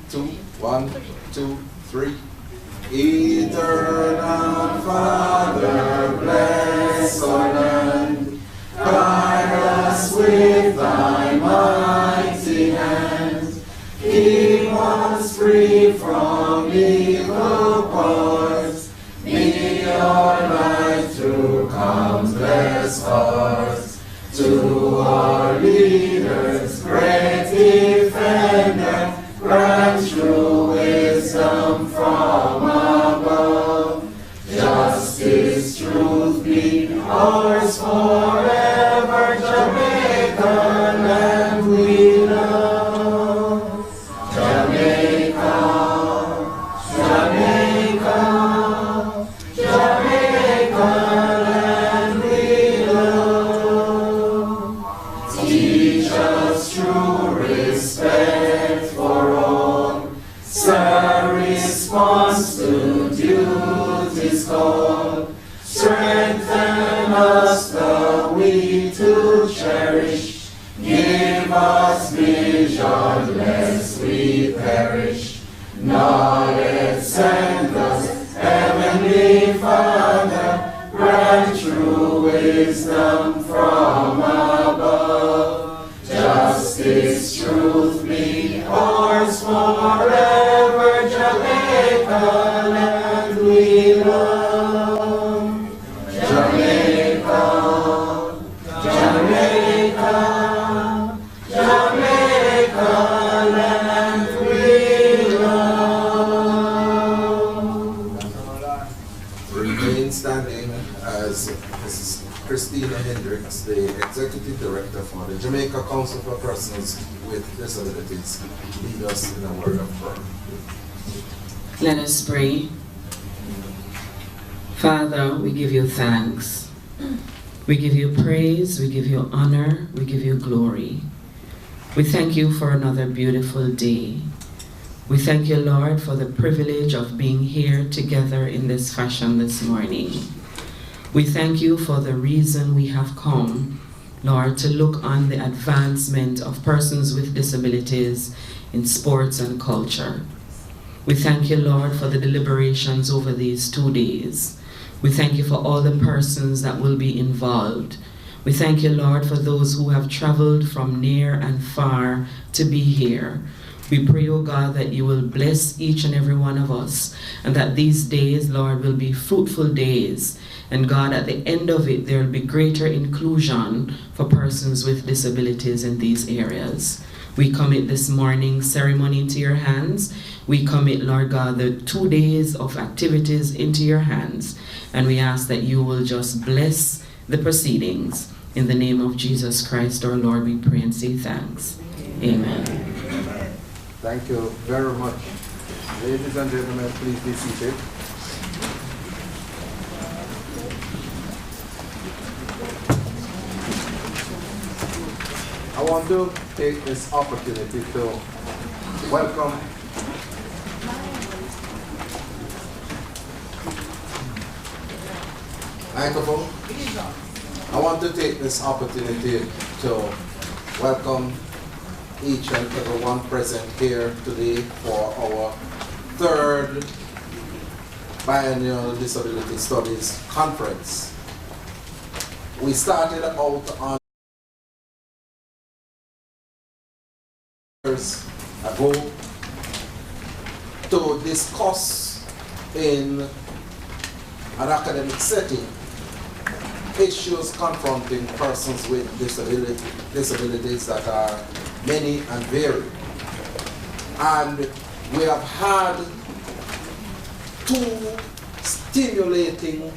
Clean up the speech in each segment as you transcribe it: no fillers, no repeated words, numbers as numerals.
2, 1, 2, 3. Eternal Father, bless our land. Guide us with thy mighty hand. Keep us free from evil parts. Be our light through countless hearts. To our leaders, great defender, grant true wisdom from above. Justice, truth be ours forever. Jamaica, land we love. Jamaica, Jamaica, Jamaica, land we love. Teach us true respect for all. Sir, response to duty's call. Strengthen us the weak to cherish. Give us vision lest we perish. Knowledge send us, Heavenly Father. Grant true wisdom from above. Justice, truth be ours forever. Jamaica, land we love. Jamaica, Jamaica, Jamaica, land we love. Remain standing as Mrs. Christina Hendricks, the Executive Director for the Jamaica Council for Persons with Disabilities, lead us in a word of prayer. Let us pray. Father, we give you thanks. We give you praise, we give you honor, we give you glory. We thank you for another beautiful day. We thank you, Lord, for the privilege of being here together in this fashion this morning. We thank you for the reason we have come, Lord, to look on the advancement of persons with disabilities in sports and culture. We thank you, Lord, for the deliberations over these 2 days. We thank you for all the persons that will be involved. We thank you, Lord, for those who have traveled from near and far to be here. We pray, O God, that you will bless each and every one of us, and that these days, Lord, will be fruitful days. And God, at the end of it, there will be greater inclusion for persons with disabilities in these areas. We commit this morning ceremony into your hands. We commit, Lord God, the 2 days of activities into your hands. And we ask that you will just bless the proceedings. In the name of Jesus Christ, our Lord, we pray and say thanks. Amen. Thank you very much. Ladies and gentlemen, please be seated. I want to take this opportunity to welcome microphone. I want to take this opportunity to welcome each and every one present here today for our 3rd Biennial Disability Studies Conference. We started out on years ago to discuss in an academic setting issues confronting persons with disabilities that are many and varied. And we have had 2 stimulating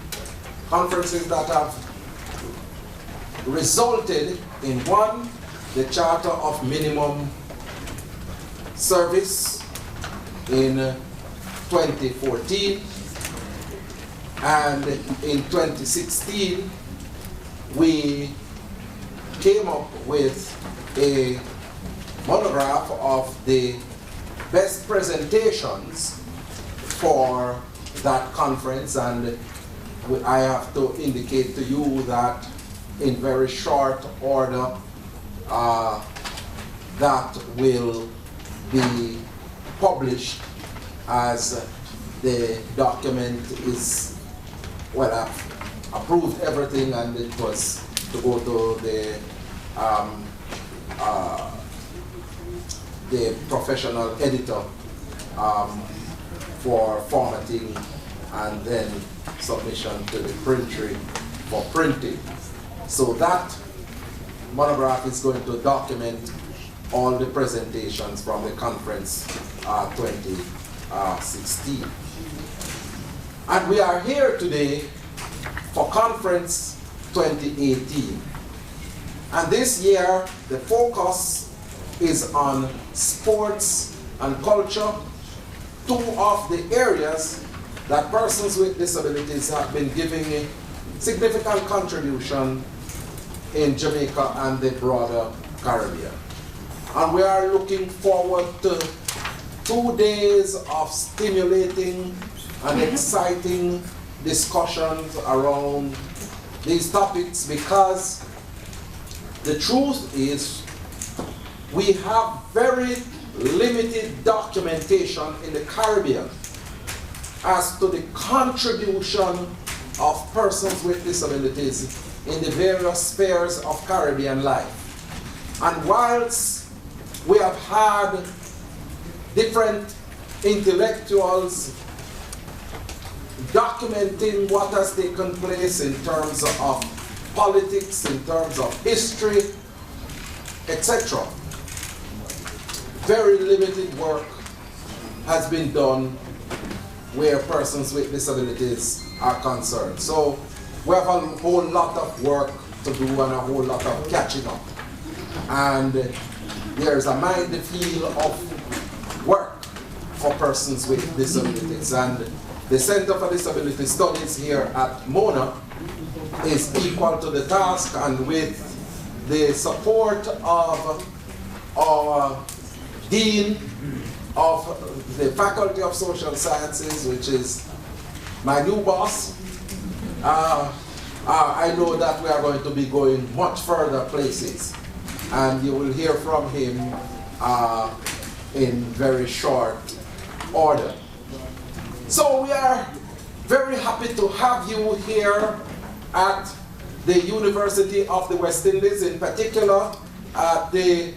conferences that have resulted in one, the Charter of Minimum Service in 2014, and in 2016 we came up with a monograph of the best presentations for that conference, and I have to indicate to you that in very short order that will be published, as the document is, well, I've approved everything, and it was to go to the professional editor for formatting and then submission to the printery for printing. So that monograph is going to document all the presentations from the conference 2016. And we are here today for conference 2018. And this year, the focus is on sports and culture, two of the areas that persons with disabilities have been giving a significant contribution in Jamaica and the broader Caribbean. And we are looking forward to 2 days of stimulating and exciting discussions around these topics, because the truth is we have very limited documentation in the Caribbean as to the contribution of persons with disabilities in the various spheres of Caribbean life. And whilst we have had different intellectuals documenting what has taken place in terms of politics, in terms of history, etc., very limited work has been done where persons with disabilities are concerned. So we have a whole lot of work to do and a whole lot of catching up. And there's a minefield of work for persons with disabilities. And the Center for Disability Studies here at Mona is equal to the task, and with the support of our Dean of the Faculty of Social Sciences, which is my new boss, I know that we are going to be going much further places, and you will hear from him in very short order. So we are very happy to have you here at the University of the West Indies, in particular at the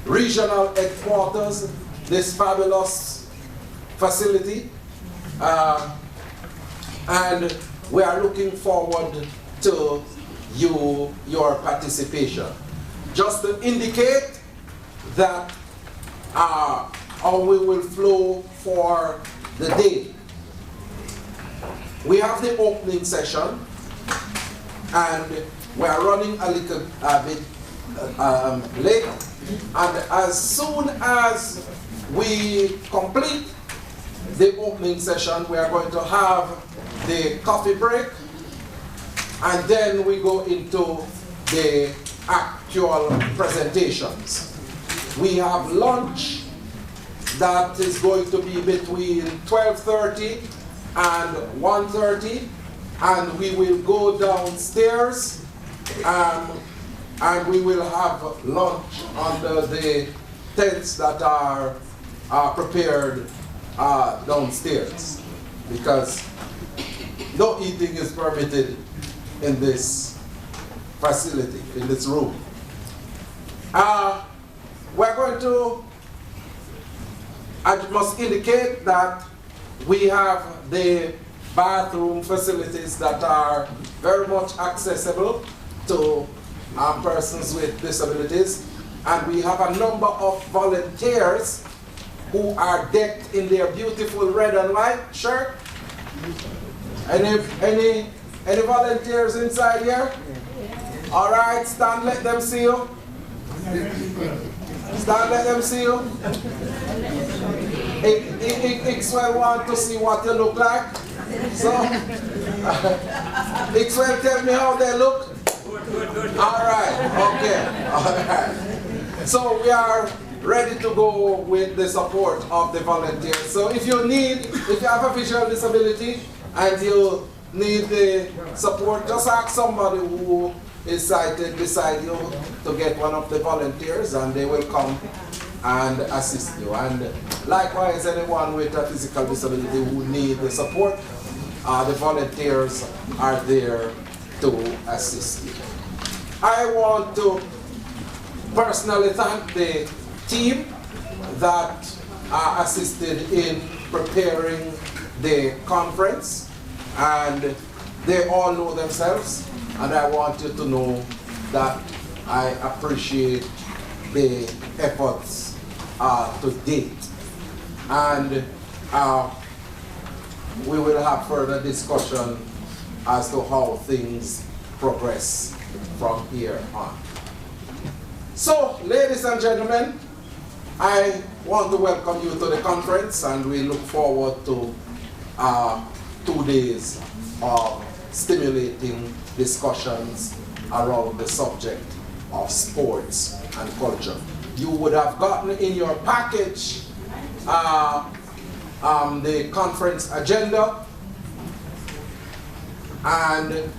regional headquarters, this fabulous facility. And we are looking forward to your participation. Just to indicate that how we will flow for the day. We have the opening session, and we are running a little bit late. And as soon as we complete the opening session, we are going to have the coffee break, and then we go into the actual presentations. We have lunch that is going to be between 12:30 and 1:30, and we will go downstairs and we will have lunch under the tents that are prepared downstairs, because no eating is permitted in this facility, in this room. We're going to, I must indicate that we have the bathroom facilities that are very much accessible to persons with disabilities, and we have a number of volunteers who are decked in their beautiful red and white shirt. Any volunteers inside here? All right, stand, let them see you. Stand, let them see you. Ixwell want to see what you look like. So, Ixwell, tell me how they look. All right, okay, all right. So we are ready to go with the support of the volunteers. So if you have a visual disability and you need the support, just ask somebody who is sighted beside you to get one of the volunteers, and they will come and assist you. And likewise, anyone with a physical disability who need the support, the volunteers are there to assist you. I want to personally thank the team that assisted in preparing the conference, and they all know themselves, and I want you to know that I appreciate the efforts to date. And we will have further discussion as to how things progress from here on. So, ladies and gentlemen, I want to welcome you to the conference, and we look forward to 2 days of stimulating discussions around the subject of sports and culture. You would have gotten in your package the conference agenda, and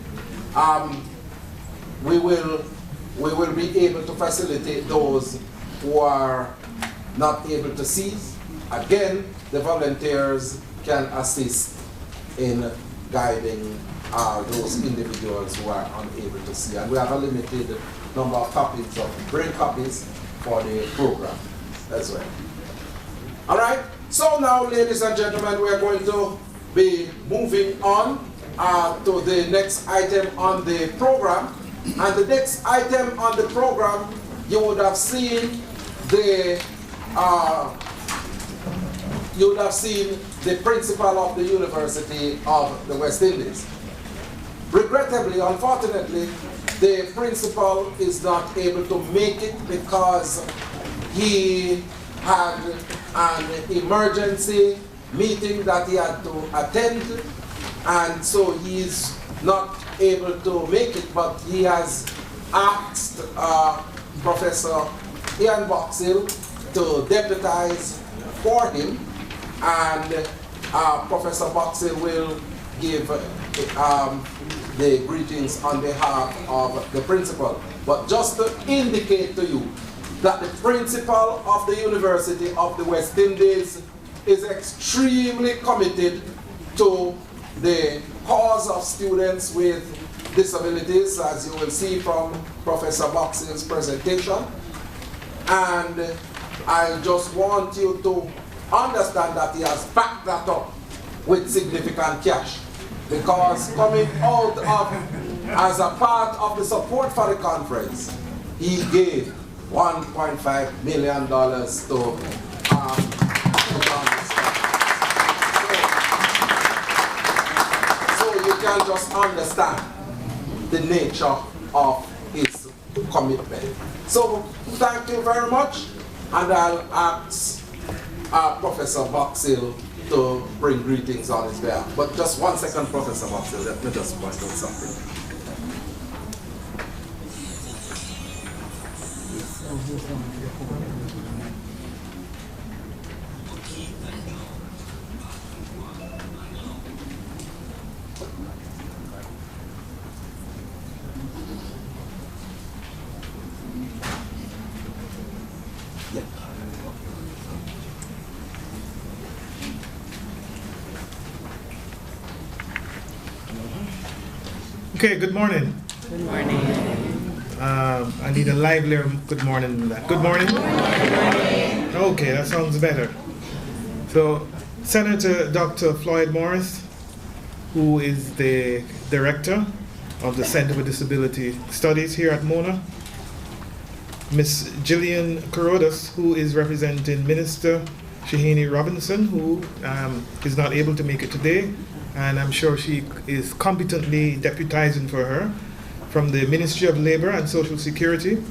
we will be able to facilitate those who are not able to see. Again, the volunteers can assist in guiding those individuals who are unable to see. And we have a limited number of copies of braille copies for the program as well. All right, so now, ladies and gentlemen, we are going to be moving on to the next item on the program. And the next item on the program, you would have seen the principal of the University of the West Indies. Regrettably, unfortunately, the principal is not able to make it because he had an emergency meeting that he had to attend, and so he's not able to make it, but he has asked Professor Ian Boxill to deputize for him, and Professor Boxill will give the greetings on behalf of the principal. But just to indicate to you that the principal of the University of the West Indies is extremely committed to the cause of students with disabilities, as you will see from Professor Boxill's presentation. And I just want you to understand that he has backed that up with significant cash, because coming out of, as a part of the support for the conference, he gave $1.5 million to so you can just understand the nature of his commitment. So thank you very much, and I'll ask Professor Boxill to bring greetings on his behalf. But just 1 second, Professor Boxill, let me just point out something. Okay, good morning. Good morning. I need a livelier good morning than that. Good morning? Good morning. Okay, that sounds better. So, Senator Dr. Floyd Morris, who is the director of the Center for Disability Studies here at Mona. Ms. Gillian Kurodas, who is representing Minister Shahini Robinson, who is not able to make it today, and I'm sure she is competently deputizing for her, from the Ministry of Labor and Social Security,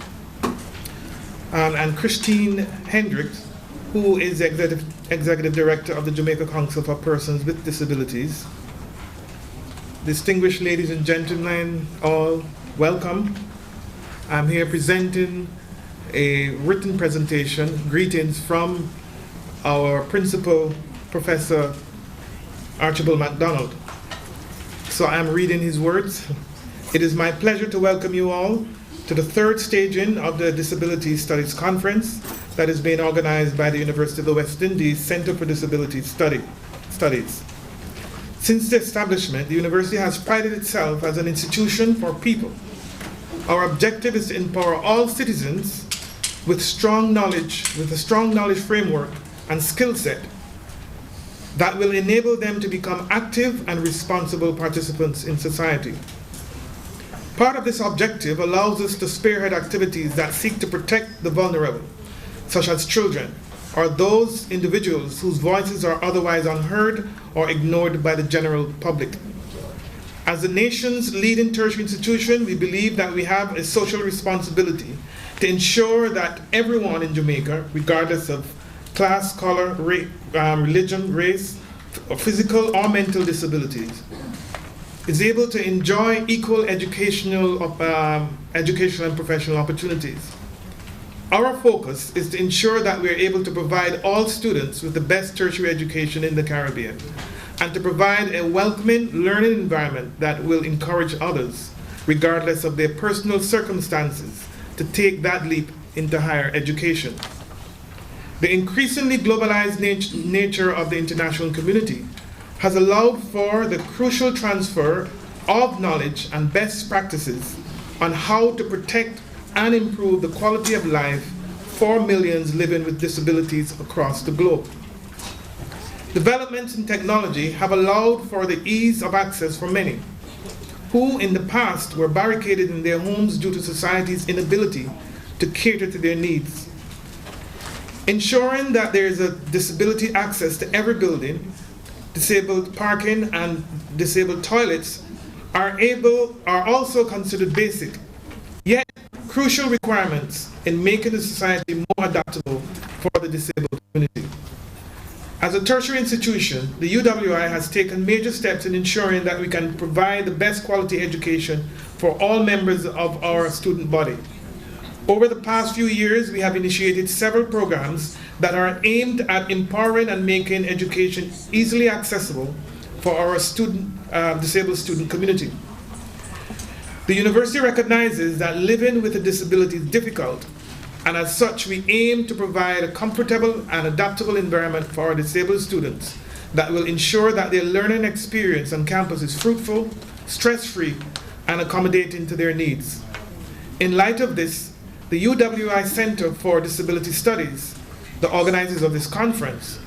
and Christine Hendricks, who is Executive Director of the Jamaica Council for Persons with Disabilities. Distinguished ladies and gentlemen, all welcome. I'm here presenting a written presentation, greetings from our principal, Professor Archibald MacDonald. So I'm reading his words. It is my pleasure to welcome you all to the third staging of the Disabilities Studies Conference that is being organized by the University of the West Indies Center for Disability Studies. Since the establishment, the university has prided itself as an institution for people. Our objective is to empower all citizens with a strong knowledge framework and skill set that will enable them to become active and responsible participants in society. Part of this objective allows us to spearhead activities that seek to protect the vulnerable, such as children, or those individuals whose voices are otherwise unheard or ignored by the general public. As the nation's leading tertiary institution, we believe that we have a social responsibility to ensure that everyone in Jamaica, regardless of class, color, religion, race, or physical or mental disabilities, is able to enjoy equal educational and professional opportunities. Our focus is to ensure that we are able to provide all students with the best tertiary education in the Caribbean and to provide a welcoming learning environment that will encourage others, regardless of their personal circumstances, to take that leap into higher education. The increasingly globalized nature of the international community has allowed for the crucial transfer of knowledge and best practices on how to protect and improve the quality of life for millions living with disabilities across the globe. Developments in technology have allowed for the ease of access for many who in the past were barricaded in their homes due to society's inability to cater to their needs. Ensuring that there is a disability access to every building, disabled parking and disabled toilets are also considered basic, yet crucial requirements in making the society more adaptable for the disabled community. As a tertiary institution, the UWI has taken major steps in ensuring that we can provide the best quality education for all members of our student body. Over the past few years, we have initiated several programs that are aimed at empowering and making education easily accessible for our disabled student community. The university recognizes that living with a disability is difficult, and as such, we aim to provide a comfortable and adaptable environment for our disabled students that will ensure that their learning experience on campus is fruitful, stress-free, and accommodating to their needs. In light of this, the UWI Center for Disability Studies, the organizers of this conference,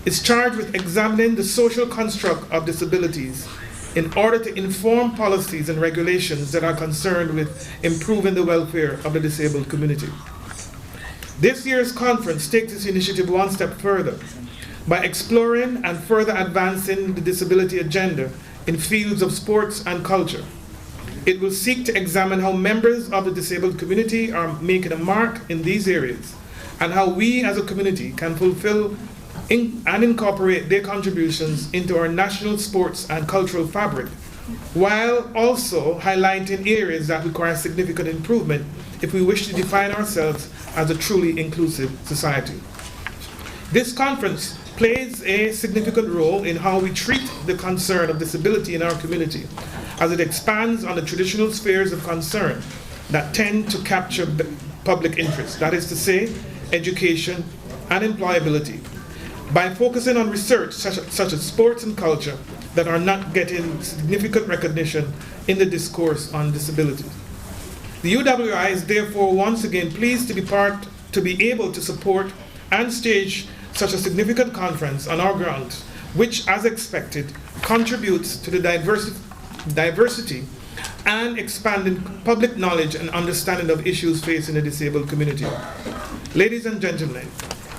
is charged with examining the social construct of disabilities in order to inform policies and regulations that are concerned with improving the welfare of the disabled community. This year's conference takes this initiative one step further by exploring and further advancing the disability agenda in fields of sports and culture. It will seek to examine how members of the disabled community are making a mark in these areas and how we as a community can fulfill and incorporate their contributions into our national sports and cultural fabric, while also highlighting areas that require significant improvement if we wish to define ourselves as a truly inclusive society. This conference plays a significant role in how we treat the concern of disability in our community, as it expands on the traditional spheres of concern that tend to capture public interest, that is to say, education and employability, by focusing on research such as sports and culture that are not getting significant recognition in the discourse on disability. The UWI is therefore once again pleased to be able to support and stage such a significant conference on our grounds, which, as expected, contributes to the diversity and expanding public knowledge and understanding of issues facing the disabled community. Ladies and gentlemen,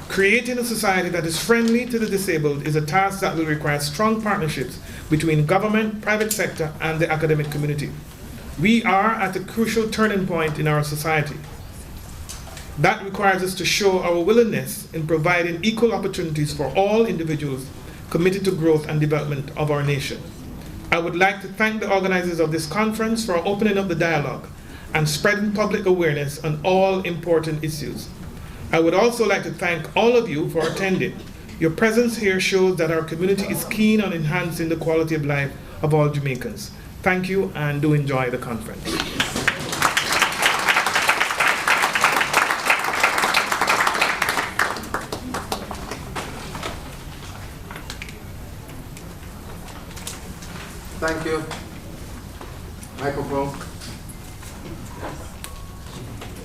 creating a society that is friendly to the disabled is a task that will require strong partnerships between government, private sector, and the academic community. We are at a crucial turning point in our society. That requires us to show our willingness in providing equal opportunities for all individuals committed to growth and development of our nation. I would like to thank the organizers of this conference for opening up the dialogue and spreading public awareness on all important issues. I would also like to thank all of you for attending. Your presence here shows that our community is keen on enhancing the quality of life of all Jamaicans. Thank you, and do enjoy the conference. Thank you. Microphone.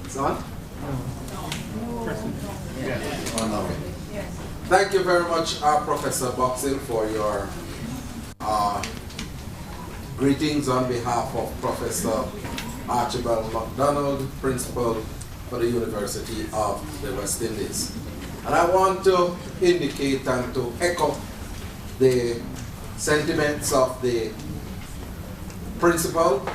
It's on? Oh, no. Thank you very much, Professor Boxell, for your greetings on behalf of Professor Archibald MacDonald, Principal for the University of the West Indies. And I want to indicate and to echo the sentiments of the Principal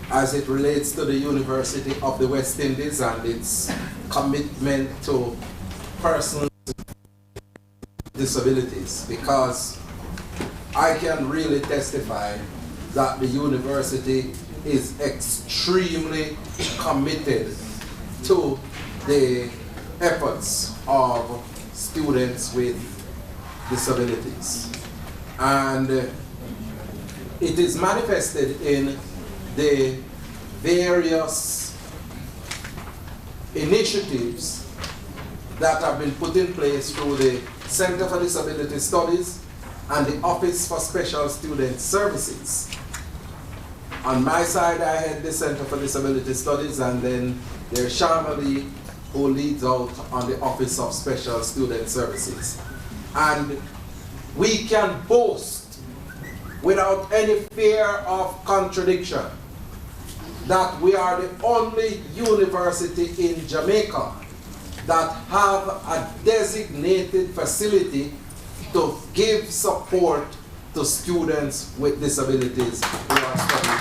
as it relates to the University of the West Indies and its commitment to persons with disabilities, because I can really testify that the university is extremely committed to the efforts of students with disabilities. And it is manifested in the various initiatives that have been put in place through the Center for Disability Studies and the Office for Special Student Services. On my side, I head the Center for Disability Studies, and then there's Shamali, who leads out on the Office of Special Student Services. And we can boast without any fear of contradiction that we are the only university in Jamaica that have a designated facility to give support to students with disabilities who are studying.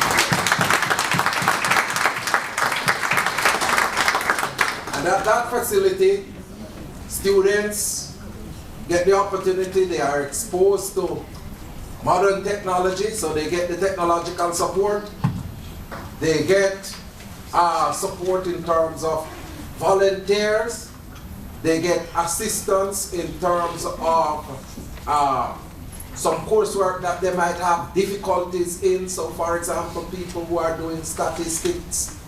And at that facility, students get the opportunity, they are exposed to modern technology, so they get the technological support. They get support in terms of volunteers. They get assistance in terms of some coursework that they might have difficulties in. So for example, people who are doing statistics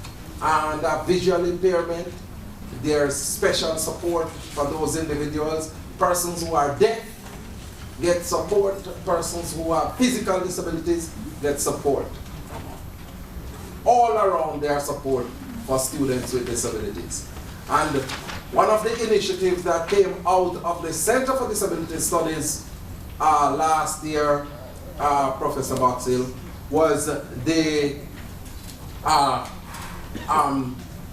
and visual impairment, there's special support for those individuals. Persons who are deaf get support. Persons who have physical disabilities get support. All around there support for students with disabilities. And one of the initiatives that came out of the Center for Disability Studies last year, Professor Boxell, was the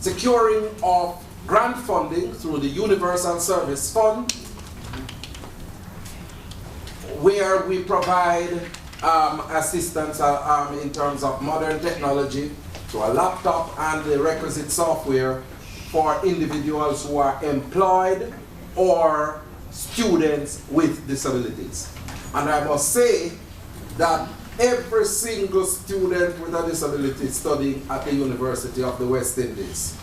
securing of grant funding through the Universal Service Fund, where we provide assistance in terms of modern technology to a laptop and the requisite software for individuals who are employed or students with disabilities. And I must say that every single student with a disability studying at the University of the West Indies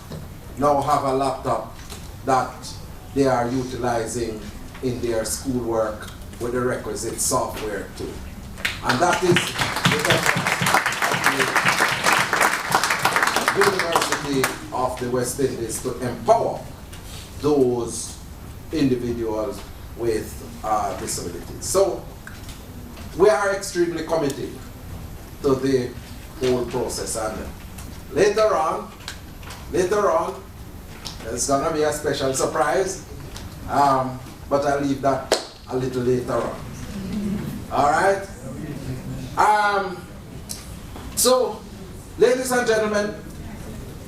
now have a laptop that they are utilizing in their schoolwork with the requisite software too. And that is the University of the West Indies to empower those individuals with disabilities. So we are extremely committed to the whole process, and later on, there's gonna be a special surprise, but I'll leave that a little later on. All right. So, ladies and gentlemen,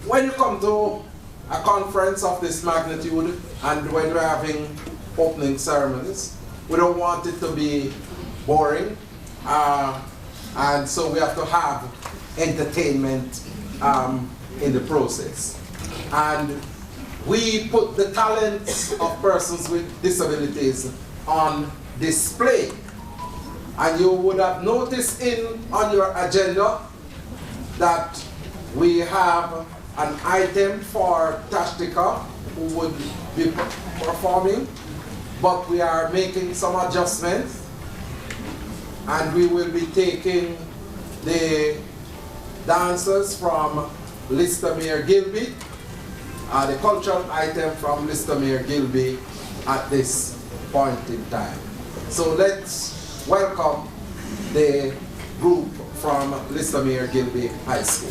when you come to a conference of this magnitude and when we're having opening ceremonies, we don't want it to be boring, and so we have to have entertainment in the process. And we put the talents of persons with disabilities on display. And you would have noticed on your agenda that we have an item for Tashtika, who would be performing, but we are making some adjustments, and we will be taking the dancers from Listomere Gilby, the cultural item from Listomere Gilby at this point in time. So let's welcome the group from Listomere Gilby High School.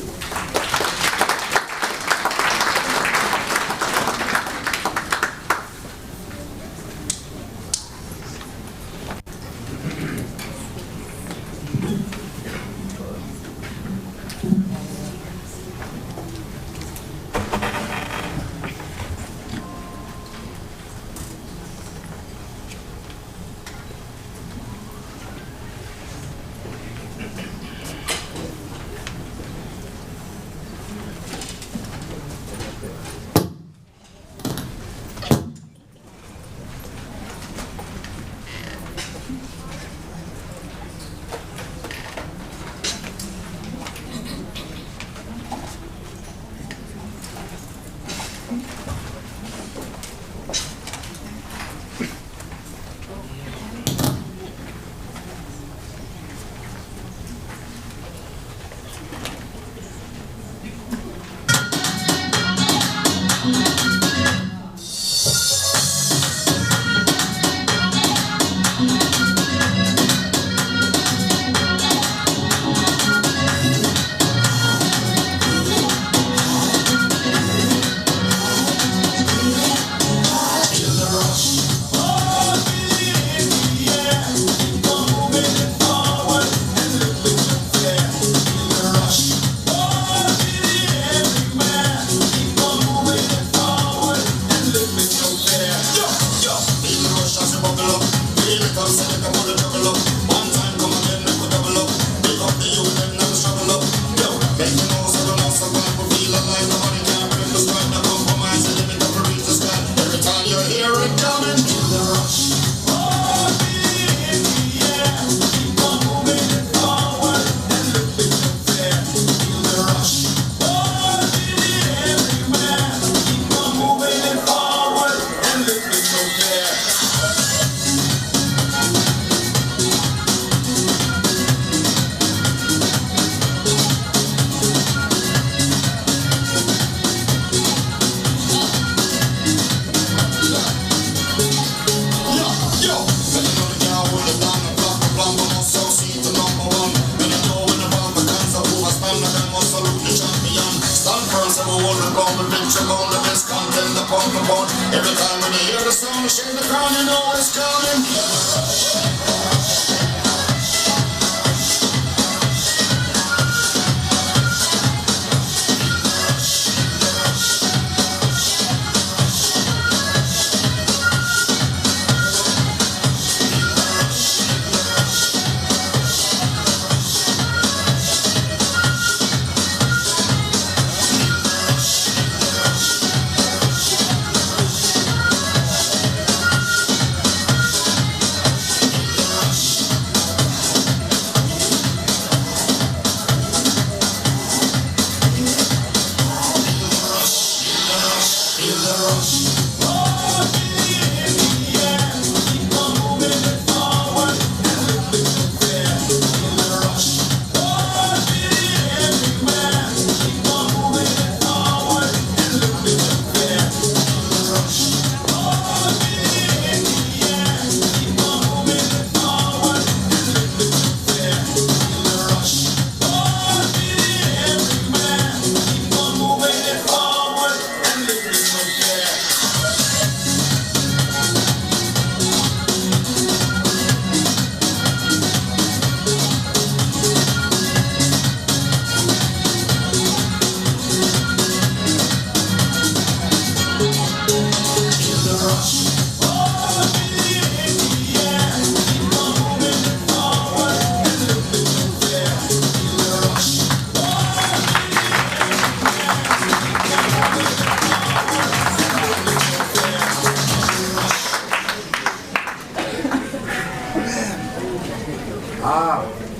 Every time when you hear the song, shake the ground, you know it's coming.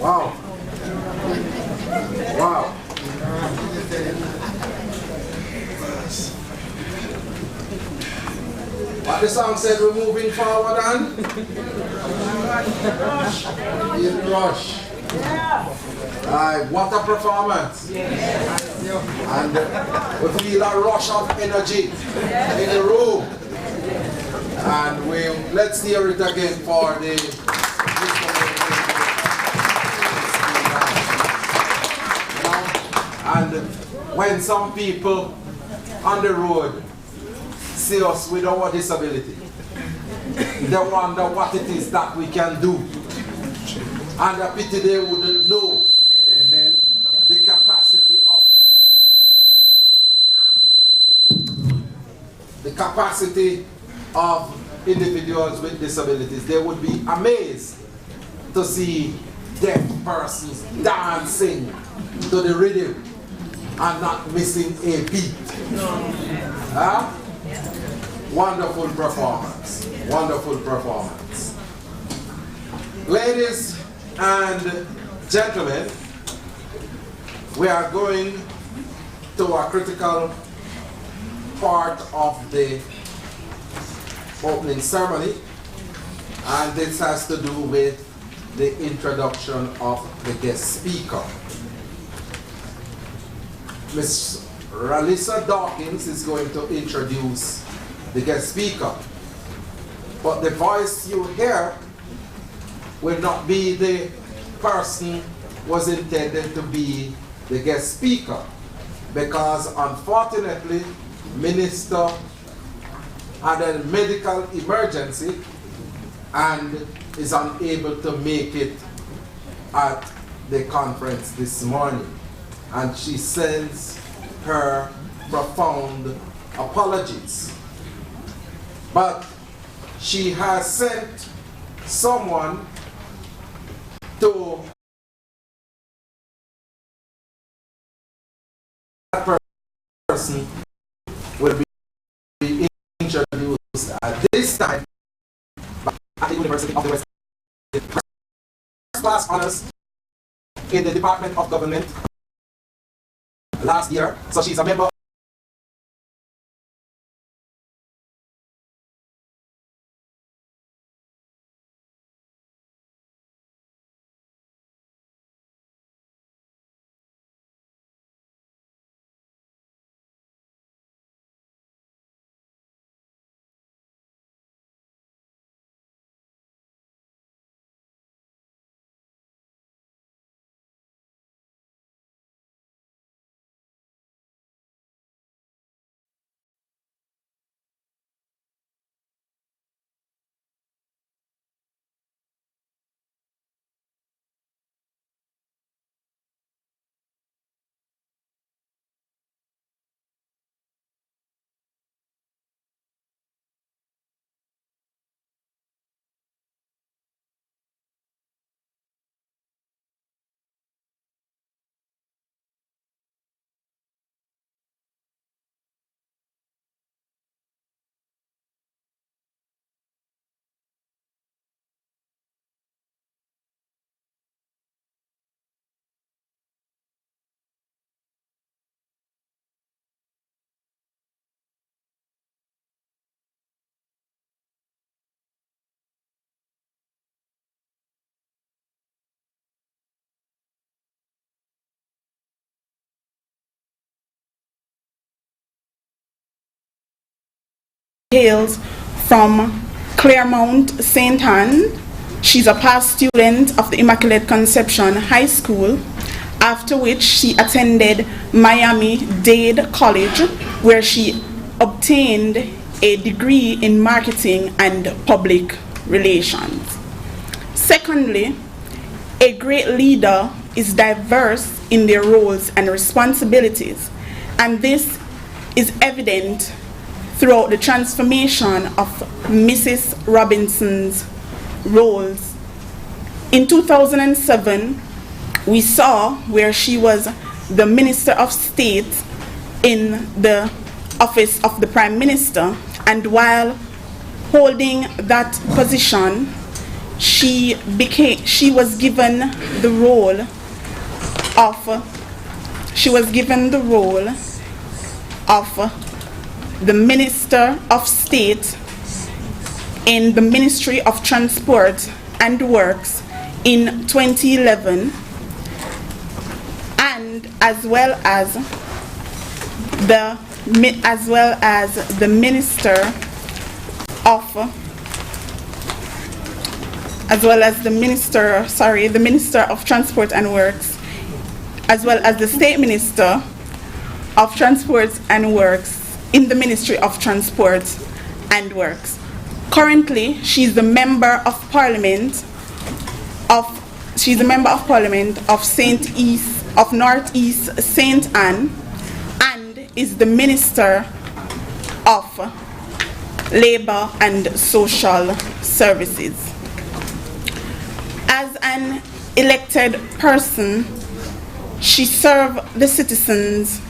Wow. Wow. What the song said, we're moving forward and? In rush. What a performance. And we feel a rush of energy in the room. And let's hear it again for the And when some people on the road see us with our disability, they wonder what it is that we can do. And I pity they wouldn't know the capacity of individuals with disabilities. They would be amazed to see deaf persons dancing to the rhythm and not missing a beat. Huh? Wonderful performance. Wonderful performance. Ladies and gentlemen, we are going to a critical part of the opening ceremony, and this has to do with the introduction of the guest speaker. Ms. Ralisa Dawkins is going to introduce the guest speaker, but the voice you hear will not be the person was intended to be the guest speaker, because unfortunately Minister had a medical emergency and is unable to make it at the conference this morning, and she sends her profound apologies. But she has sent someone to that person will be introduced at this time at the University of the West. First class honors in the Department of Government last year, so she's a member hails from Claremont St. Anne. She's a past student of the Immaculate Conception High School, after which she attended Miami-Dade College, where she obtained a degree in marketing and public relations. Secondly, a great leader is diverse in their roles and responsibilities, and this is evident throughout the transformation of Mrs. Robinson's roles. In 2007, we saw where she was the Minister of State in the office of the Prime Minister, and while holding that position, she was given the role of the Minister of State in the Ministry of Transport and Works in 2011, and as well as the Minister of Transport and Works, as well as the State Minister of Transport and Works in the Ministry of Transport and Works. Currently, she's the Member of Parliament of Northeast St. Anne and is the Minister of Labour and Social Services. As an elected person, she served the citizens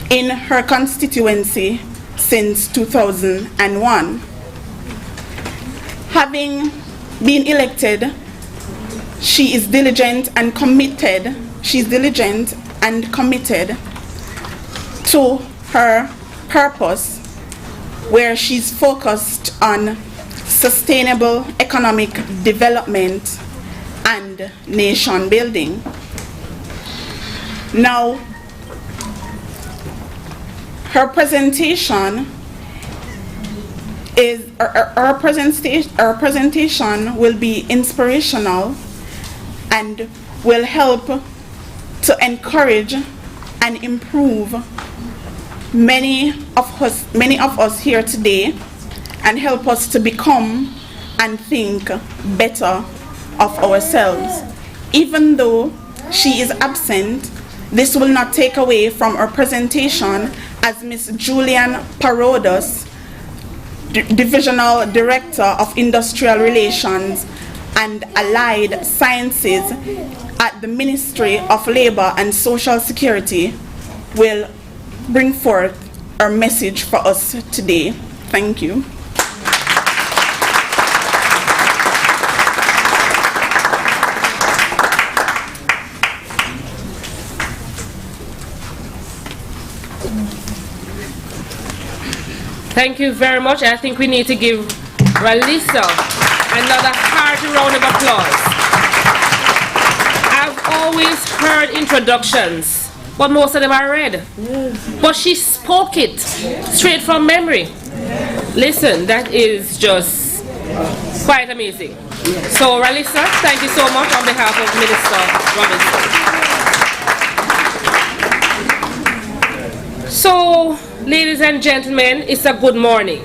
in her constituency since 2001. Having been elected, she is diligent and committed. She's diligent and committed to her purpose, where she's focused on sustainable economic development and nation building. Now, her presentation will be inspirational and will help to encourage and improve many of us here today and help us to become and think better of ourselves. Even though she is absent, this will not take away from her presentation as Ms. Julian Parodos, Divisional Director of Industrial Relations and Allied Sciences at the Ministry of Labour and Social Security, will bring forth our message for us today. Thank you. Thank you very much. I think we need to give Ralisa another hearty round of applause. I've always heard introductions, but most of them are read. But she spoke it straight from memory. Listen, that is just quite amazing. So Ralisa, thank you so much on behalf of Minister Robinson. So, ladies and gentlemen, it's a good morning.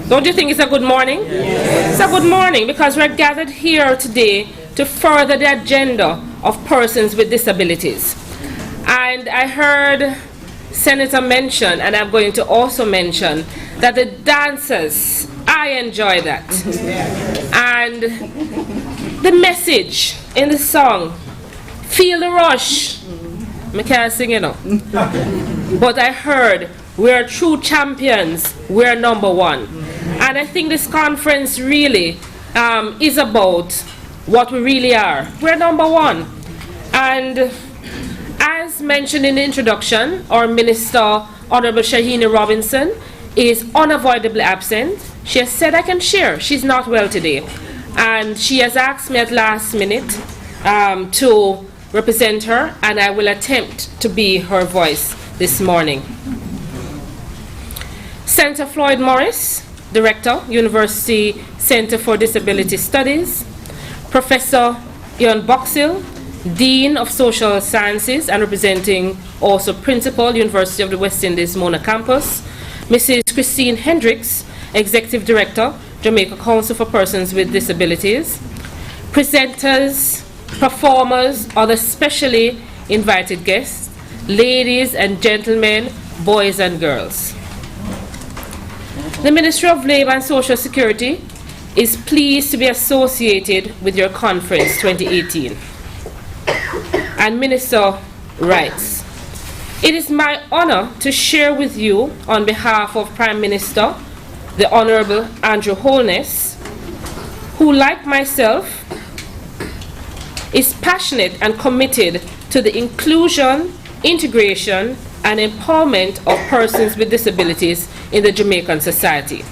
Don't you think it's a good morning? Yes. It's a good morning because we're gathered here today to further the agenda of persons with disabilities. And I heard Senator mention, and I'm going to also mention, that the dancers, I enjoy that. And the message in the song, feel the rush. I can't sing it now. But I heard, we're true champions, we're number one. And I think this conference really is about what we really are. We're number one. And as mentioned in the introduction, our Minister, Honorable Shahini Robinson, is unavoidably absent. She has said I can share. She's not well today. And she has asked me at last minute to represent her, and I will attempt to be her voice this morning. Senator Floyd Morris, Director, University Center for Disability Studies. Professor Ian Boxill, Dean of Social Sciences and representing also Principal, University of the West Indies, Mona Campus. Mrs. Christine Hendricks, Executive Director, Jamaica Council for Persons with Disabilities. Presenters, performers, other specially invited guests, ladies and gentlemen, boys and girls. The Ministry of Labour and Social Security is pleased to be associated with your conference 2018. And Minister writes, it is my honor to share with you on behalf of Prime Minister, the Honorable Andrew Holness, who like myself is passionate and committed to the inclusion, integration, and empowerment of persons with disabilities in the Jamaican society.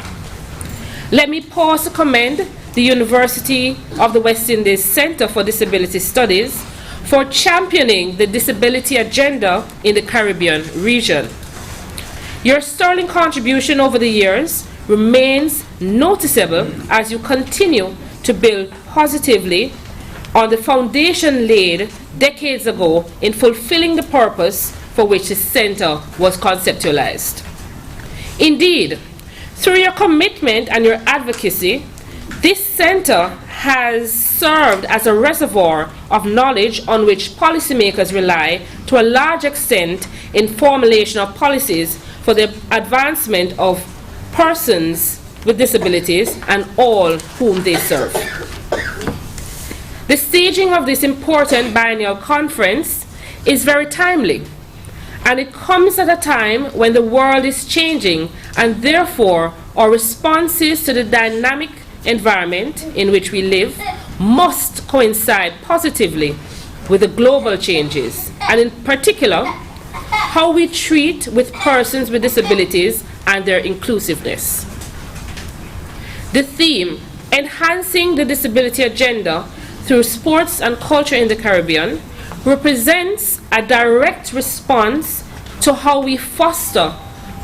Let me pause to commend the University of the West Indies Center for Disability Studies for championing the disability agenda in the Caribbean region. Your sterling contribution over the years remains noticeable as you continue to build positively on the foundation laid decades ago in fulfilling the purpose for which the center was conceptualized. Indeed, through your commitment and your advocacy, this center has served as a reservoir of knowledge on which policymakers rely to a large extent in formulation of policies for the advancement of persons with disabilities and all whom they serve. The staging of this important biennial conference is very timely, and it comes at a time when the world is changing, and therefore our responses to the dynamic environment in which we live must coincide positively with the global changes, and in particular, how we treat with persons with disabilities and their inclusiveness. The theme, Enhancing the Disability Agenda through Sports and Culture in the Caribbean, represents a direct response to how we foster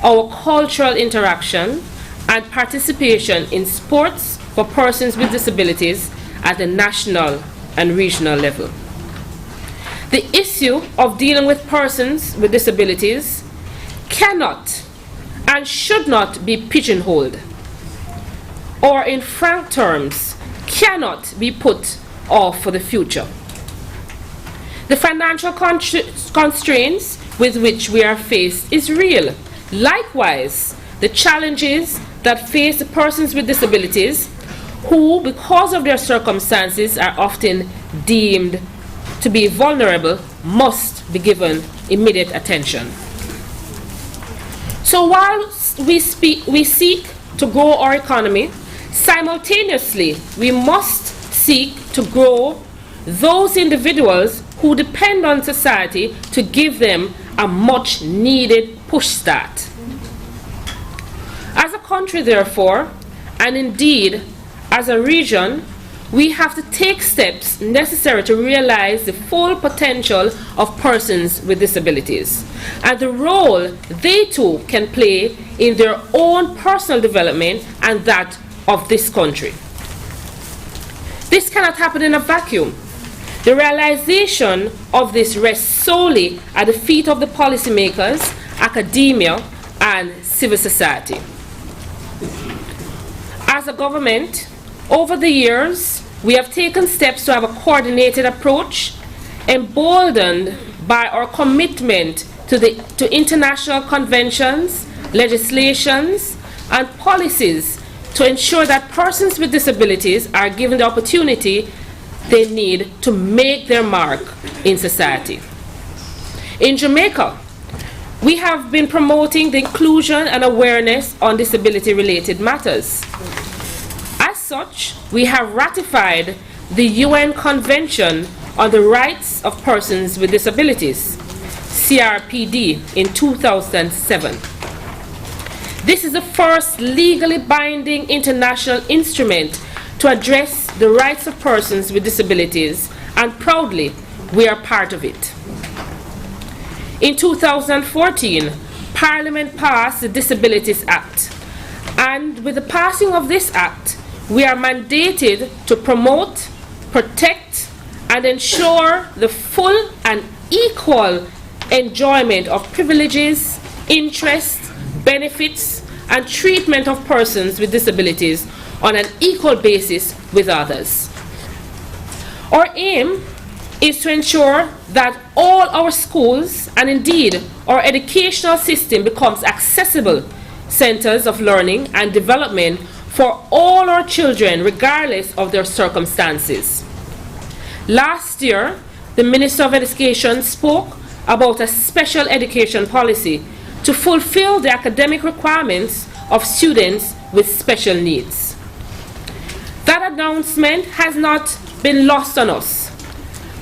our cultural interaction and participation in sports for persons with disabilities at the national and regional level. The issue of dealing with persons with disabilities cannot and should not be pigeonholed, or in frank terms, cannot be put off for the future. The financial constraints with which we are faced is real. Likewise, the challenges that face the persons with disabilities who, because of their circumstances, are often deemed to be vulnerable, must be given immediate attention. So whilst we seek to grow our economy, simultaneously we must seek to grow those individuals who depend on society to give them a much needed push start. As a country, therefore, and indeed as a region, we have to take steps necessary to realize the full potential of persons with disabilities and the role they too can play in their own personal development and that of this country. This cannot happen in a vacuum. The realization of this rests solely at the feet of the policymakers, academia, and civil society. As a government, over the years, we have taken steps to have a coordinated approach, emboldened by our commitment to international conventions, legislations, and policies to ensure that persons with disabilities are given the opportunity they need to make their mark in society. In Jamaica, we have been promoting the inclusion and awareness on disability-related matters. As such, we have ratified the UN Convention on the Rights of Persons with Disabilities, CRPD, in 2007. This is the first legally binding international instrument to address the rights of persons with disabilities, and proudly, we are part of it. In 2014, Parliament passed the Disabilities Act, and with the passing of this act, we are mandated to promote, protect, and ensure the full and equal enjoyment of privileges, interests, benefits, and treatment of persons with disabilities on an equal basis with others. Our aim is to ensure that all our schools and indeed our educational system becomes accessible centers of learning and development for all our children regardless of their circumstances. Last year, the Minister of Education spoke about a special education policy to fulfill the academic requirements of students with special needs. That announcement has not been lost on us.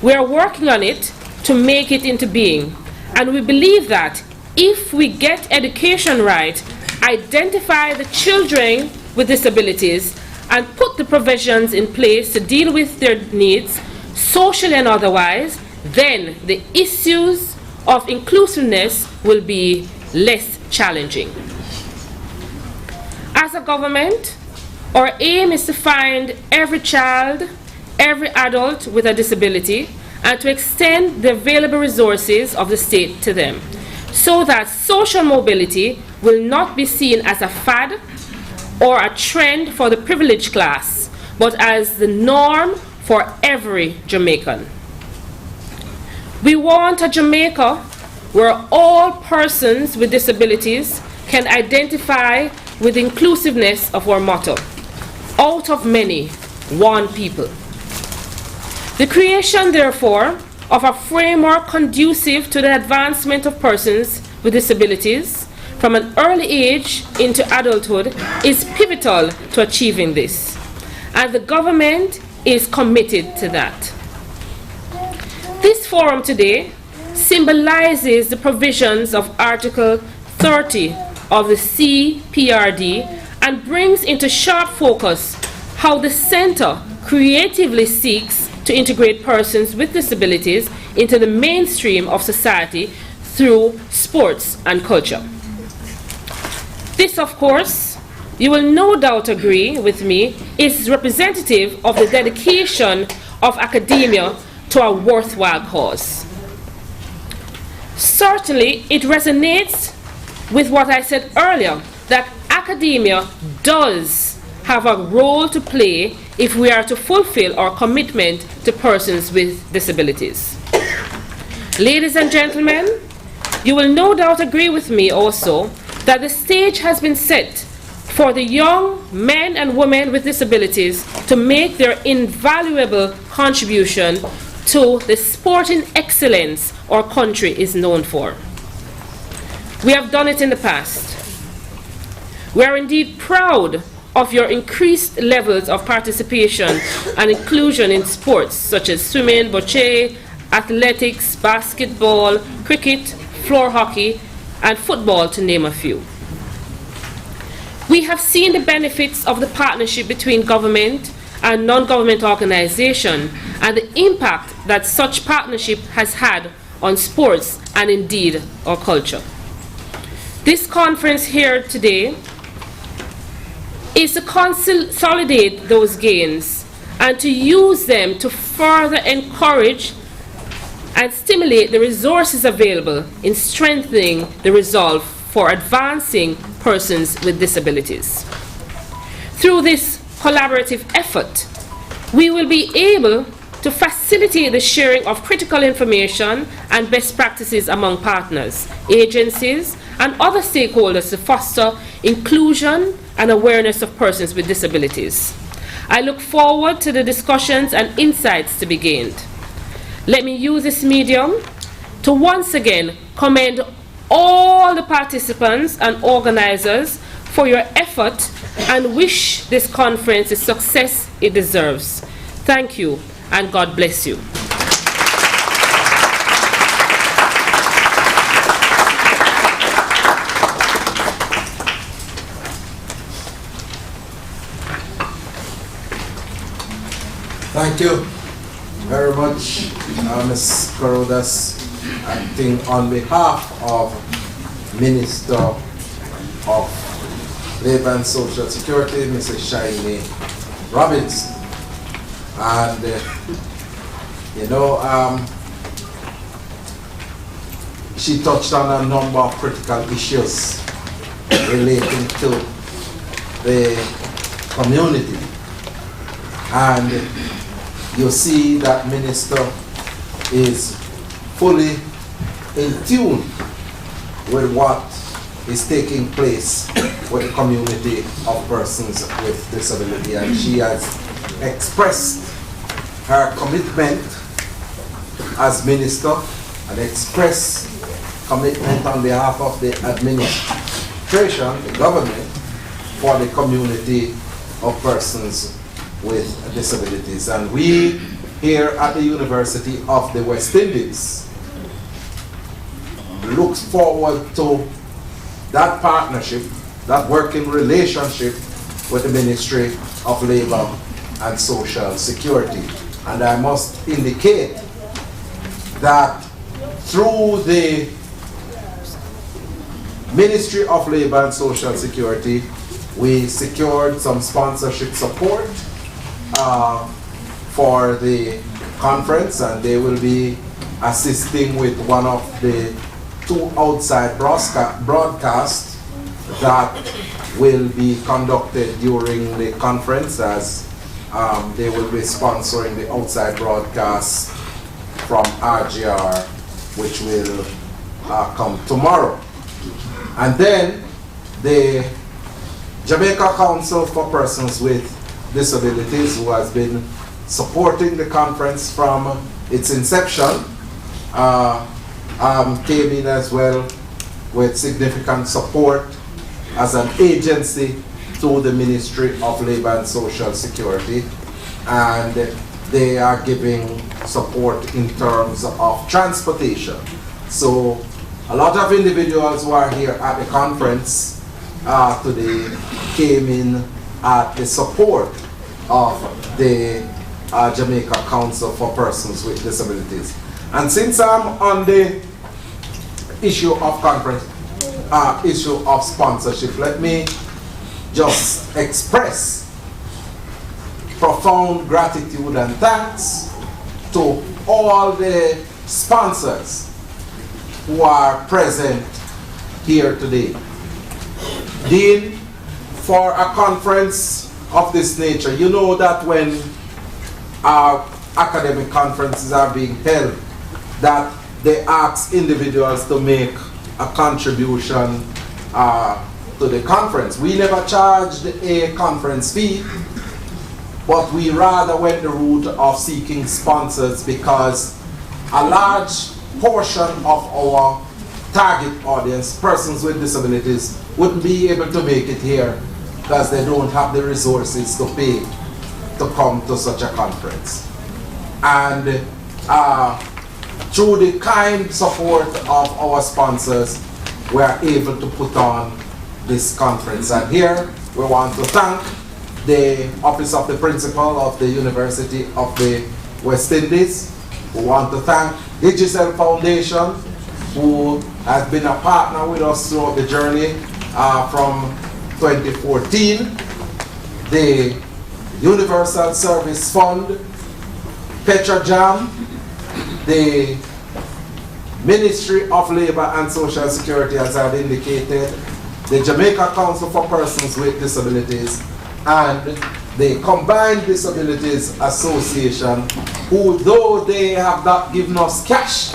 We are working on it to make it into being, and we believe that if we get education right, identify the children with disabilities, and put the provisions in place to deal with their needs, socially and otherwise, then the issues of inclusiveness will be less challenging. As a government, our aim is to find every child, every adult with a disability, and to extend the available resources of the state to them. so that social mobility will not be seen as a fad or a trend for the privileged class, but as the norm for every Jamaican. We want a Jamaica where all persons with disabilities can identify with the inclusiveness of our motto, out of many, one people. The creation, therefore, of a framework conducive to the advancement of persons with disabilities from an early age into adulthood is pivotal to achieving this, and the government is committed to that. This forum today symbolizes the provisions of Article 30 of the CPRD and brings into sharp focus how the Centre creatively seeks to integrate persons with disabilities into the mainstream of society through sports and culture. This, of course, you will no doubt agree with me, is representative of the dedication of academia to a worthwhile cause. Certainly, it resonates with what I said earlier, that academia does have a role to play if we are to fulfill our commitment to persons with disabilities. Ladies and gentlemen, you will no doubt agree with me also that the stage has been set for the young men and women with disabilities to make their invaluable contribution to the sporting excellence our country is known for. We have done it in the past. We are indeed proud of your increased levels of participation and inclusion in sports such as swimming, bocce, athletics, basketball, cricket, floor hockey, and football, to name a few. We have seen the benefits of the partnership between government and non-government organizations and the impact that such partnership has had on sports and indeed our culture. This conference here today is to consolidate those gains and to use them to further encourage and stimulate the resources available in strengthening the resolve for advancing persons with disabilities. Through this collaborative effort, we will be able to facilitate the sharing of critical information and best practices among partners, agencies, and other stakeholders to foster inclusion and awareness of persons with disabilities. I look forward to the discussions and insights to be gained. Let me use this medium to once again commend all the participants and organizers for your effort and wish this conference the success it deserves. Thank you, and God bless you. Thank you very much, Ms. Carodas, acting on behalf of Minister of Labour and Social Security, Mrs. Shiny Robinson. And, she touched on a number of critical issues relating to the community. And you see that Minister is fully in tune with what is taking place with the community of persons with disability, and she has expressed her commitment as Minister and expressed commitment on behalf of the administration, the government, for the community of persons with disabilities. And we here at the University of the West Indies look forward to that partnership, that working relationship with the Ministry of Labour and Social Security. And I must indicate that through the Ministry of Labour and Social Security, we secured some sponsorship support for the conference, and they will be assisting with one of the 2 outside broadcasts that will be conducted during the conference, as they will be sponsoring the outside broadcast from RGR, which will come tomorrow. And then the Jamaica Council for Persons with Disabilities, who has been supporting the conference from its inception, came in as well with significant support as an agency to the Ministry of Labour and Social Security, and they are giving support in terms of transportation. So a lot of individuals who are here at the conference today came in at the support of the Jamaica Council for Persons with Disabilities. And since I'm on the issue of conference, issue of sponsorship, let me just express profound gratitude and thanks to all the sponsors who are present here today. Dean, for a conference of this nature, you know that when our academic conferences are being held, that they ask individuals to make a contribution to the conference. We never charged a conference fee, but we rather went the route of seeking sponsors, because a large portion of our target audience, persons with disabilities, wouldn't be able to make it here because they don't have the resources to pay to come to such a conference. And through the kind support of our sponsors, we are able to put on this conference. And here we want to thank the Office of the Principal of the University of the West Indies. We want to thank the Giselle Foundation, who has been a partner with us throughout the journey from 2014, the Universal Service Fund, Petrojam, the Ministry of Labour and Social Security, as I've indicated, the Jamaica Council for Persons with Disabilities, and the Combined Disabilities Association, who, though they have not given us cash,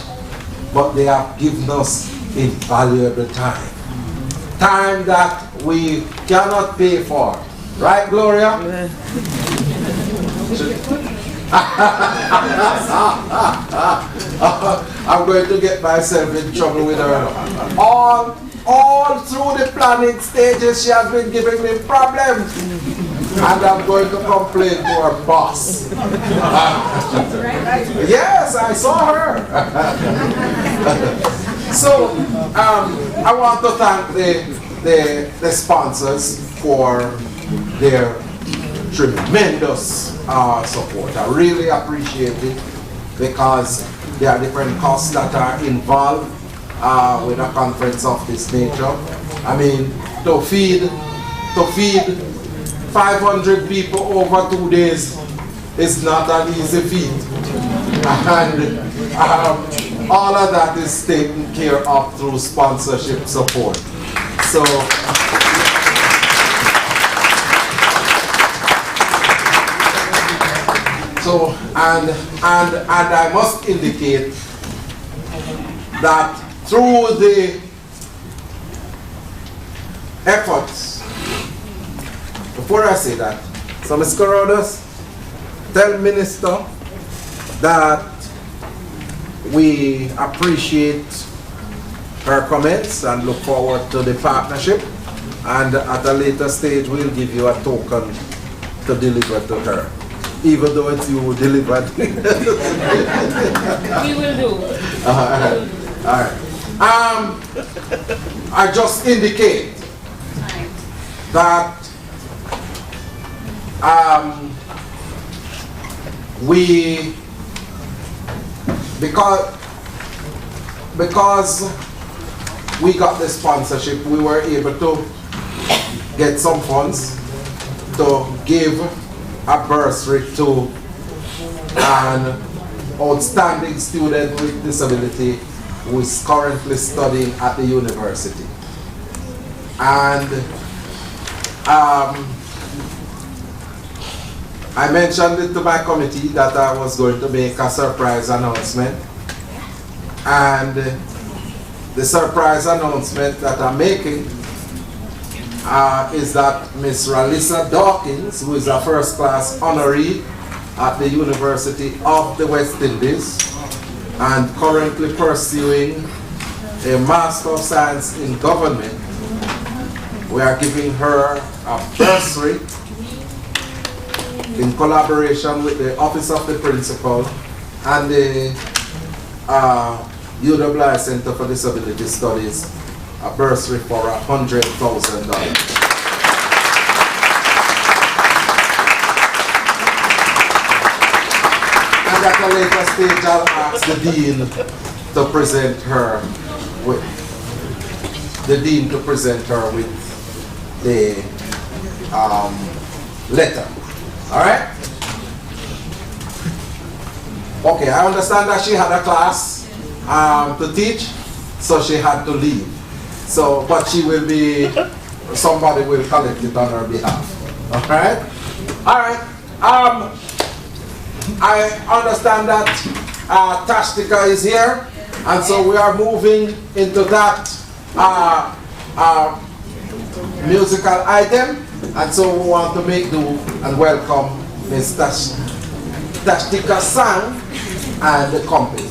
but they have given us invaluable time. Time that we cannot pay for. Right, Gloria? I'm going to get myself in trouble with her. All through the planning stages, she has been giving me problems. And I'm going to complain to her boss. Yes, I saw her. So, I want to thank the sponsors for their tremendous support. I really appreciate it, because there are different costs that are involved with a conference of this nature. I mean, to feed 500 people over 2 days is not an easy feat. And all of that is taken care of through sponsorship support. So, and I must indicate that through the efforts, before I say that, so Ms. Corodas, tell Minister that we appreciate her comments and look forward to the partnership, and at a later stage we'll give you a token to deliver to her, even though it's you delivered. We will do. All right. I just indicate that we, because we got the sponsorship, we were able to get some funds to give a bursary to an outstanding student with disability who is currently studying at the university. And I mentioned it to my committee that I was going to make a surprise announcement. And the surprise announcement that I'm making is that Miss Ralissa Dawkins, who is a first-class honoree at the University of the West Indies and currently pursuing a Master of Science in Government, we are giving her a bursary in collaboration with the Office of the Principal and the UWI Center for Disability Studies, a bursary for $100,000. And at a later stage, I'll ask the Dean to present her with the letter. All right? Okay, I understand that she had a class to teach, so she had to leave. So, but she will be, somebody will collect it on her behalf. All right? All right. I understand that Tashtika is here, and so we are moving into that musical item, and so we want to make do and welcome Ms. Tashtika Sang and the company.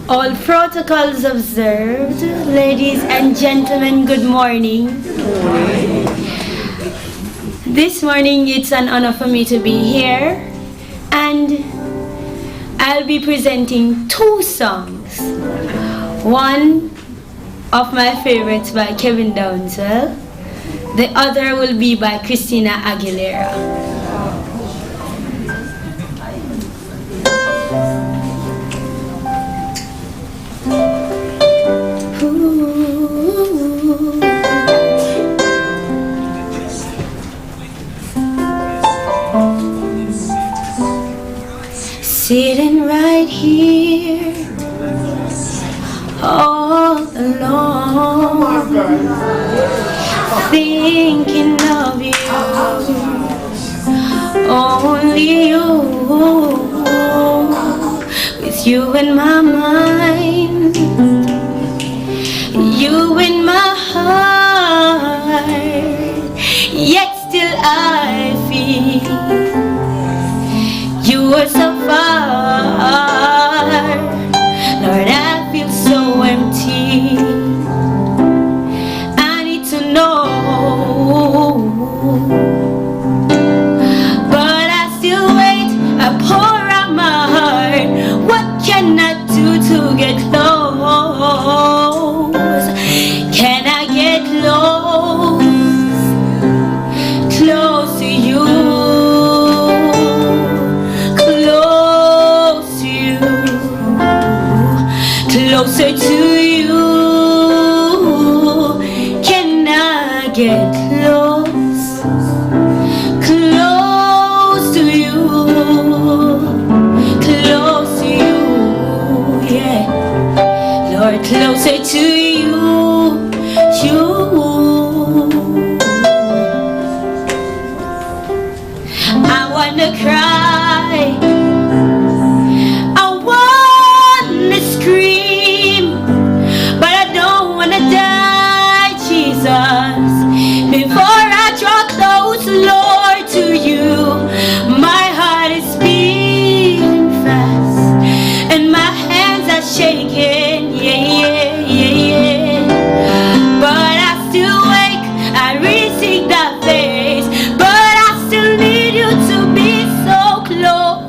All protocols observed. Ladies and gentlemen, good morning. This morning it's an honor for me to be here, and I'll be presenting two songs. One of my favorites by Kevin Downswell. The other will be by Christina Aguilera. Sitting right here, all alone, thinking of you, only you, with you in my mind, you in my heart, yet still I feel you are so far. Lord, I feel so empty. I need to know, but I still wait. I pour out my heart. What can I do to get close? Can I get close to you? Closer to you, can I get close to you, yeah, Lord, closer to you, I wanna cry, I wanna scream, but I don't wanna die, Jesus. Before I draw close, Lord, to you, my heart is beating fast, and my hands are shaking, yeah. But I still wake, I re-seek that face, but I still need you to be so close.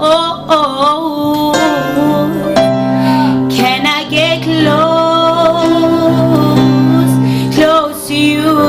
Can I get close to you?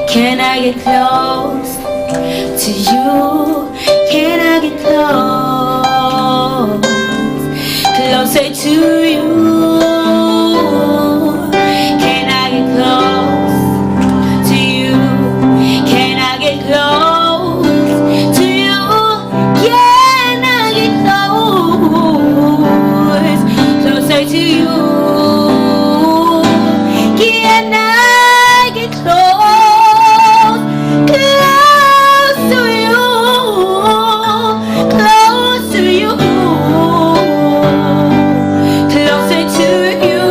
Can I get close to you? Can I get close, closer to you? Can I get close to you? Can I get close to you? Can I get close, closer to you? Can I get close, close to you, close to you, closer to you?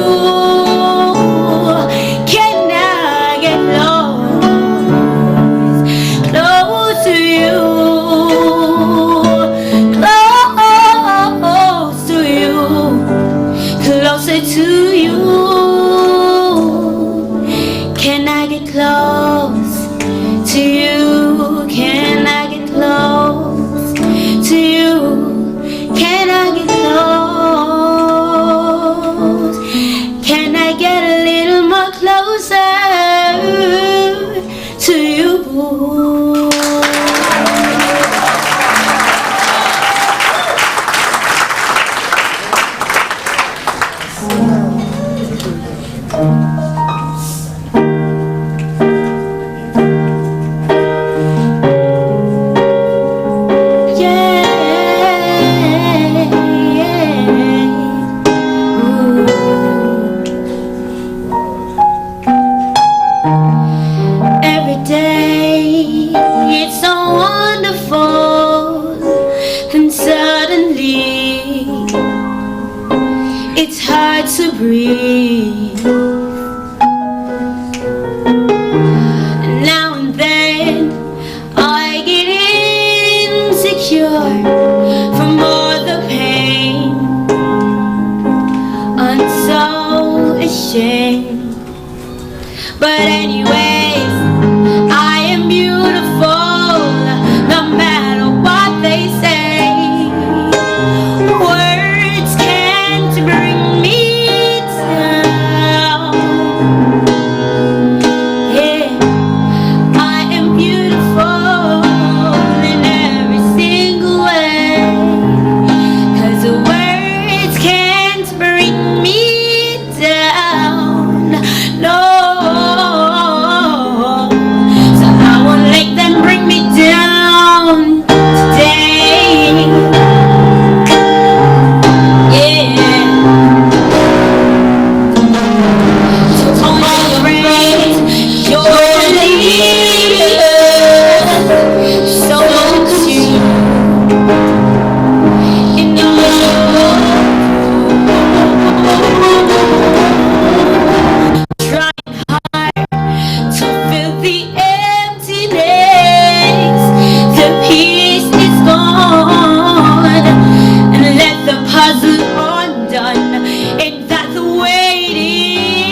Can I get close, close to you, close to you, closer to you? Can I get close to you? Can I get close to you? Can I get close? Can I get a little more closer to you? Every day it's so wonderful, then suddenly it's hard to breathe. And now and then I get insecure from all the pain. I'm so ashamed. But anyways, I am beautiful, no matter what they say. Words can't bring me down. Yeah, I am beautiful in every single way. 'Cause the words can't bring me down. No. Bring me down today. Yeah. So tolerate your leader. So soon. In the trying hard to fill the emptiness. The peace is gone, and let the puzzle undone. Ain't that the way it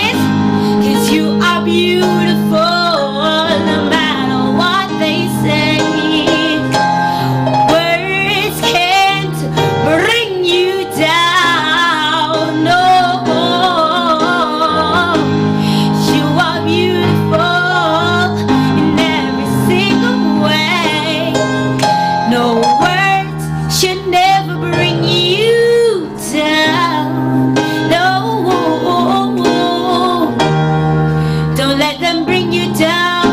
is? 'Cause you are beautiful, no matter what they say. Words can't bring you down, no. You are beautiful in every single way. No words should never bring you down. No, don't let them bring you down.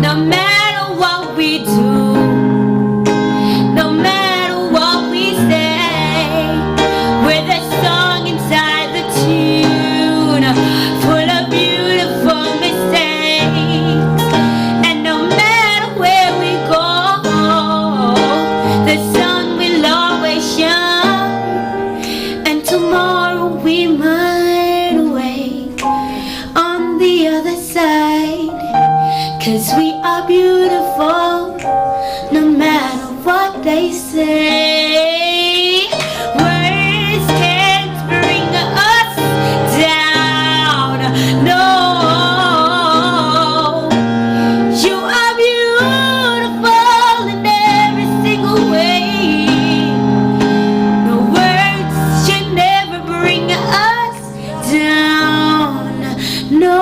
No matter what we do, no matter what we say, with a song inside the tune, full of beautiful mistakes. And no matter where we go, the sun will always shine. And tomorrow we might wake on the other side. 'Cause we are beautiful, no matter what they say. Words can't bring us down, no. You are beautiful in every single way. No words should never bring us down, no.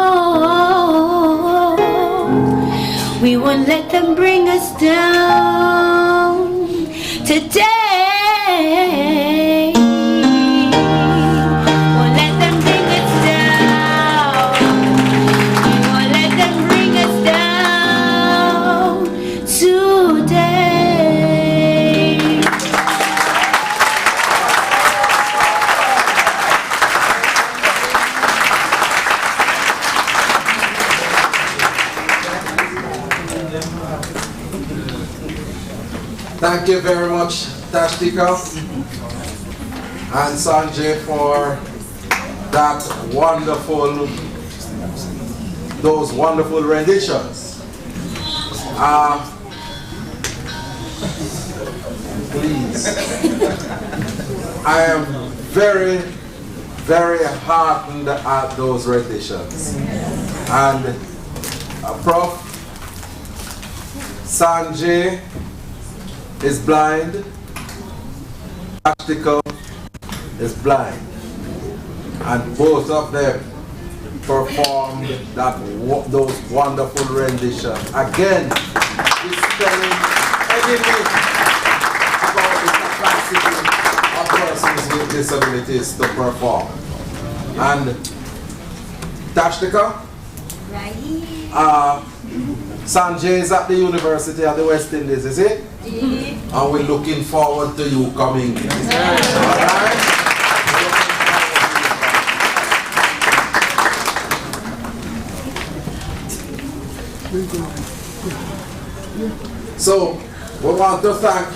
We won't let them bring us down today. Won't let them bring us down. We won't let them bring us down today. Thank you very much, Tashtika and Sanjay, for that wonderful, those wonderful renditions. Please, I am very, very heartened at those renditions. And Prof. Sanjay is blind, Tashtika is blind, and both of them performed those wonderful renditions. Again, dispelling any myth about the capacity of persons with disabilities to perform. And Tashtika, Sanjay is at the University of the West Indies, is it? And we're looking forward to you coming. Alright? So we want to thank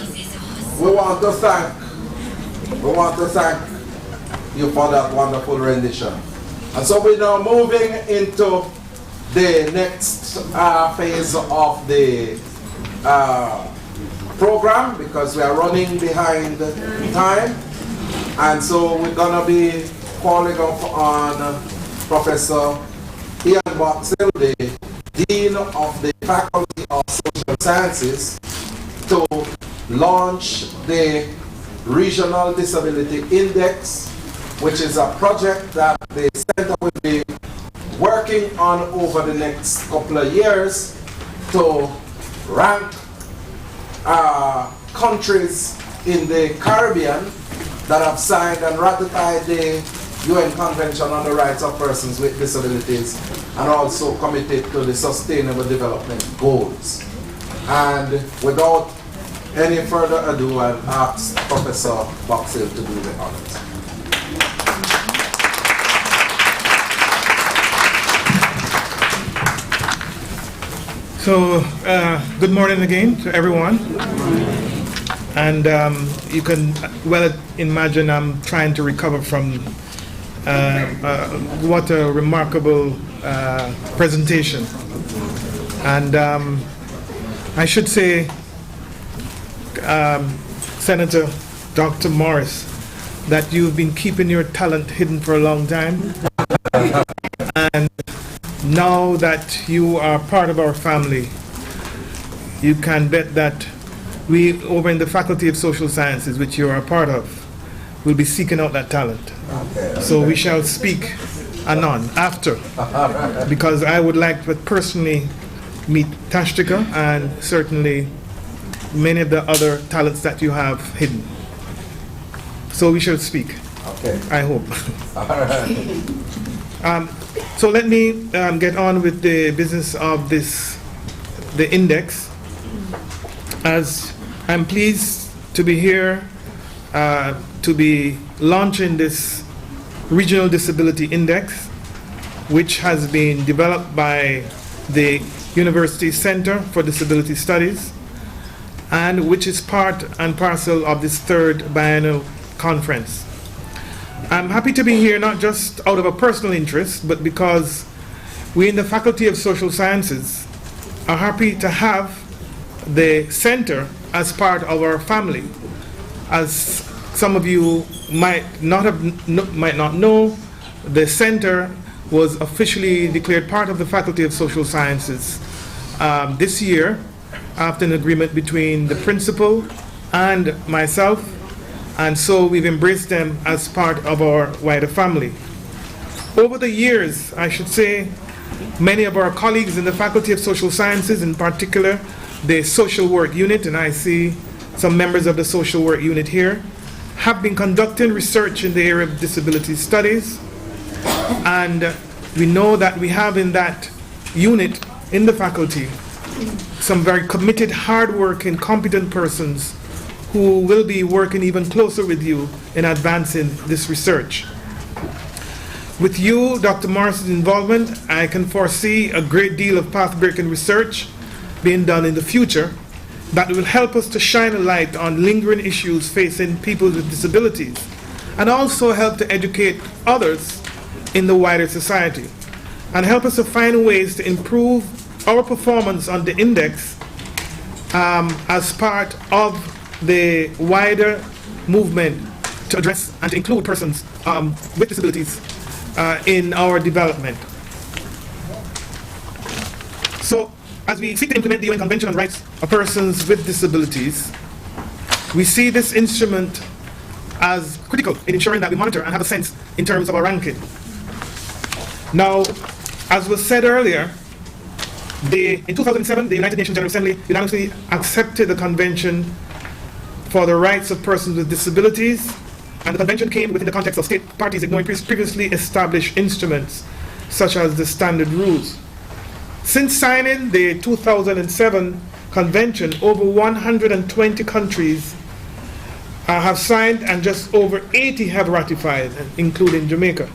you for that wonderful rendition. And so we're now moving into the next phase of the program, because we are running behind time, and so we're gonna be calling on Professor Ian Boxell, the Dean of the Faculty of Social Sciences, to launch the Regional Disability Index, which is a project that the Center will be working on over the next couple of years to rank countries in the Caribbean that have signed and ratified the UN Convention on the Rights of Persons with Disabilities, and also committed to the Sustainable Development Goals. And without any further ado, I'll ask Professor Boxell to do the honors. So, good morning again to everyone. And you can well imagine I'm trying to recover from what a remarkable presentation. And I should say, Senator Dr. Morris, that you've been keeping your talent hidden for a long time. And now that you are part of our family, you can bet that we, over in the Faculty of Social Sciences, which you are a part of, will be seeking out that talent. So we shall speak anon, after, because I would like to personally meet Tashtika and certainly many of the other talents that you have hidden. So we shall speak. Okay. I hope. So let me get on with the business of the index. As I'm pleased to be here to be launching this Regional Disability Index, which has been developed by the University Center for Disability Studies, and which is part and parcel of this third biennial conference. I'm happy to be here not just out of a personal interest, but because we in the Faculty of Social Sciences are happy to have the center as part of our family. As some of you might not know, the center was officially declared part of the Faculty of Social Sciences this year, after an agreement between the principal and myself, and so we've embraced them as part of our wider family. Over the years, I should say, Many of our colleagues in the Faculty of Social Sciences, in particular the Social Work Unit, and I see some members of the Social Work Unit here, have been conducting research in the area of disability studies. And we know that we have in that unit, in the faculty, some very committed, hard-working, competent persons who will be working even closer with you in advancing this research. With you, Dr. Morris's involvement, I can foresee a great deal of path-breaking research being done in the future that will help us to shine a light on lingering issues facing people with disabilities, and also help to educate others in the wider society, and help us to find ways to improve our performance on the index as part of the wider movement to address and to include persons with disabilities in our development. So, as we seek to implement the UN Convention on the Rights of Persons with Disabilities, we see this instrument as critical in ensuring that we monitor and have a sense in terms of our ranking. Now, as was said earlier, in 2007, the United Nations General Assembly unanimously accepted the Convention for the Rights of Persons with Disabilities, and the Convention came within the context of state parties ignoring previously established instruments, such as the Standard Rules. Since signing the 2007 Convention, over 120 countries have signed, and just over 80 have ratified, including Jamaica.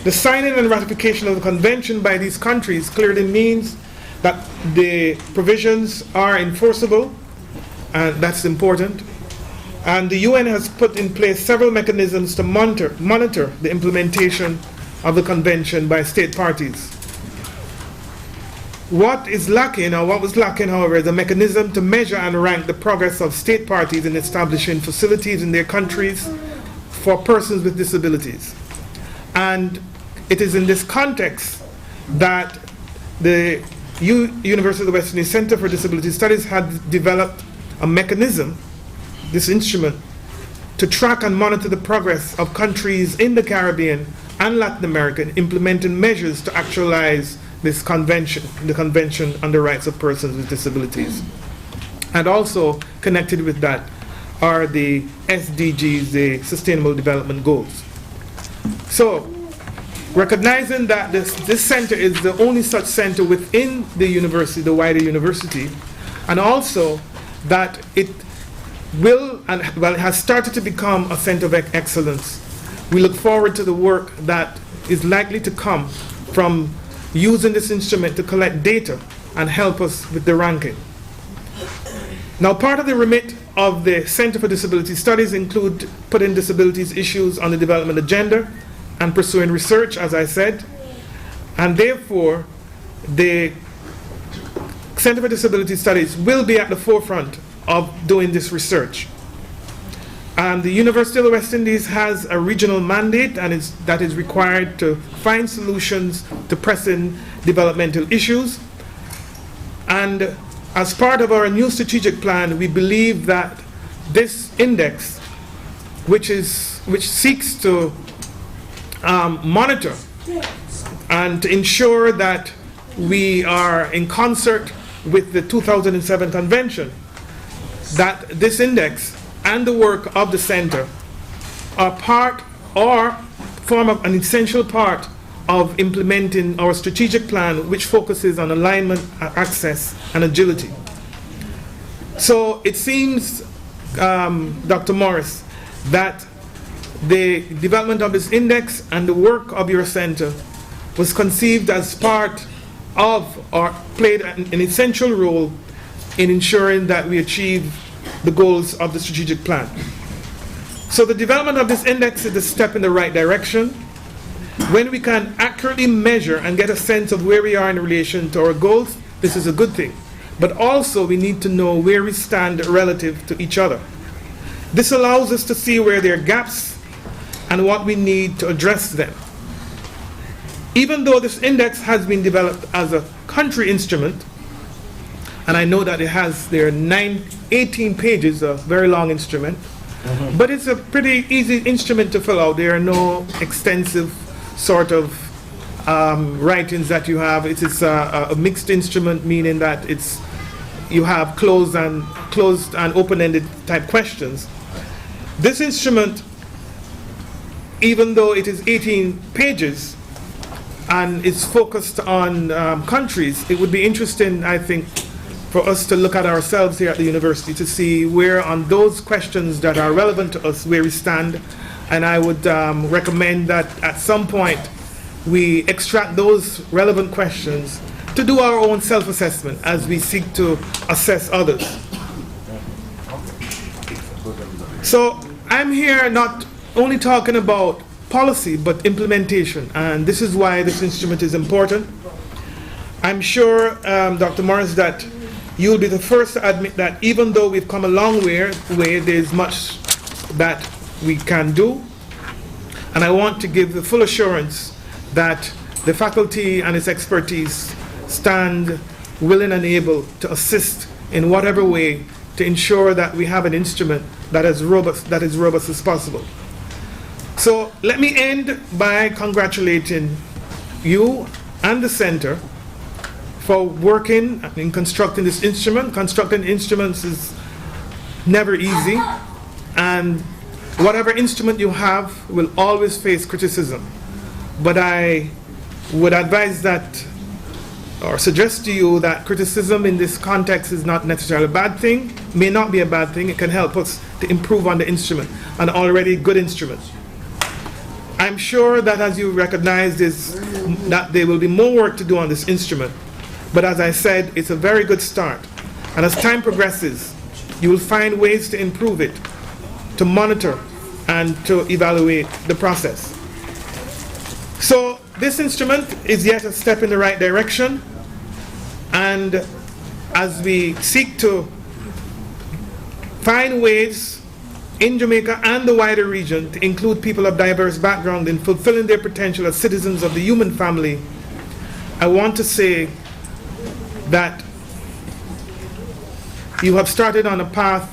The signing and ratification of the Convention by these countries clearly means that the provisions are enforceable, and that's important. And the UN has put in place several mechanisms to monitor the implementation of the Convention by state parties. What is lacking, or what was lacking, however, is a mechanism to measure and rank the progress of state parties in establishing facilities in their countries for persons with disabilities. And it is in this context that the University of the West Indies Center for Disability Studies had developed a mechanism, this instrument, to track and monitor the progress of countries in the Caribbean and Latin America in implementing measures to actualize this convention, the Convention on the Rights of Persons with Disabilities. And also connected with that are the SDGs, the Sustainable Development Goals. So, recognizing that this center is the only such center within the university, the wider university, and also that it will, and well, it has started to become a center of excellence. We look forward to the work that is likely to come from using this instrument to collect data and help us with the ranking. Now, part of the remit of the Center for Disability Studies include putting disabilities issues on the development agenda and pursuing research, as I said, and therefore the Center for Disability Studies will be at the forefront of doing this research. And the University of the West Indies has a regional mandate, and that is required to find solutions to pressing developmental issues. And as part of our new strategic plan, we believe that this index, which seeks to monitor and to ensure that we are in concert with the 2007 Convention, that this index and the work of the center are part or form an essential part of implementing our strategic plan, which focuses on alignment, access, and agility. So it seems, Dr. Morris, that the development of this index and the work of your center was conceived as part of, or played an essential role in ensuring that we achieve the goals of the strategic plan. So the development of this index is a step in the right direction. When we can accurately measure and get a sense of where we are in relation to our goals, this is a good thing. But also we need to know where we stand relative to each other. This allows us to see where there are gaps and what we need to address them. Even though this index has been developed as a country instrument, and I know that there are 18 pages, a very long instrument, but it's a pretty easy instrument to fill out. There are no extensive sort of writings that you have. It is a mixed instrument, meaning that you have closed and open-ended type questions. This instrument, even though it is 18 pages and it's focused on countries, it would be interesting, I think, for us to look at ourselves here at the university to see where on those questions that are relevant to us, where we stand. And I would recommend that at some point we extract those relevant questions to do our own self-assessment as we seek to assess others. So I'm here not only talking about policy, but implementation. And this is why this instrument is important. I'm sure, Dr. Morris, that you'll be the first to admit that even though we've come a long way, there's much that we can do. And I want to give the full assurance that the faculty and its expertise stand willing and able to assist in whatever way to ensure that we have an instrument that is robust as possible. So let me end by congratulating you and the center for working in constructing this instrument. Constructing instruments is never easy, and whatever instrument you have will always face criticism. But I would advise that, or suggest to you that criticism in this context is not necessarily a bad thing, may not be a bad thing. It can help us to improve on the instrument, an already good instrument. I'm sure that as you recognize this, that there will be more work to do on this instrument. But as I said, it's a very good start. And as time progresses, you will find ways to improve it, to monitor, and to evaluate the process. So this instrument is yet a step in the right direction. And as we seek to find ways in Jamaica and the wider region to include people of diverse background in fulfilling their potential as citizens of the human family, I want to say that you have started on a path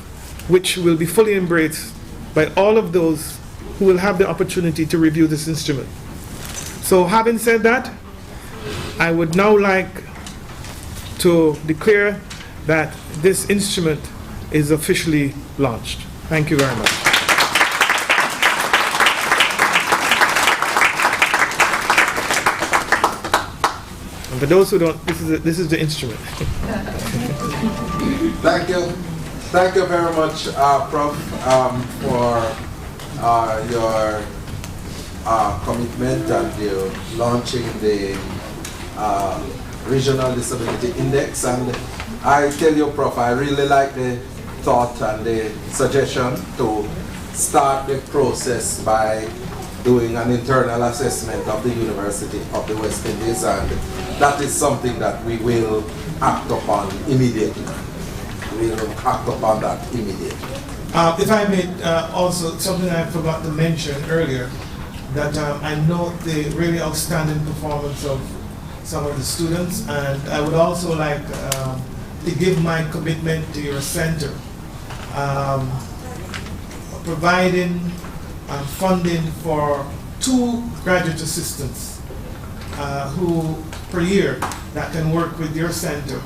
which will be fully embraced by all of those who will have the opportunity to review this instrument. So having said that, I would now like to declare that this instrument is officially launched. Thank you very much. And for those who don't, this is the instrument. Thank you. Thank you very much, Prof, for your commitment and you launching the Regional Disability Index. And I tell you, Prof, I really like the thought and the suggestion to start the process by doing an internal assessment of the University of the West Indies, and that is something that we will act upon immediately. We will act upon that immediately. If I may, also something I forgot to mention earlier, that I note the really outstanding performance of some of the students, and I would also like to give my commitment to your center, providing funding for 2 graduate assistants who per year that can work with your center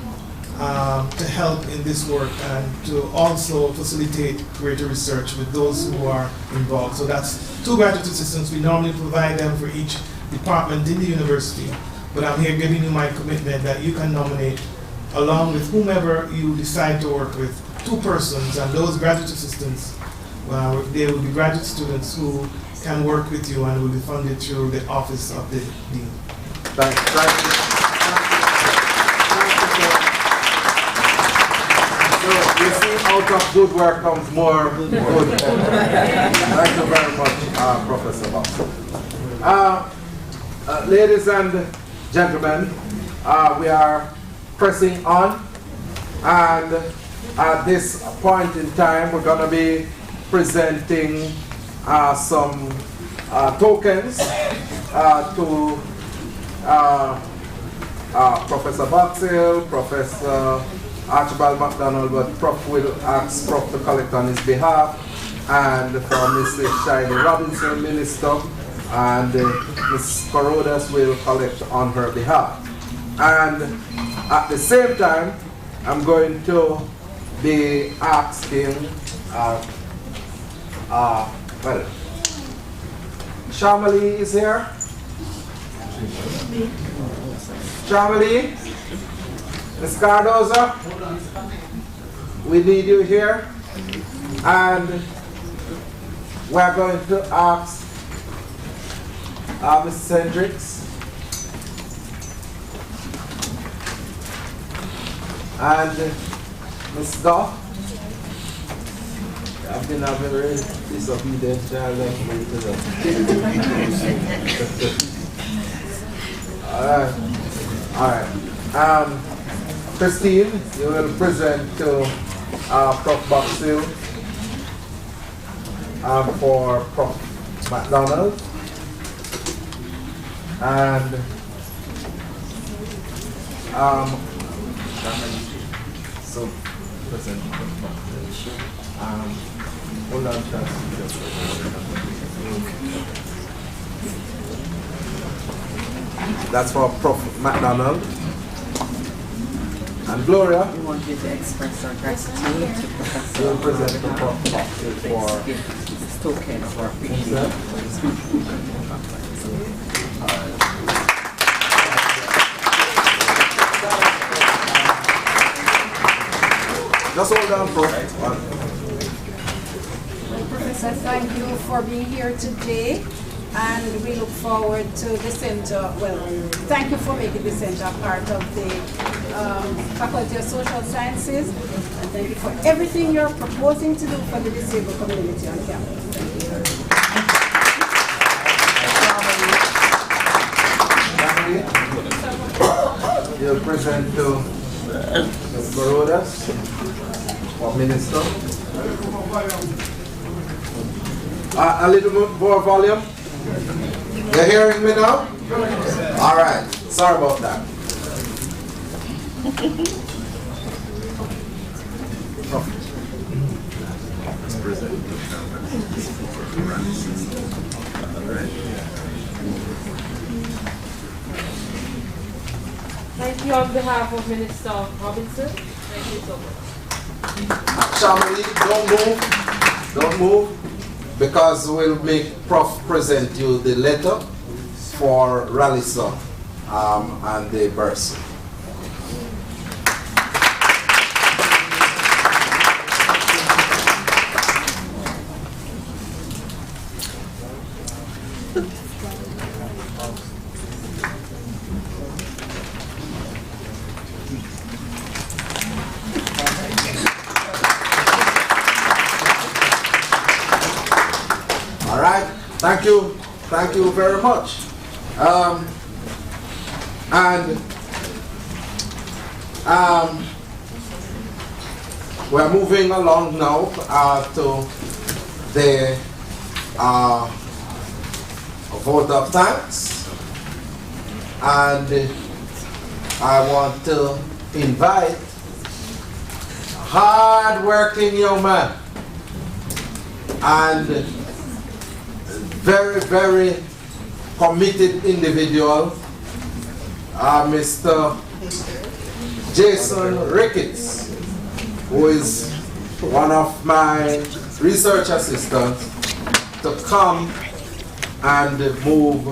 to help in this work and to also facilitate greater research with those who are involved. So that's 2 graduate assistants. We normally provide them for each department in the university, but I'm here giving you my commitment that you can nominate, along with whomever you decide to work with, 2 persons, and those graduate assistants, they will be graduate students who can work with you and will be funded through the office of the dean. Thank you. So you see, out of good work comes more good. Thank you very much, Professor Box. Ladies and gentlemen, we are pressing on, and at this point in time, we're going to be presenting some tokens to Professor Boxill, Professor Archibald McDonald, but Prof will ask Prof to collect on his behalf, and for Mrs. Shiley Robinson, Minister, and Ms. Corodas will collect on her behalf. And at the same time, I'm going to be asking, well, Shamali is here. Shamali, Ms. Cardoza, we need you here. And we're going to ask Ms. Hendricks and Ms. Goff. I've been a very disobedient child. All right. Christine, you will present to Prof. Boxhill for Prof. McDonald. And so present hold on just that's for Prof. McDonald. And Gloria, we want you to express our gratitude to Professor. You'll present to Prof. for this token of our appreciation. Just hold on, Prof. Professor, thank you for being here today, and we look forward to the center. Well, thank you for making the center part of the Faculty of Social Sciences, and thank you for everything you're proposing to do for the disabled community on campus. Thank you. You'll present to Ms. Barodas, or Minister. A little more volume. You're hearing me now? All right. Sorry about that. Thank you on behalf of Minister Robinson. Thank you so much. Shamali, don't move, because we'll make Prof present you the letter for Ralisa and the bursary. Thank you very much. We're moving along now to the vote of thanks, and I want to invite a hard-working young man and very, very committed individual, Mr. Jason Ricketts, who is one of my research assistants, to come and move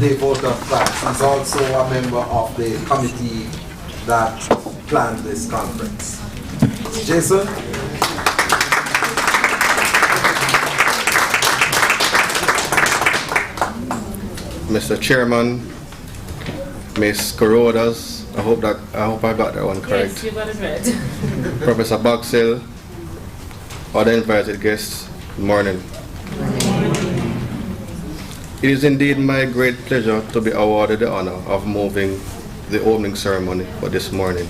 the vote of thanks. He's also a member of the committee that planned this conference. Jason? Mr. Chairman, Ms. Corodas, I hope I got that one correct. Yes, you got it right. Professor Boxhill, other invited guests, good morning. It is indeed my great pleasure to be awarded the honor of moving the opening ceremony for this morning.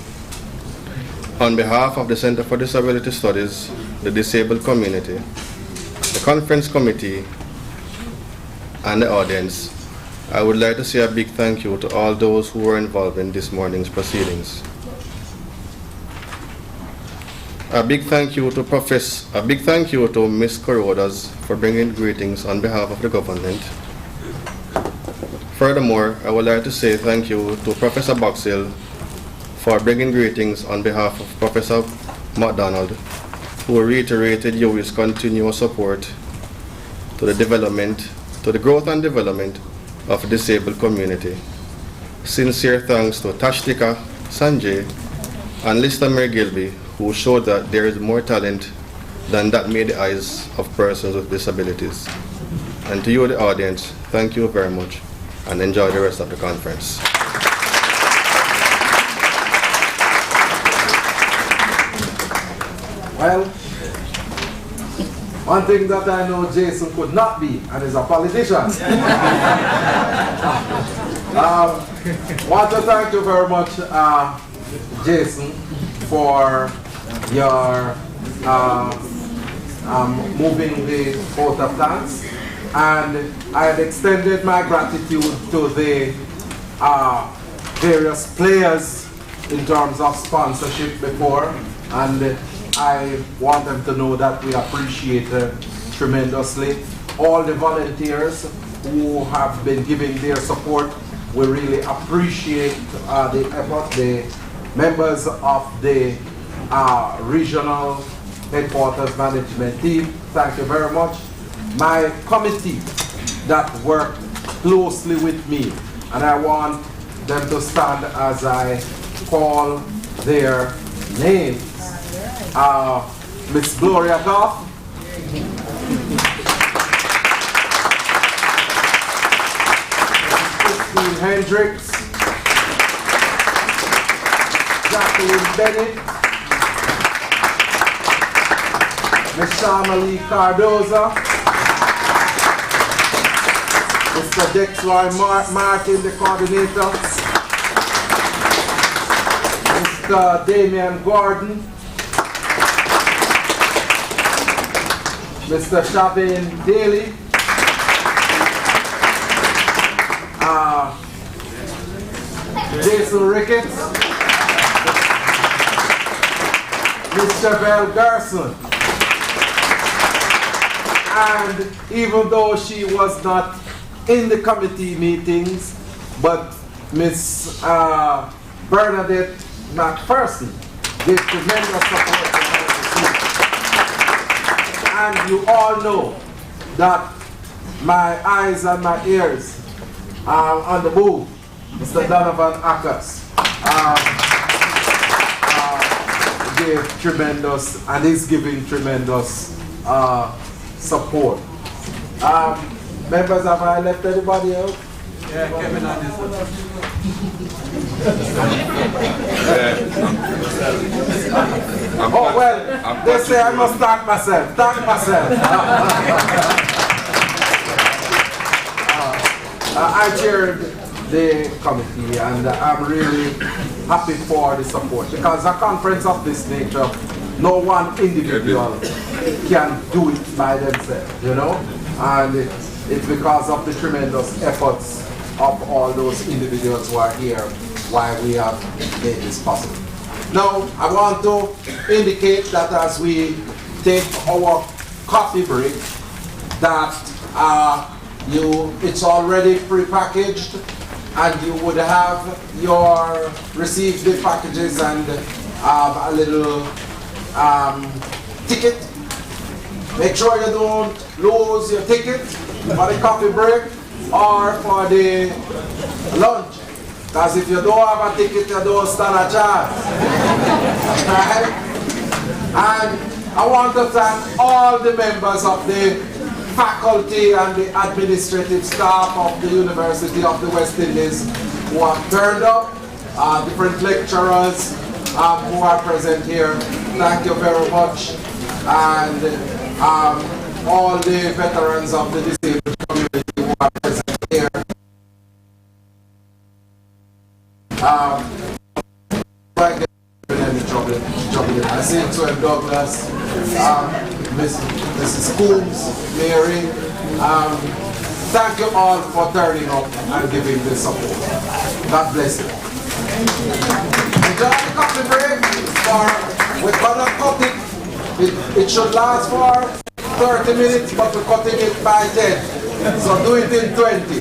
On behalf of the Center for Disability Studies, the disabled community, the conference committee, and the audience, I would like to say a big thank you to all those who were involved in this morning's proceedings. A big thank you to Ms. Corodas for bringing greetings on behalf of the government. Furthermore, I would like to say thank you to Professor Boxill for bringing greetings on behalf of Professor MacDonald, who reiterated UWI's continuous support to the growth and development of the disabled community. Sincere thanks to Tashtika, Sanjay, and Lister Mary Gilby, who showed that there is more talent than that made the eyes of persons with disabilities. And to you, the audience, thank you very much, and enjoy the rest of the conference. Well, one thing that I know Jason could not be, and is a politician. Want to thank you very much, Jason, for your moving the quota plans, and I had extended my gratitude to the various players in terms of sponsorship before, and I want them to know that we appreciate tremendously all the volunteers who have been giving their support. We really appreciate the effort. The members of the regional headquarters management team, thank you very much. My committee that worked closely with me, and I want them to stand as I call their names. Miss Gloria Goff, Christine Hendricks, Jacqueline Bennett, Miss Shamali Cardoza, Mr. Dexroy Martin, the coordinator, Mr. Damian Gordon, Mr. Shavin Daly, Jason Ricketts, Ms. Chevelle Garson, and even though she was not in the committee meetings, but Ms. Bernadette McPherson gave tremendous support to her. And you all know that my eyes and my ears are on the move. Mr. Donovan Ackers gave tremendous, and is giving tremendous support. Members, have I left anybody out? Yeah, Kevin on this one. Oh, well, they say I must thank myself. Thank myself. I chaired the committee, and I'm really happy for the support, because a conference of this nature, no one individual can do it by themselves, you know, and it's because of the tremendous efforts of all those individuals who are here why we have made this possible. Now, I want to indicate that as we take our coffee break, that it's already pre-packaged, and you would have received the packages and a little ticket. Make sure you don't lose your ticket for the coffee break or for the lunch. Because if you don't have a ticket, you don't stand a chance. Right? And I want to thank all the members of the faculty and the administrative staff of the University of the West Indies who have turned up, different lecturers who are present here. Thank you very much. And all the veterans of the disabled community who are present here. I see it to Douglas, Mrs. Coombs, Mary. Thank you all for turning up and giving this support. God bless you. Enjoy the coffee break. We're gonna cut it. It should last for 30 minutes, but we're cutting it by 10. So do it in 20.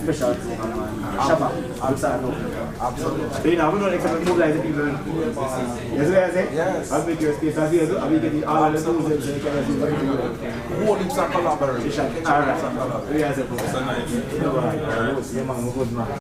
Special Shabbat outside. Absolutely. You know, we don't expect to mobilize the people. That's what I say? Yes. I'll make your space. I'll be getting all the tools and so you can see the whole heaps of collaboration. All right. Yes, it's nice.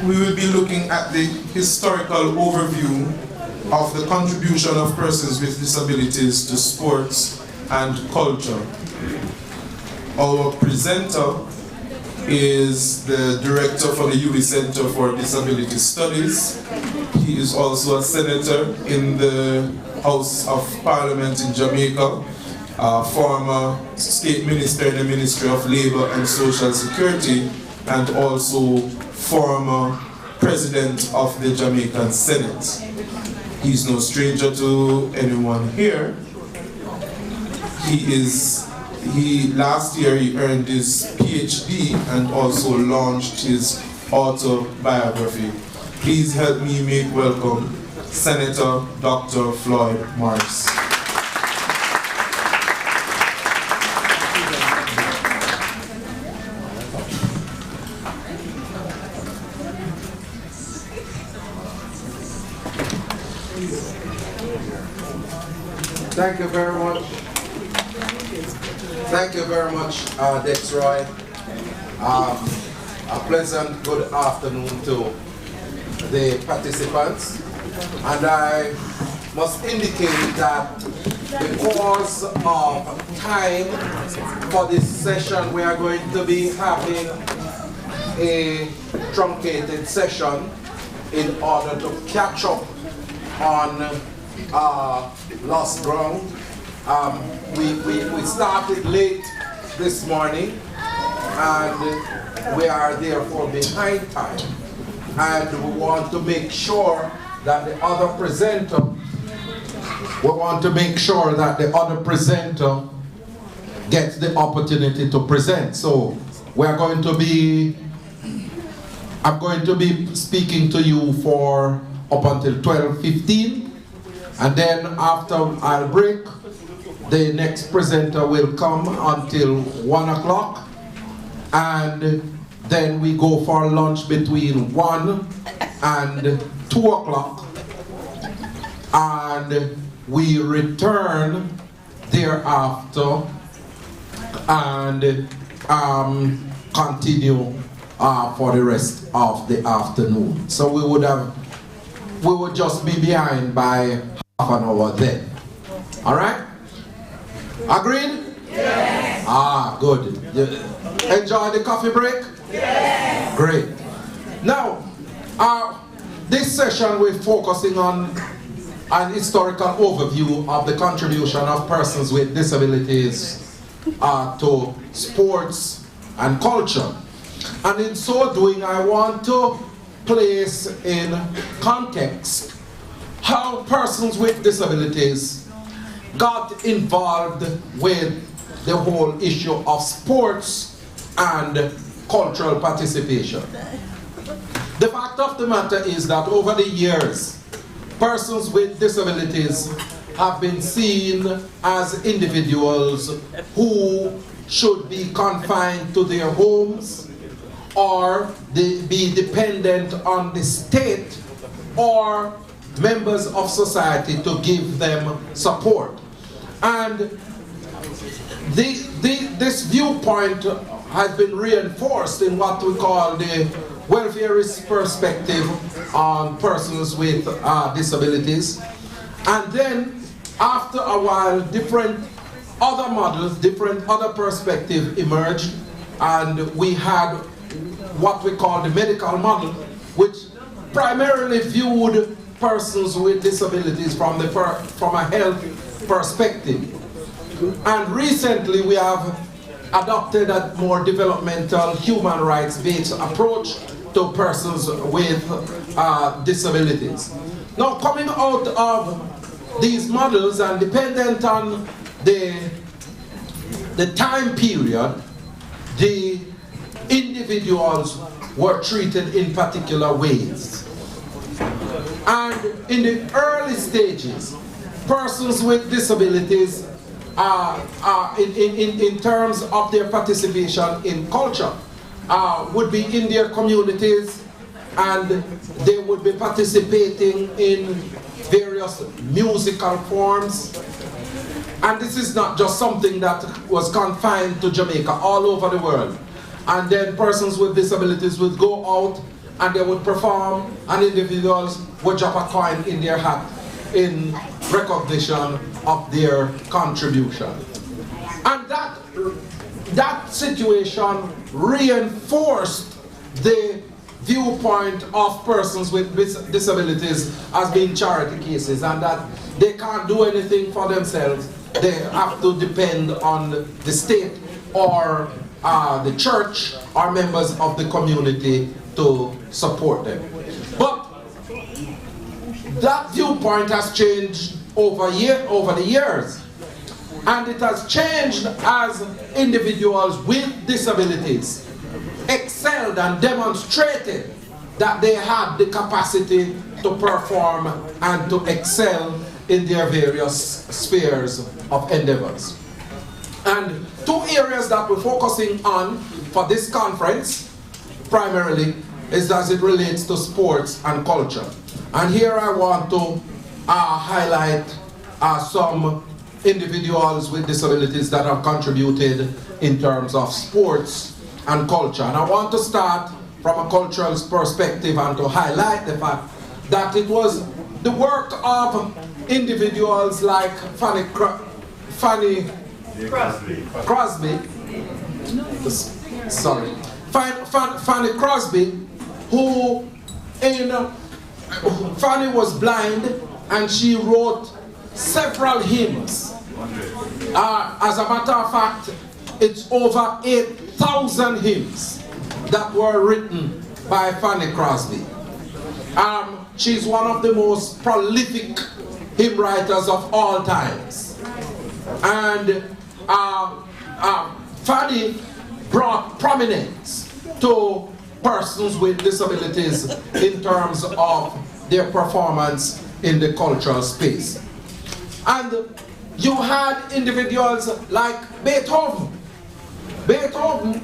we will be looking at the historical overview of the contribution of persons with disabilities to sports and culture. Our presenter is the director for the UWI Center for Disability Studies. He is also a senator in the House of Parliament in Jamaica, former state minister in the Ministry of Labor and Social Security, and also former president of the Jamaican Senate. He's no stranger to anyone here. Last year he earned his PhD and also launched his autobiography. Please help me make welcome Senator Dr. Floyd Morris. Thank you very much. Thank you very much, Dexroy. A pleasant good afternoon to the participants. And I must indicate that because of time for this session, we are going to be having a truncated session in order to catch up on lost ground. We started late this morning and we are therefore behind time, and we want to make sure that the other presenter gets the opportunity to present. So I'm going to be speaking to you for up until 12:15. And then after I'll break, the next presenter will come until 1 o'clock. And then we go for lunch between 1 and 2 o'clock. And we return thereafter and continue for the rest of the afternoon. So we would just be behind by half an hour then. All right? Agreed? Yes. Good. You enjoy the coffee break? Yes. Great. Now, this session we're focusing on an historical overview of the contribution of persons with disabilities to sports and culture. And in so doing, I want to place in context how persons with disabilities got involved with the whole issue of sports and cultural participation. The fact of the matter is that over the years, persons with disabilities have been seen as individuals who should be confined to their homes, or they be dependent on the state or members of society to give them support. And this viewpoint has been reinforced in what we call the welfareist perspective on persons with disabilities. And then after a while, different other models, different other perspectives emerged, and we had what we call the medical model, which primarily viewed persons with disabilities from a health perspective. And recently we have adopted a more developmental, human rights-based approach to persons with disabilities. Now, coming out of these models and dependent on the time period, the individuals were treated in particular ways. And in the early stages, persons with disabilities in terms of their participation in culture would be in their communities, and they would be participating in various musical forms. And this is not just something that was confined to Jamaica, all over the world. And then persons with disabilities would go out and they would perform, and individuals would drop a coin in their hat in recognition of their contribution. And that situation reinforced the viewpoint of persons with disabilities as being charity cases, and that they can't do anything for themselves. They have to depend on the state or the church or members of the community to support them. But that viewpoint has changed over the years, and it has changed as individuals with disabilities excelled and demonstrated that they had the capacity to perform and to excel in their various spheres of endeavors. And two areas that we're focusing on for this conference primarily is as it relates to sports and culture. And here I want to highlight some individuals with disabilities that have contributed in terms of sports and culture. And I want to start from a cultural perspective and to highlight the fact that it was the work of individuals like Fanny Crosby, who Fanny was blind, and she wrote several hymns. As a matter of fact, it's over 8,000 hymns that were written by Fanny Crosby. She's one of the most prolific hymn writers of all times. And Fanny brought prominence to persons with disabilities in terms of their performance in the cultural space. And you had individuals like Beethoven. Beethoven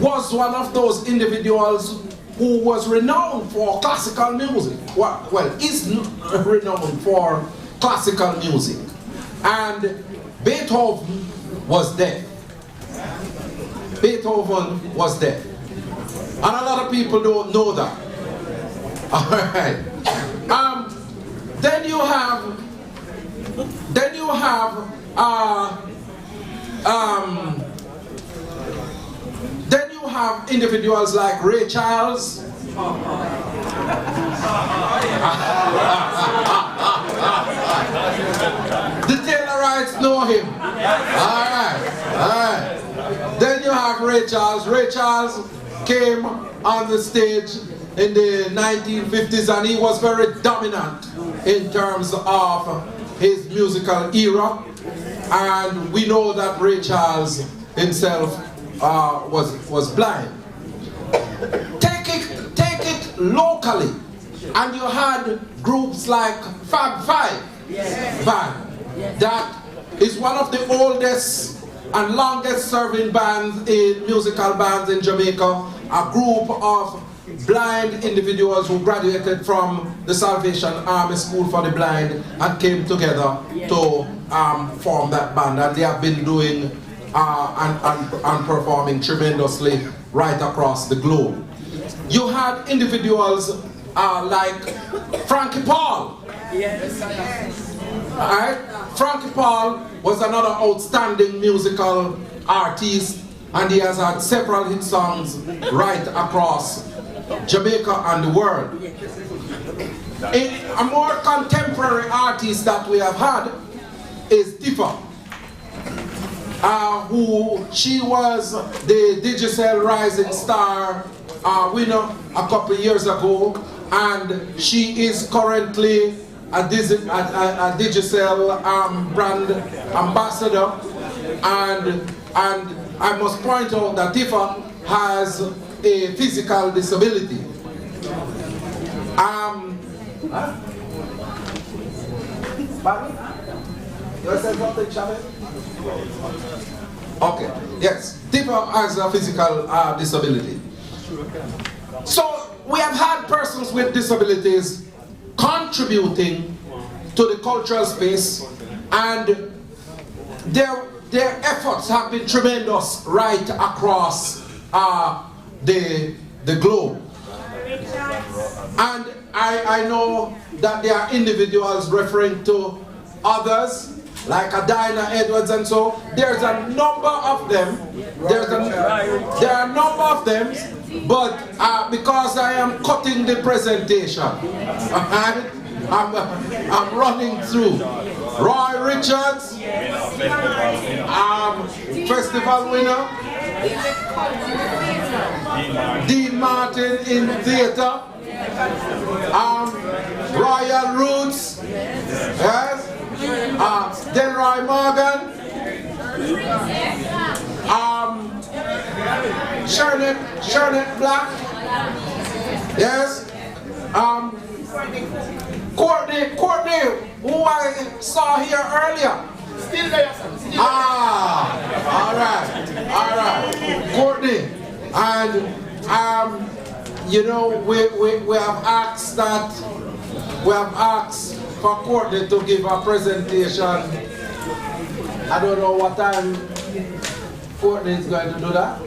was one of those individuals who was renowned for classical music. Well, is renowned for classical music. And Beethoven was deaf. Beethoven was deaf. And a lot of people don't know that. All right. Then you have individuals like Ray Charles. The Taylorites know him. All right. Then you have Ray Charles. Ray Charles came on the stage in the 1950s, and he was very dominant in terms of his musical era. And we know that Ray Charles himself was blind. Take it locally, and you had groups like Fab Five Band. That is one of the oldest and longest serving bands in musical bands in Jamaica. A group of blind individuals who graduated from the Salvation Army School for the Blind and came together to form that band, and they have been doing and performing tremendously right across the globe. You had individuals like Frankie Paul. Alright? Frankie Paul was another outstanding musical artist, and he has had several hit songs right across Jamaica and the world. A more contemporary artist that we have had is Tifa, she was the Digicel Rising Star winner a couple of years ago, and she is currently a Digicel brand ambassador, and I must point out that Tifa has a physical disability. Okay, yes, Tifa has a physical disability. So we have had persons with disabilities contributing to the cultural space, and their efforts have been tremendous right across the globe. And I know that there are individuals referring to others, like a Dinah Edwards and so. There's a number of them. There are a number of them, but because I am cutting the presentation, I'm running through. Roy Richards, festival winner. Dean Martin in theater. Royal Roots. Yes. Delroy Morgan. Shernet Black. Yes. Courtney, who I saw here earlier. Still there, sir. All right. Courtney, and you know, we have asked for Courtney to give a presentation. I don't know what time Courtney is going to do that.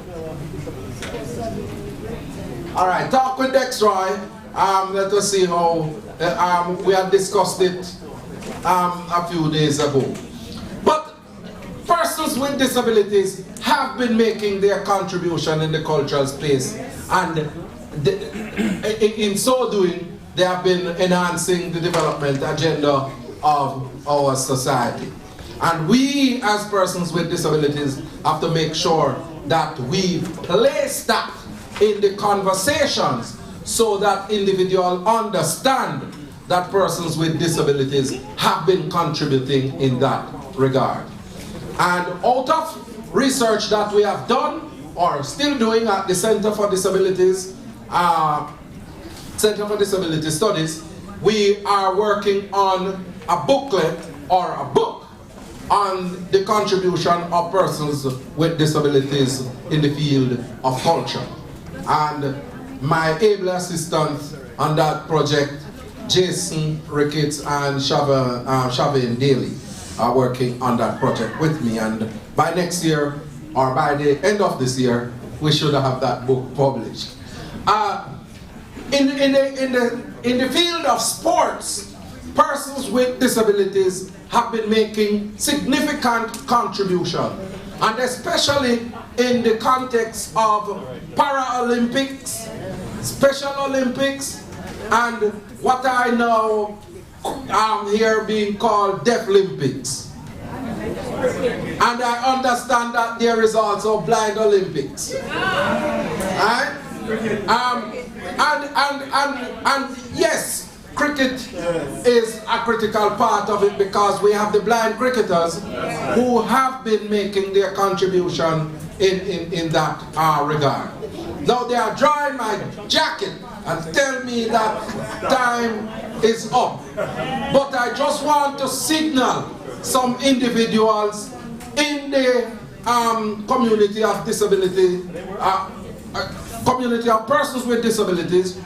All right, talk with Dexroy. Let us see how we had discussed it a few days ago. But persons with disabilities have been making their contribution in the cultural space, and in so doing, they have been enhancing the development agenda of our society. And we, as persons with disabilities, have to make sure that we place that in the conversations so that individuals understand that persons with disabilities have been contributing in that regard. And out of research that we have done, or still doing at the Center for Disabilities, Center for Disability Studies, we are working on a booklet or a book on the contribution of persons with disabilities in the field of culture. And my able assistants on that project, Jason Ricketts and Shavin Daly, are working on that project with me, and by next year, or by the end of this year, we should have that book published. In the field of sports, persons with disabilities have been making significant contribution, and especially in the context of Paralympics, Special Olympics, and what I know here being called Deaflympics. And I understand that there is also Blind Olympics. Right? And yes, cricket is a critical part of it, because we have the blind cricketers who have been making their contribution in that regard. Now they are drawing my jacket and tell me that time is up. But I just want to signal some individuals in the community of disability, community of persons with disabilities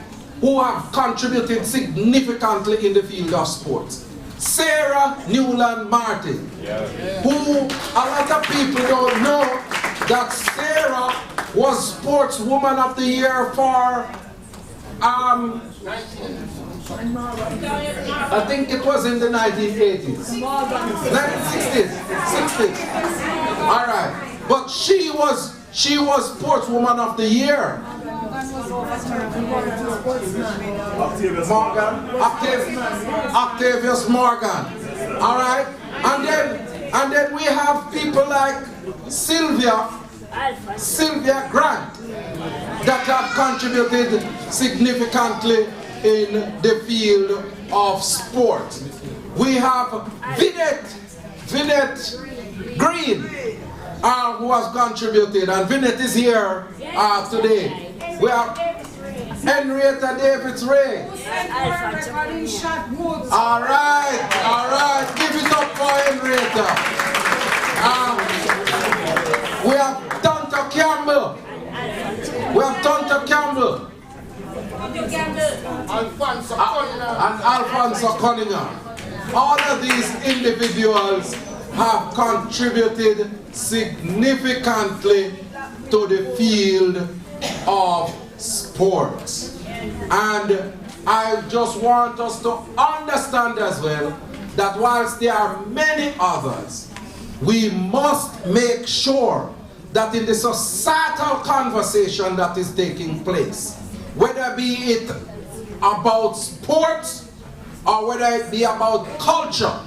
who have contributed significantly in the field of sports. Sarah Newland Martin, who a lot of people don't know that Sarah was Sportswoman of the Year for I think it was in the 1980s. 1960s. 60s. Alright. But she was Sportswoman of the Year. Octavius Morgan. Alright? And then we have people like Sylvia Grant that have contributed significantly in the field of sport. We have Vinette Green, who has contributed, and Vinette is here today. We have Henrietta Davids Ray. All right, give it up for Henrietta. We have Tonta Campbell. And Alfonso Cunningham. All of these individuals have contributed significantly to the field of sports. And I just want us to understand as well that whilst there are many others, we must make sure that in the societal conversation that is taking place, whether be it about sports or whether it be about culture,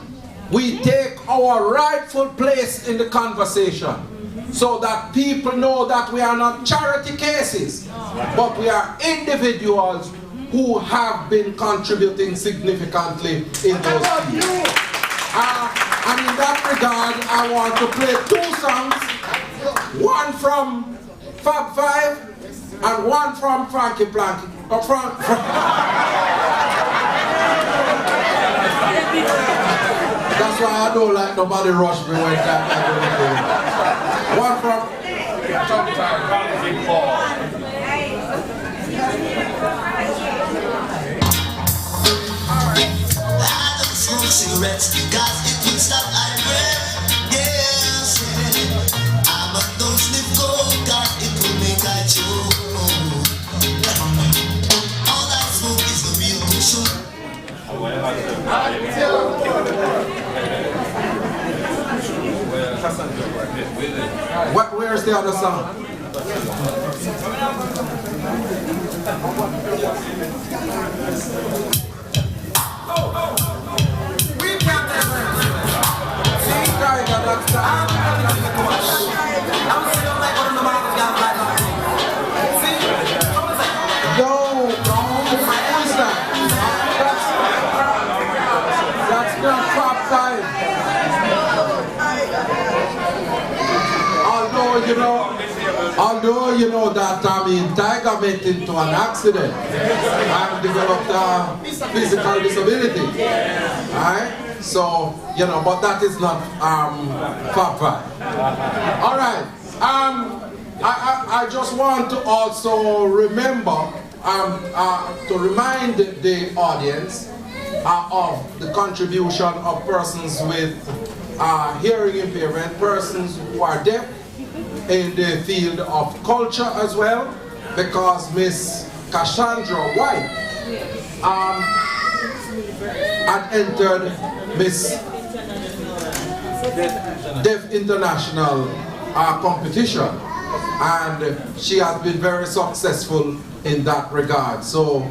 we take our rightful place in the conversation so that people know that we are not charity cases, but we are individuals who have been contributing significantly in those fields. And in that regard, I want to play 2 songs, one from Fab Five and one from Frankie Planky. That's why I don't like nobody rush me when that one from cigarettes, cause it will stop I breath. Yes, I'm a don't sniff coke, cause it will make I choke. All I smoke is the real cushion. Where's the other song? That's not Pop Five. Although you know that Tiger went into an accident and developed a physical disability. Alright? So, but that is not Fab Five. Alright. I just want to also remember to remind the audience of the contribution of persons with hearing impairment, persons who are deaf in the field of culture as well, because Miss Cassandra White had entered Miss Deaf International competition, and she has been very successful in that regard. So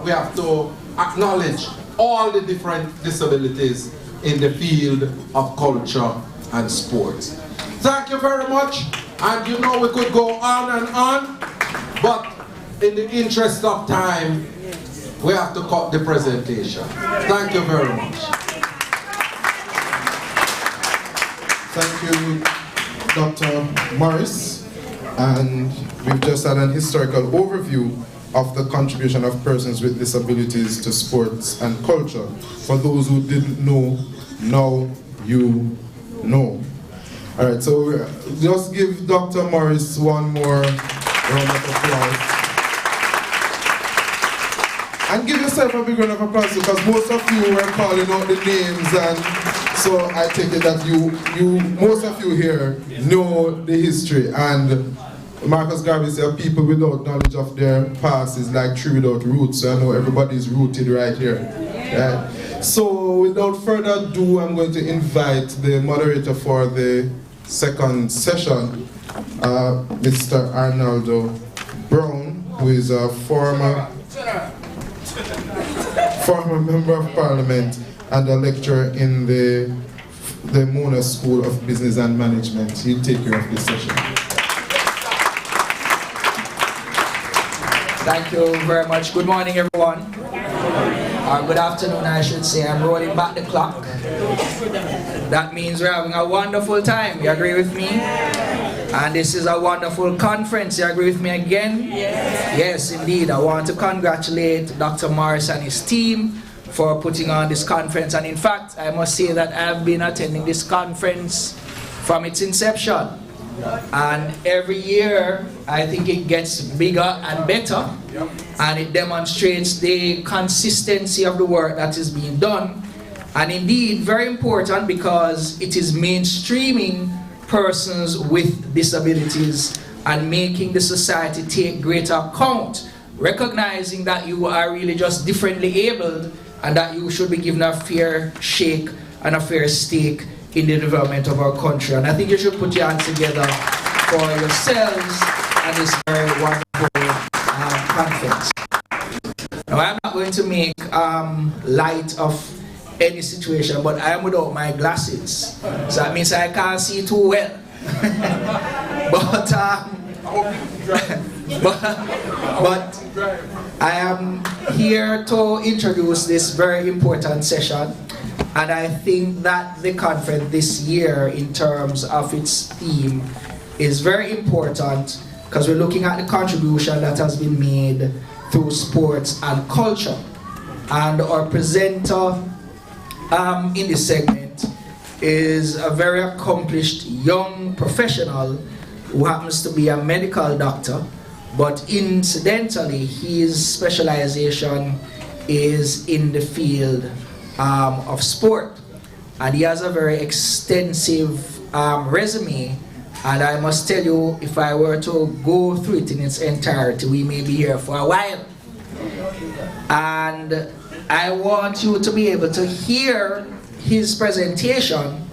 we have to acknowledge all the different disabilities in the field of culture and sports. Thank you very much, and we could go on and on, but in the interest of time, we have to cut the presentation. Thank you very much. Thank you, Dr. Morris, and we've just had an historical overview of the contribution of persons with disabilities to sports and culture. For those who didn't know, now you know. All right, so just give Dr. Morris one more round of applause. And give yourself a big round of applause because most of you were calling out the names, and so I take it that most of you here know the history. And Marcus Garvey said people without knowledge of their past is like tree without roots. So I know everybody is rooted right here. Right? So without further ado, I'm going to invite the moderator for the second session, Mr. Arnaldo Brown, who is a former member of Parliament and a lecturer in the Mona School of Business and Management. He'll take care of this session. Thank you very much. Good morning, everyone. Good afternoon, I should say. I'm rolling back the clock. That means we're having a wonderful time. You agree with me? And this is a wonderful conference. You agree with me again? Yes. Yes, indeed. I want to congratulate Dr. Morris and his team for putting on this conference. And in fact, I must say that I've been attending this conference from its inception. And every year, I think it gets bigger and better. And it demonstrates the consistency of the work that is being done. And indeed, very important because it is mainstreaming persons with disabilities and making the society take greater account recognizing that you are really just differently abled and that you should be given a fair shake and a fair stake in the development of our country. And I think you should put your hands together for yourselves and this very wonderful conference. Now, I'm not going to make light of any situation, but I am without my glasses, so that means I can't see too well. but I am here to introduce this very important session, and I think that the conference this year, in terms of its theme, is very important because we're looking at the contribution that has been made through sports and culture. And our presenter in this segment is a very accomplished young professional who happens to be a medical doctor, but incidentally his specialization is in the field of sport, and he has a very extensive resume, and I must tell you, if I were to go through it in its entirety, we may be here for a while. And I want you to be able to hear his presentation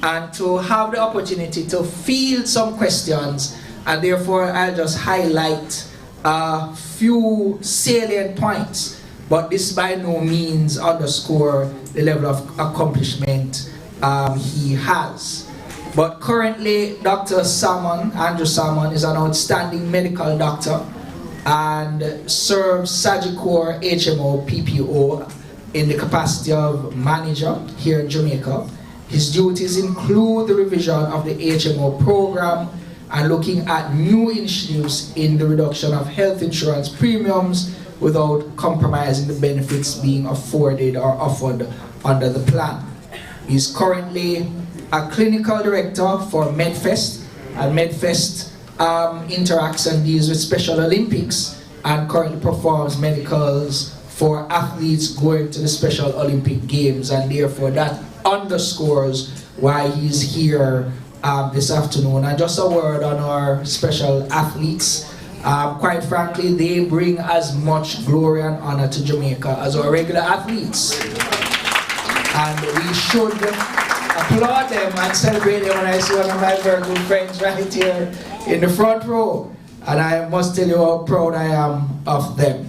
and to have the opportunity to field some questions, and therefore I'll just highlight a few salient points, but this by no means underscore the level of accomplishment he has. But currently, Dr. Andrew Salmon, is an outstanding medical doctor and serves Sagicor HMO PPO in the capacity of manager here in Jamaica. His duties include the revision of the HMO program and looking at new initiatives in the reduction of health insurance premiums without compromising the benefits being afforded or offered under the plan. He's currently a clinical director for MedFest, and MedFest interacts and deals with Special Olympics and currently performs medicals for athletes going to the Special Olympic Games, and therefore that underscores why he's here this afternoon. And just a word on our special athletes. Quite frankly, they bring as much glory and honor to Jamaica as our regular athletes. And we should applaud them and celebrate them. When I see one of my very good friends right here in the front row, and I must tell you how proud I am of them.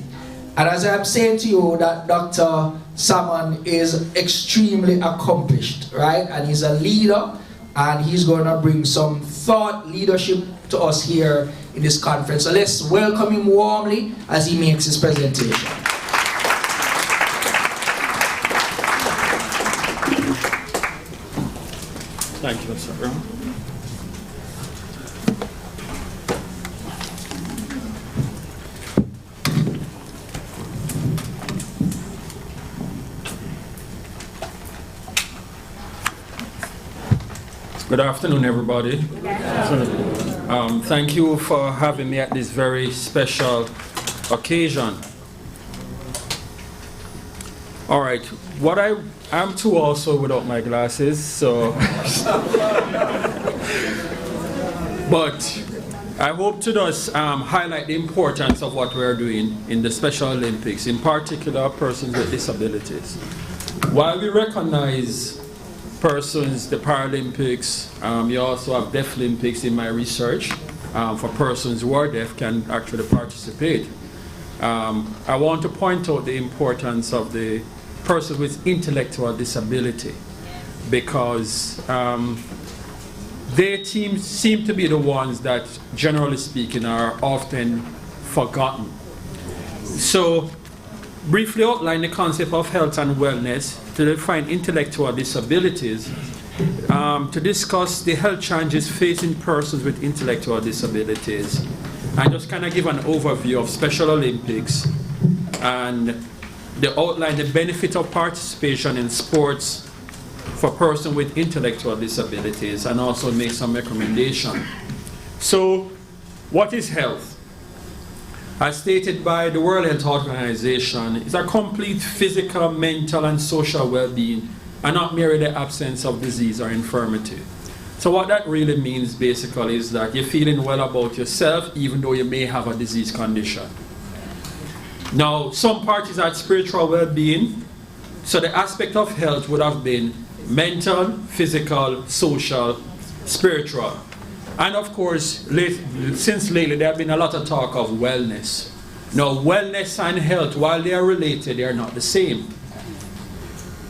And as I'm saying to you, that Dr. Salmon is extremely accomplished, right? And he's a leader, and he's going to bring some thought leadership to us here in this conference. So let's welcome him warmly as he makes his presentation. Thank you, Mr. Brown. Good afternoon, everybody. Thank you for having me at this very special occasion. All right, I'm too also without my glasses, so but I hope to just highlight the importance of what we're doing in the Special Olympics, in particular persons with disabilities. While we recognize persons, the Paralympics, you also have Deaf Olympics in my research for persons who are deaf can actually participate. I want to point out the importance of the person with intellectual disability, because they seem to be the ones that, generally speaking, are often forgotten. So, briefly outline the concept of health and wellness, to define intellectual disabilities, to discuss the health challenges facing persons with intellectual disabilities, and just kind of give an overview of Special Olympics and outline the benefit of participation in sports for persons with intellectual disabilities, and also make some recommendations. So, what is health? As stated by the World Health Organization, it's a complete physical, mental, and social well-being, and not merely the absence of disease or infirmity. So what that really means basically is that you're feeling well about yourself even though you may have a disease condition. Now, some parties had spiritual well-being, so the aspect of health would have been mental, physical, social, spiritual. And of course, since lately, there have been a lot of talk of wellness. Now, wellness and health, while they are related, they are not the same.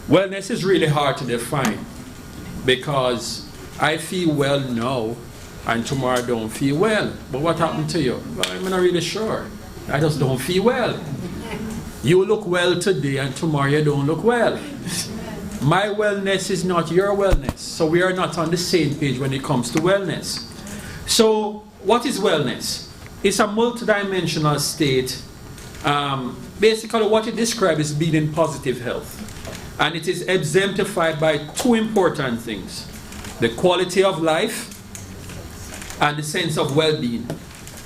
Wellness is really hard to define because I feel well now and tomorrow I don't feel well. But what happened to you? Well, I'm not really sure. I just don't feel well. You look well today and tomorrow you don't look well. My wellness is not your wellness. So we are not on the same page when it comes to wellness. So what is wellness? It's a multidimensional state. Basically what it describes is being in positive health. And it is exemplified by two important things: the quality of life and the sense of well-being.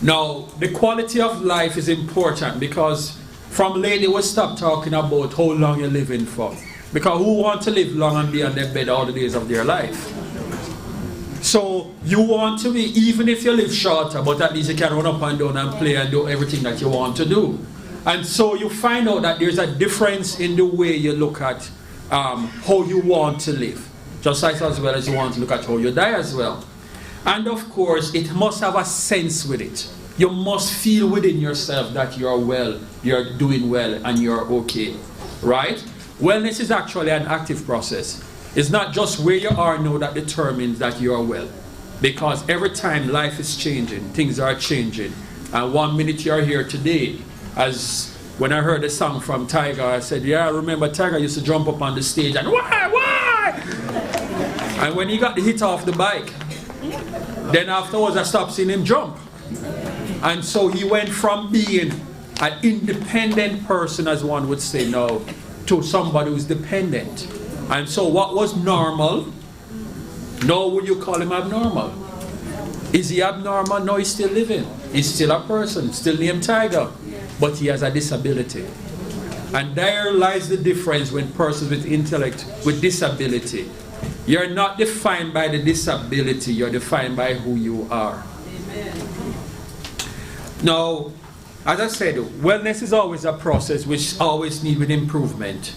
Now, the quality of life is important because from lately we stopped talking about how long you're living for. Because who wants to live long and be on their bed all the days of their life? So you want to be, even if you live shorter, but at least you can run up and down and play and do everything that you want to do. And so you find out that there's a difference in the way you look at how you want to live, just as well as you want to look at how you die as well. And of course, it must have a sense with it. You must feel within yourself that you're well, you're doing well, and you're okay, right? Wellness is actually an active process. It's not just where you are now that determines that you're well, because every time life is changing, things are changing. And 1 minute you're here today, as when I heard the song from Tiger, I said, yeah, I remember Tiger used to jump up on the stage and why? And when he got the hit off the bike, then afterwards I stopped seeing him jump. And so he went from being an independent person, as one would say now, to somebody who's dependent. And so what was normal, now would you call him abnormal? Is he abnormal? No, he's still living. He's still a person, still named Tiger. But he has a disability. And there lies the difference when persons with intellect, with disability. You're not defined by the disability, you're defined by who you are. Amen. Now, as I said, wellness is always a process which always needs improvement.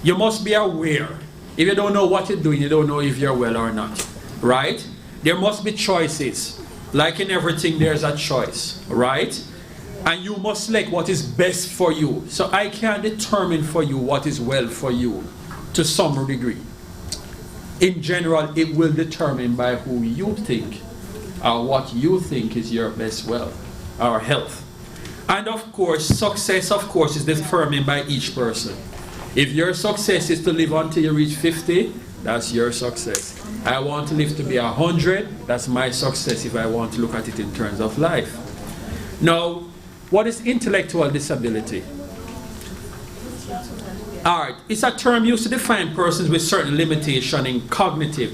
You must be aware. If you don't know what you're doing, you don't know if you're well or not, right? There must be choices. Like in everything, there's a choice, right? And you must select what is best for you. So I can determine for you what is well for you to some degree. In general, it will determine by who you think or what you think is your best well or health. And of course, success, of course, is determined by each person. If your success is to live until you reach 50, that's your success. I want to live to be 100, that's my success if I want to look at it in terms of life. Now, what is intellectual disability? Alright, it's a term used to define persons with certain limitation in cognitive,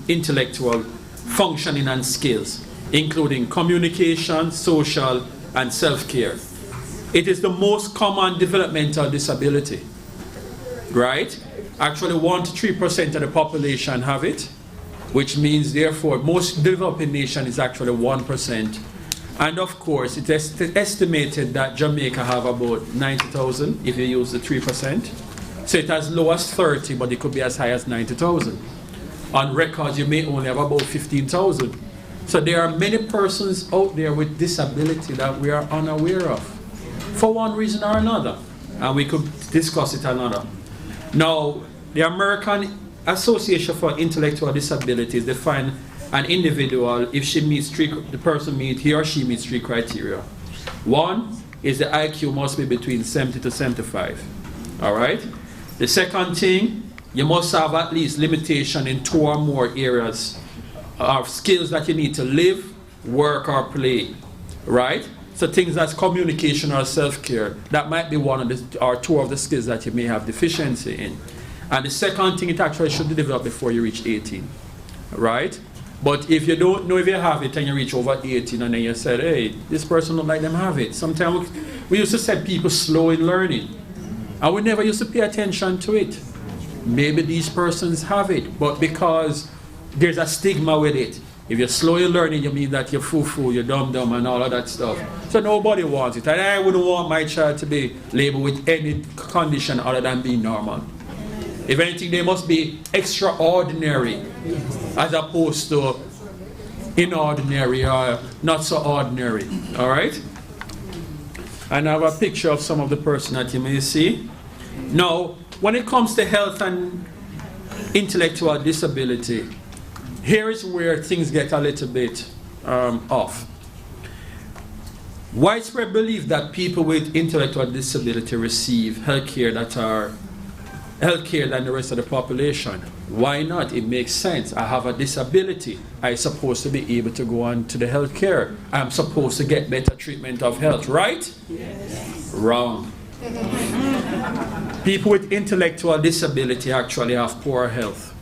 intellectual functioning and skills, including communication, social, and self-care. It is the most common developmental disability, right? Actually 1 to 3% of the population have it, which means therefore most developing nation is actually 1%. And of course, it is estimated that Jamaica have about 90,000 if you use the 3%. So it's as low as 30, but it could be as high as 90,000. On record, you may only have about 15,000. So there are many persons out there with disability that we are unaware of, for one reason or another. And we could discuss it another. Now, the American Association for Intellectual Disabilities define an individual if he or she meets 3 criteria. One is the IQ must be between 70 to 75. All right? The second thing, you must have at least limitation in 2 or more areas of skills that you need to live, work, or play. Right? So things as communication or self-care, that might be one of the, or 2 of the skills that you may have deficiency in. And the second thing, it actually should be developed before you reach 18. Right? But if you don't know if you have it and you reach over 18 and then you said, hey, this person don't like them have it. Sometimes we used to say people slow in learning. And we never used to pay attention to it. Maybe these persons have it, but because there's a stigma with it, If you're slow in learning, you mean that you're foo-foo, you're dumb-dumb and all of that stuff. So nobody wants it. And I wouldn't want my child to be labeled with any condition other than being normal. If anything, they must be extraordinary as opposed to inordinary or not so ordinary. All right? And I have a picture of some of the person that you may see. Now, when it comes to health and intellectual disability, here is where things get a little bit off. Widespread belief that people with intellectual disability receive healthcare that are healthcare than the rest of the population. Why not? It makes sense. I have a disability. I'm supposed to be able to go on to the healthcare. I'm supposed to get better treatment of health, right? Yes. Wrong. People with intellectual disability actually have poor health.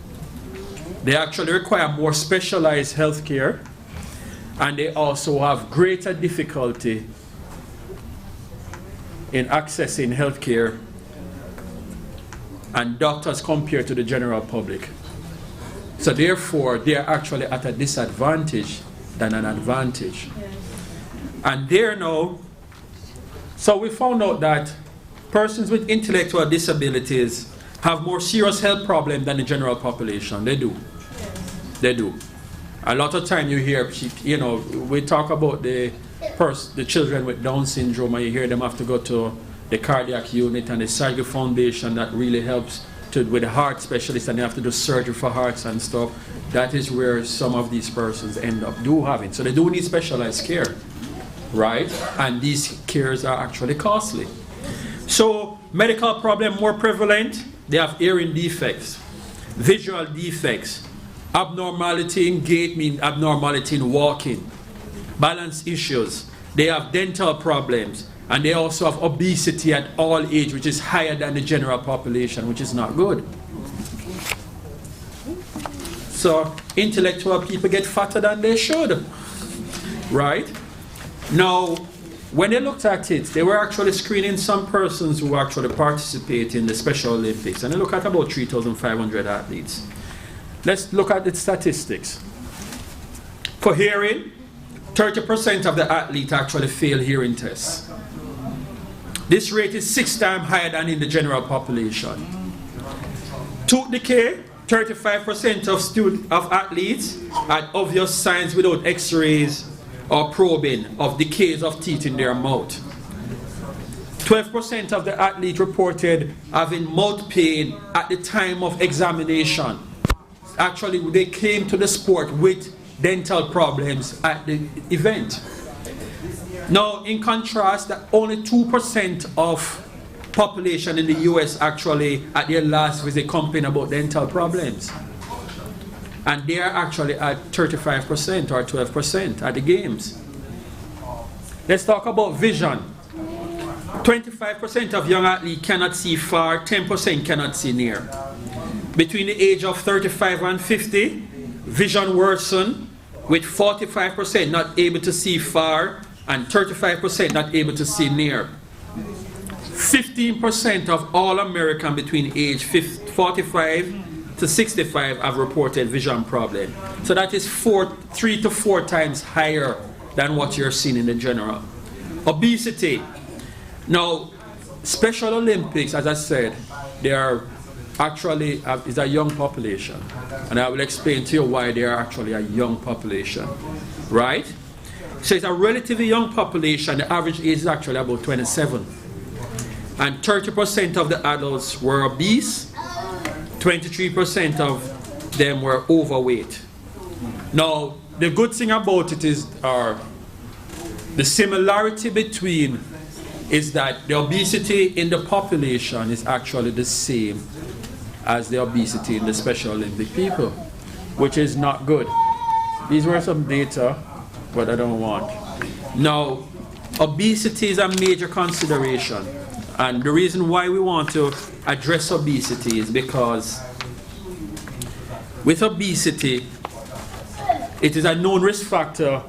They actually require more specialized health care, and they also have greater difficulty in accessing health care and doctors compared to the general public. So therefore, they are actually at a disadvantage than an advantage. And there now, so we found out that persons with intellectual disabilities have more serious health problems than the general population. They do. They do. A lot of time you hear, you know, we talk about the children with Down syndrome, and you hear them have to go to the cardiac unit and the surgery foundation that really helps with the heart specialist, and they have to do surgery for hearts and stuff. That is where some of these persons end up having. So they do need specialized care, right? And these cares are actually costly. So medical problem more prevalent, they have hearing defects, visual defects, abnormality in gait, mean abnormality in walking, balance issues, they have dental problems, and they also have obesity at all age, which is higher than the general population, which is not good. So intellectual people get fatter than they should, right? Now, when they looked at it, they were actually screening some persons who actually participate in the Special Olympics, and they look at about 3,500 athletes. Let's look at the statistics. For hearing, 30% of the athletes actually fail hearing tests. This rate is 6 times higher than in the general population. Tooth decay, 35% of athletes had obvious signs without x-rays or probing of decays of teeth in their mouth. 12% of the athletes reported having mouth pain at the time of examination. Actually, they came to the sport with dental problems at the event. Now, in contrast, that only 2% of population in the US actually at their last visit complain about dental problems. And they are actually at 35% or 12% at the games. Let's talk about vision. 25% of young athletes cannot see far, 10% cannot see near. Between the age of 35 and 50, vision worsened, with 45% not able to see far and 35% not able to see near. 15% of all Americans between age 45 to 65 have reported vision problem. So that is 3 to 4 times higher than what you're seeing in the general. Obesity. Now, Special Olympics, as I said, they are actually is a young population, and I will explain to you why they are actually a young population, right? So it's a relatively young population. The average age is actually about 27, and 30% of the adults were obese, 23% of them were overweight. Now, the good thing about it is the similarity between is that the obesity in the population is actually the same as the obesity in the Special Olympic people, which is not good. These were some data, but I don't want. Now, obesity is a major consideration, and the reason why we want to address obesity is because with obesity, it is a known risk factor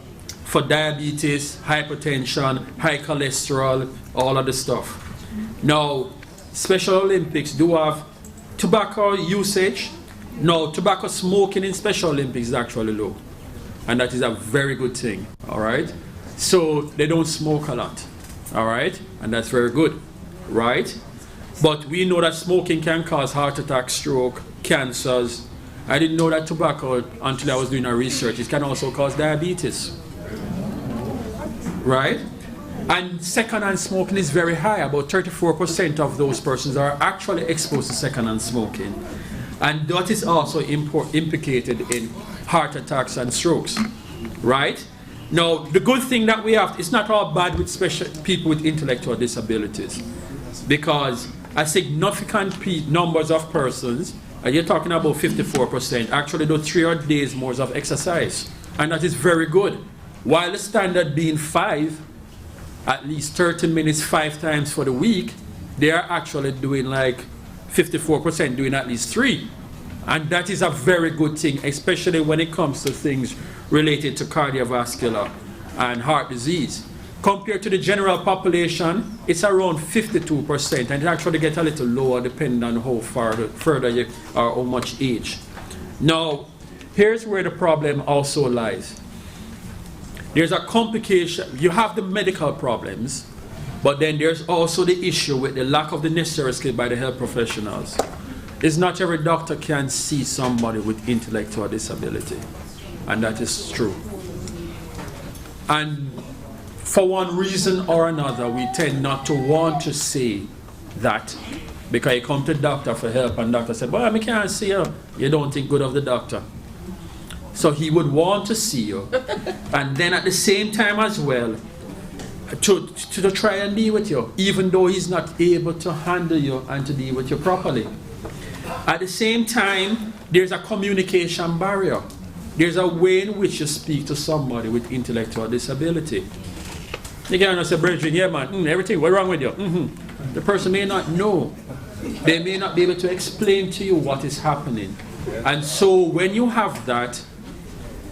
for diabetes, hypertension, high cholesterol, all of the stuff. Now, Special Olympics do have tobacco usage. No, tobacco smoking in Special Olympics is actually low. and that is a very good thing, all right? So they don't smoke a lot, all right? And that's very good, right? But we know that smoking can cause heart attack, stroke, cancers. I didn't know that tobacco until I was doing our research. It can also cause diabetes, right? And secondhand smoking is very high. About 34% of those persons are actually exposed to secondhand smoking. And that is also implicated in heart attacks and strokes, right? Now, the good thing that we have, it's not all bad with special people with intellectual disabilities, because a significant numbers of persons, and you're talking about 54%, actually do 3 or days more of exercise. And that is very good. While the standard being 5, at least 30 minutes 5 times for the week, they are actually doing like 54% doing at least 3. And that is a very good thing, especially when it comes to things related to cardiovascular and heart disease. Compared to the general population, it's around 52%, and it actually gets a little lower depending on how further you are, how much age. Now, here's where the problem also lies. There's a complication. You have the medical problems, but then there's also the issue with the lack of the necessary skill by the health professionals. It's not every doctor can see somebody with intellectual disability, and that is true. And for one reason or another, we tend not to want to say that, because you come to the doctor for help and the doctor said, well, I can't see you. You don't think good of the doctor. So he would want to see you, and then at the same time as well, to try and deal with you, even though he's not able to handle you and to deal with you properly. At the same time, there's a communication barrier. There's a way in which you speak to somebody with intellectual disability. You can't say, brethren, yeah man, everything, what's wrong with you? The person may not know. They may not be able to explain to you what is happening. And so when you have that,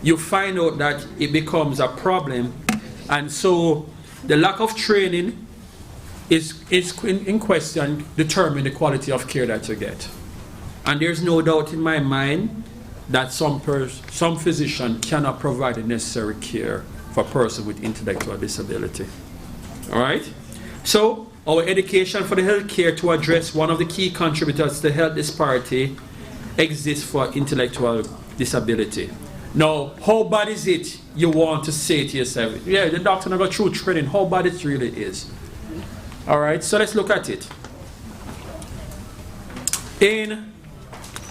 you find out that it becomes a problem. And so the lack of training is in question, determine the quality of care that you get. And there's no doubt in my mind that some physician cannot provide the necessary care for a person with intellectual disability. All right? So our education for the health care to address one of the key contributors to health disparity exists for intellectual disability. Now, how bad is it you want to say to yourself, yeah, the doctor never go through training, how bad it really is? All right, so let's look at it. In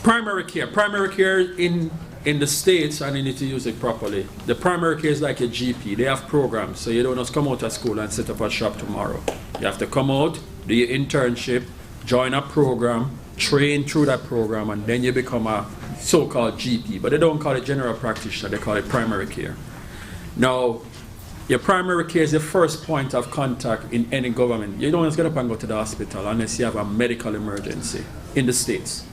primary care in the States, and you need to use it properly, the primary care is like a GP. They have programs, so you don't just come out of school and set up a shop tomorrow. You have to come out, do your internship, join a program, train through that program, and then you become a so-called GP. But they don't call it general practitioner, they call it primary care. Now, your primary care is the first point of contact in any government. You don't just get up and go to the hospital unless you have a medical emergency in the States,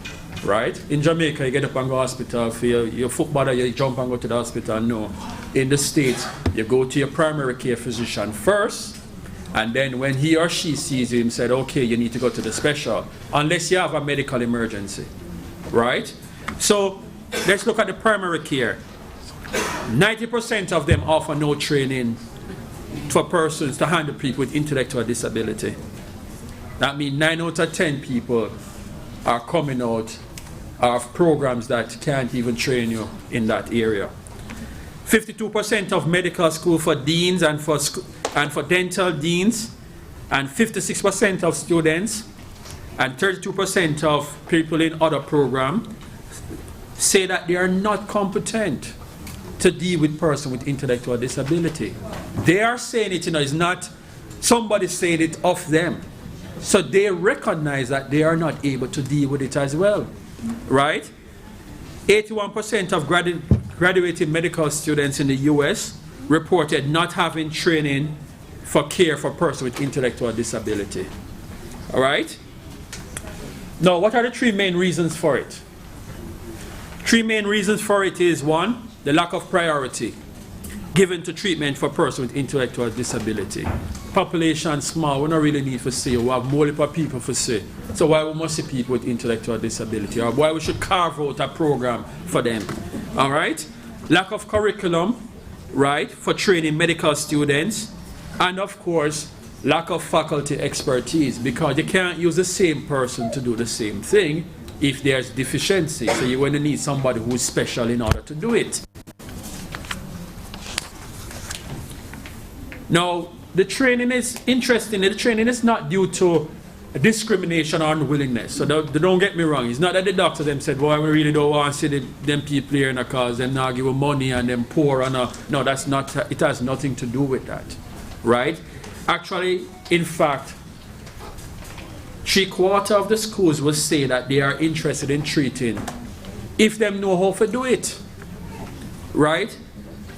right? In Jamaica, you get up and go to the hospital for your footballer, you jump and go to the hospital. No. In the States, you go to your primary care physician first, and then when he or she sees you, he said, okay, you need to go to the special, unless you have a medical emergency, right? So let's look at the primary care. 90% of them offer no training for persons to handle people with intellectual disability. That means 9 out of 10 people are coming out of programs that can't even train you in that area. 52% of medical school for deans and for dental deans, and 56% of students and 32% of people in other programs say that they are not competent to deal with person with intellectual disability. They are saying it, it's not somebody saying it of them. So they recognize that they are not able to deal with it as well, right? 81% of graduating medical students in the US reported not having training for care for person with intellectual disability. All right? Now, what are the 3 main reasons for it? 3 main reasons for it is, 1, the lack of priority given to treatment for person with intellectual disability. Population small, we don't really need to see, we have multiple people to see. So why we must see people with intellectual disability, or why we should carve out a program for them. All right? lack of curriculum, right, for training medical students, and of course, lack of faculty expertise, because you can't use the same person to do the same thing if there's deficiency. So you're going to need somebody who's special in order to do it. Now, the training is interesting. The training is not due to discrimination or unwillingness. So don't get me wrong. It's not that the doctor them said, well, we really don't want to see them people here because them now give money and them poor. And no, that's not, it has nothing to do with that, right? Actually, in fact, 3/4 of the schools will say that they are interested in treating if them know how to do it, right?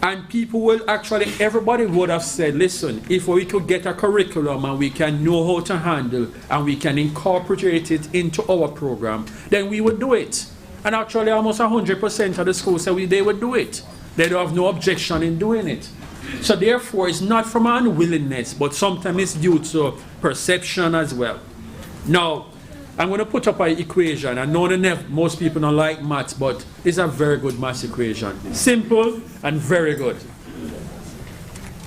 And people will actually, everybody would have said, listen, if we could get a curriculum and we can know how to handle and we can incorporate it into our program, then we would do it. And actually almost 100% of the schools said they would do it. They don't have no objection in doing it. So therefore, it's not from unwillingness, but sometimes it's due to perception as well. Now, I'm going to put up an equation. I know that most people don't like maths, but it's a very good maths equation. Simple and very good.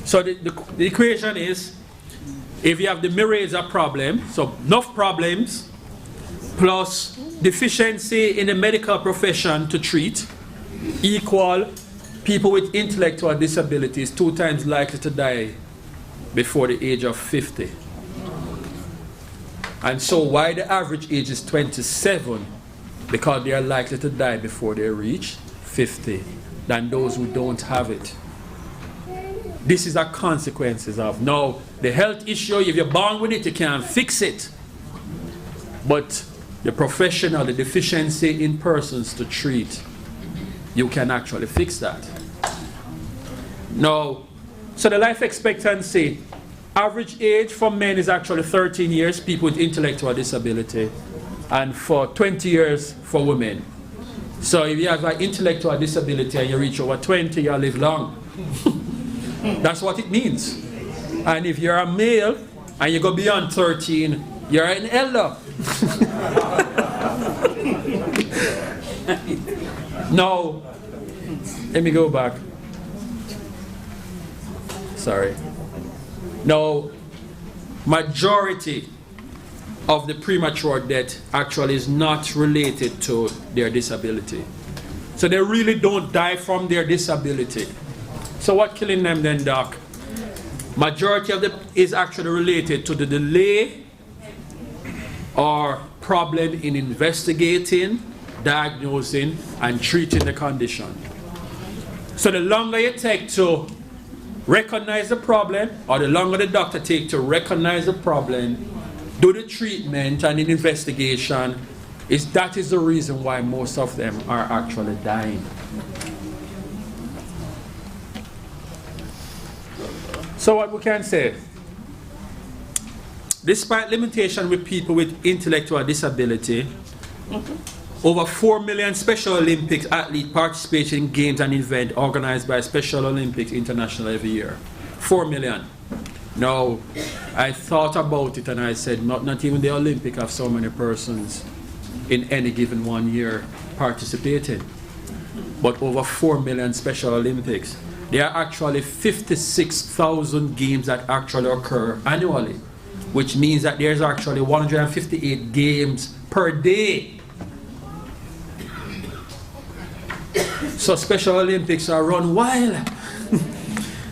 So the equation is, if you have the myriads of problems, so enough problems, plus deficiency in the medical profession to treat, equal people with intellectual disabilities 2 times likely to die before the age of 50. And so why the average age is 27? Because they are likely to die before they reach 50 than those who don't have it. This is the consequences of. Now, the health issue, if you're born with it, you can't fix it. But the professional, the deficiency in persons to treat, you can actually fix that. Now, so the life expectancy, average age for men is actually 13 years, people with intellectual disability, and for 20 years for women. So if you have an intellectual disability and you reach over 20, you'll live long. That's what it means. And if you're a male and you go beyond 13, you're an elder. Now, let me go back. Sorry. Now, majority of the premature death actually is not related to their disability. So they really don't die from their disability. So what killing them then, doc? Majority of it is actually related to the delay or problem in investigating, diagnosing, and treating the condition. So the longer you take to recognize the problem, or the longer the doctor takes to recognize the problem, do the treatment and the investigation, that is the reason why most of them are actually dying. So what we can say, despite limitation with people with intellectual disability, over 4 million Special Olympics athletes participate in games and events organized by Special Olympics International every year. 4 million. Now, I thought about it and I said, not even the Olympic have so many persons in any given 1 year participating. But over 4 million Special Olympics. There are actually 56,000 games that actually occur annually, which means that there's actually 158 games per day. So Special Olympics are run wild,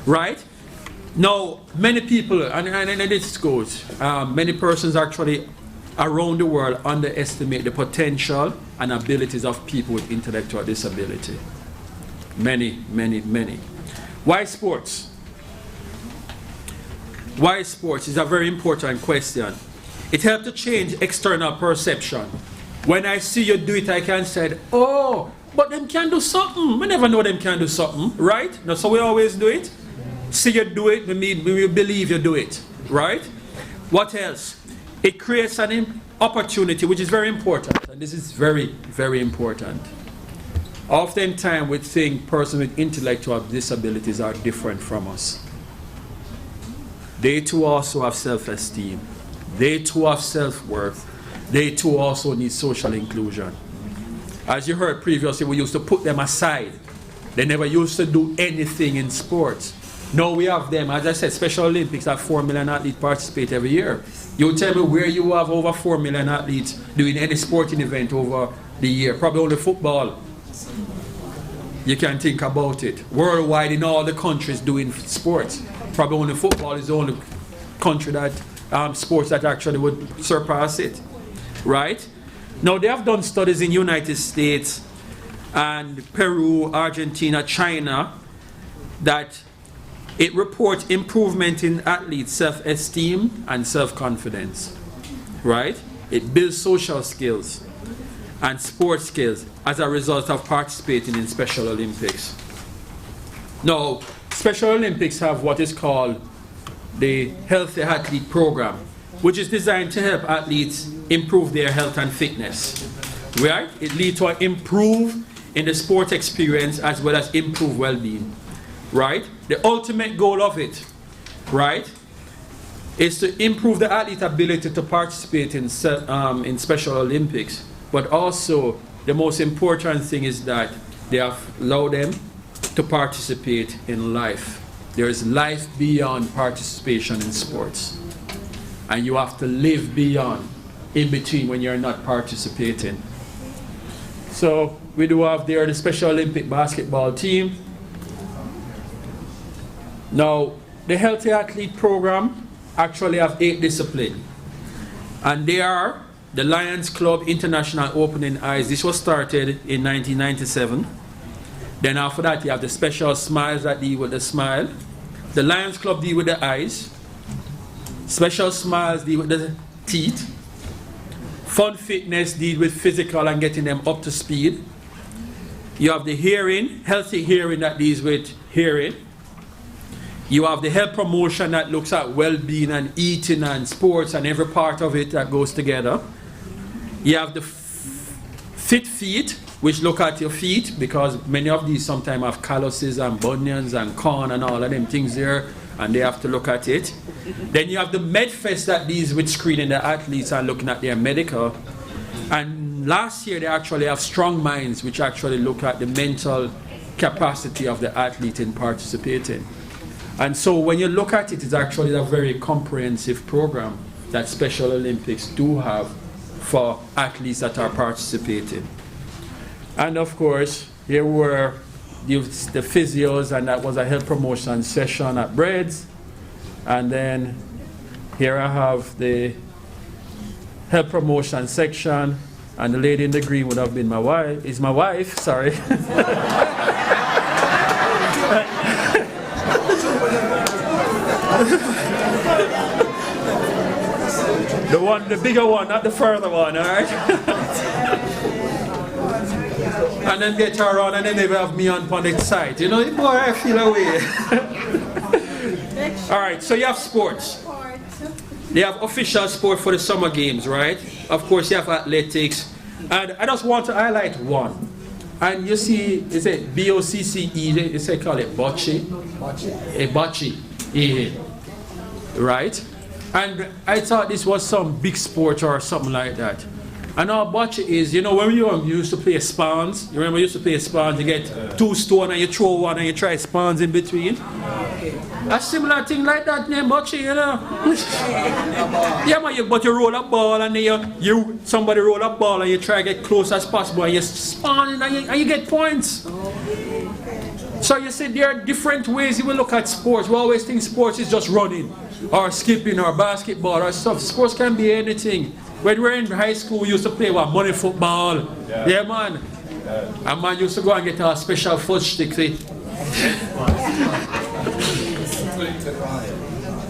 right? Now, many people, and this goes, many persons actually around the world underestimate the potential and abilities of people with intellectual disability. Many, many, many. Why sports? Why sports is a very important question. It helps to change external perception. When I see you do it, I can say, oh, but them can do something. We never know them can do something, right? That's how we always do it. See you do it, we believe you do it, right? What else? It creates an opportunity, which is very important. And this is very, very important. Oftentimes we think persons with intellectual disabilities are different from us. They too also have self-esteem. They too have self-worth. They too also need social inclusion. As you heard previously, we used to put them aside They never used to do anything in sports. Now we have them, as I said, Special Olympics have 4 million athletes participate every year. You tell me where you have over 4 million athletes doing any sporting event over the year. Probably only football. You can think about it. Worldwide in all the countries doing sports. Probably only football is the only country that sports that actually would surpass it. Right? Now they have done studies in United States and Peru, Argentina, China that it reports improvement in athletes' self-esteem and self-confidence, right? It builds social skills and sports skills as a result of participating in Special Olympics. Now, Special Olympics have what is called the Healthy Athlete Program, which is designed to help athletes improve their health and fitness, right? It leads to an improve in the sport experience as well as improve well-being. Right? The ultimate goal of it, right, is to improve the athlete's ability to participate in Special Olympics. But also, the most important thing is that they have allowed them to participate in life. There is life beyond participation in sports. And you have to live beyond, in between when you're not participating. So, we do have there the Special Olympic basketball team. Now, the Healthy Athlete Program actually have 8 disciplines. And they are the Lions Club International Opening Eyes. This was started in 1997. Then after that, you have the Special Smiles that deal with the smile. The Lions Club deal with the eyes. Special Smiles deal with the teeth. Fun Fitness deal with physical and getting them up to speed. You have the hearing, Healthy Hearing that deals with hearing. You have the health promotion that looks at well-being and eating and sports and every part of it that goes together. You have the fit feet, which look at your feet, because many of these sometimes have calluses and bunions and corn and all of them things there, and they have to look at it. Then you have the MedFest that deals with screening the athletes and looking at their medical. And last year they actually have Strong Minds, which actually look at the mental capacity of the athlete in participating. And so when you look at it, it's actually a very comprehensive program that Special Olympics do have for athletes that are participating. And of course, here were the physios, and that was a health promotion session at Breads. And then here I have the health promotion section, and the lady in the green would have been my wife, sorry. The bigger one, not the further one, alright? And then get her around and then they will have me on the side. You know, boy, I feel away. Alright, so you have sports. They have official sport for the summer games, right? Of course, you have athletics. And I just want to highlight one. And you see, is it B-O-C-C-E, they say call it bocce. A bocce. Yeah. Right? And I thought this was some big sport or something like that. And our bocce is, you know, when you used to play spawns, you remember you used to play spawns, you get 2 stones and you throw one and you try spawns in between. A similar thing like that named bocce, you know. Yeah, man, but you roll a ball and then somebody roll a ball and you try to get close as possible and you spawn and you get points. So you see there are different ways you will look at sports. We always think sports is just running or skipping or basketball or stuff. Sports can be anything. When we were in high school, we used to play money football. Yeah, man. And man used to go and get a special fudge stick, see?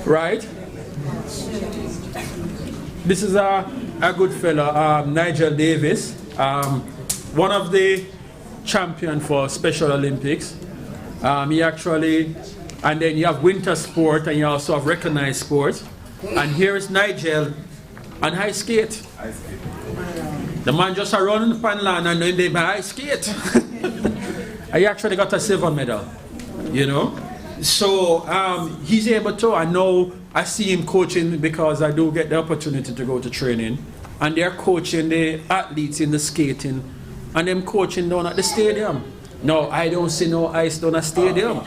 Right? This is a good fellow, Nigel Davis, one of the champion for Special Olympics. He actually, and then you have winter sport and you also have recognized sport. And here is Nigel on ice skate. The man just running upon land and then they ice skate. I actually got a silver medal, you know. So he's able to, I know I see him coaching because I do get the opportunity to go to training. And they're coaching the athletes in the skating and them coaching down at the stadium. No, I don't see no ice down a stadium.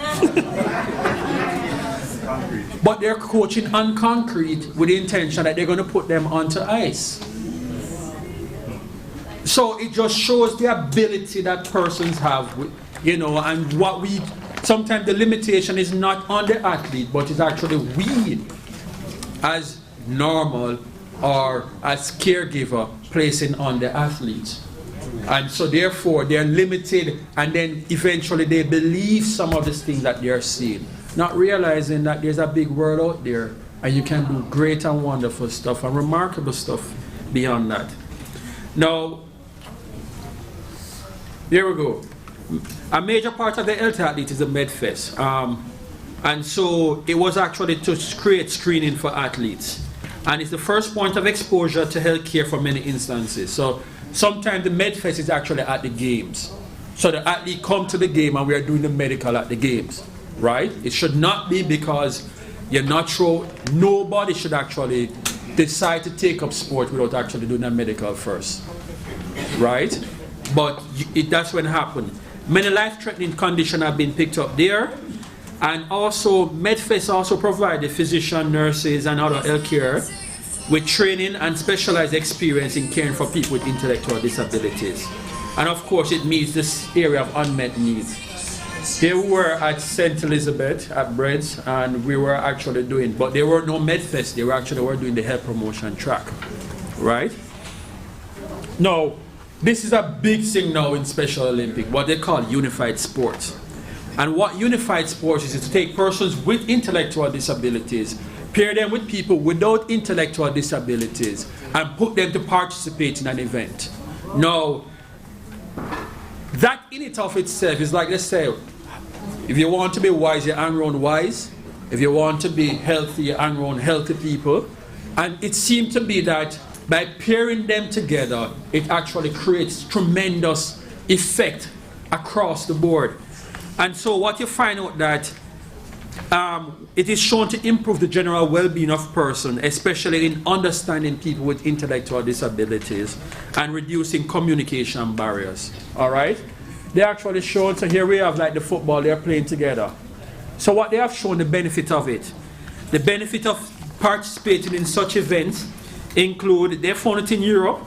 But they're coaching on concrete with the intention that they're going to put them onto ice. So it just shows the ability that persons have, you know, and what we, sometimes the limitation is not on the athlete, but it's actually we as normal or as caregiver placing on the athletes. And so therefore they're limited, and then eventually they believe some of these things that they're seeing, not realizing that there's a big world out there and you can do great and wonderful stuff and remarkable stuff beyond that. Now, here we go. A major part of the health athlete is the MedFest. And so it was actually to create screening for athletes. And it's the first point of exposure to healthcare for many instances. So sometimes the MedFest is actually at the games. So the athlete come to the game and we are doing the medical at the games, right? It should not be because you're not sure. Nobody should actually decide to take up sport without actually doing a medical first, right? But that's when it happened. Many life-threatening conditions have been picked up there. And also, MedFest also provided physicians, nurses, and other healthcare with training and specialized experience in caring for people with intellectual disabilities. And of course, it meets this area of unmet needs. Here we were at St. Elizabeth at Breads, and we were actually doing, but there were no MedFest, they were doing the health promotion track, right? Now, this is a big thing now in Special Olympics, what they call unified sports. And what unified sports is to take persons with intellectual disabilities, pair them with people without intellectual disabilities, and put them to participate in an event. Now, that in it of itself is like, let's say, if you want to be wise, you hang around wise. If you want to be healthy, you hang around healthy people. And it seemed to be that by pairing them together, it actually creates tremendous effect across the board. And so what you find out that it is shown to improve the general well-being of person, especially in understanding people with intellectual disabilities and reducing communication barriers. All right? They actually shown, so here we have like the football, they're playing together. So what they have shown, the benefit of it. The benefit of participating in such events include, they found it in Europe,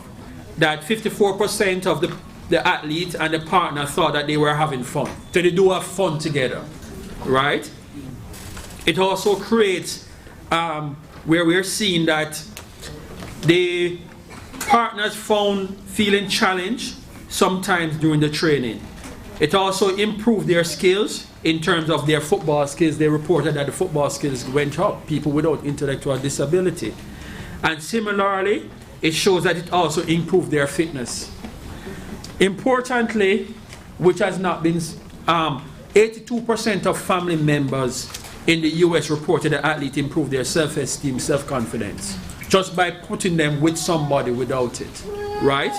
that 54% of the athlete and the partner thought that they were having fun. So they do have fun together, right? It also creates where we're seeing that the partners found feeling challenged sometimes during the training. It also improved their skills in terms of their football skills. They reported that the football skills went up, people without intellectual disability. And similarly, it shows that it also improved their fitness. Importantly, which has not been, 82% of family members in the US reported that athletes improved their self-esteem, self-confidence, just by putting them with somebody without it, right?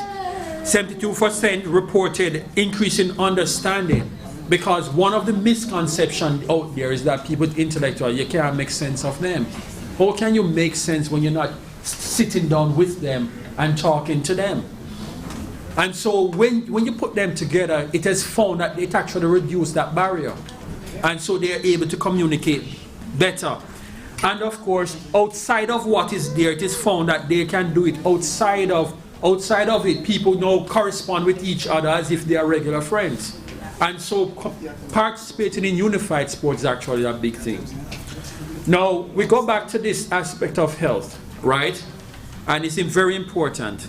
72% reported increase in understanding, because one of the misconceptions out there is that people with intellectual, you can't make sense of them. How can you make sense when you're not sitting down with them and talking to them? And so when you put them together, it has found that it actually reduced that barrier. And so they are able to communicate better. And of course, outside of what is there, it is found that they can do it outside of it. People now correspond with each other as if they are regular friends. And so participating in unified sports is actually a big thing. Now, we go back to this aspect of health, right? And it's very important.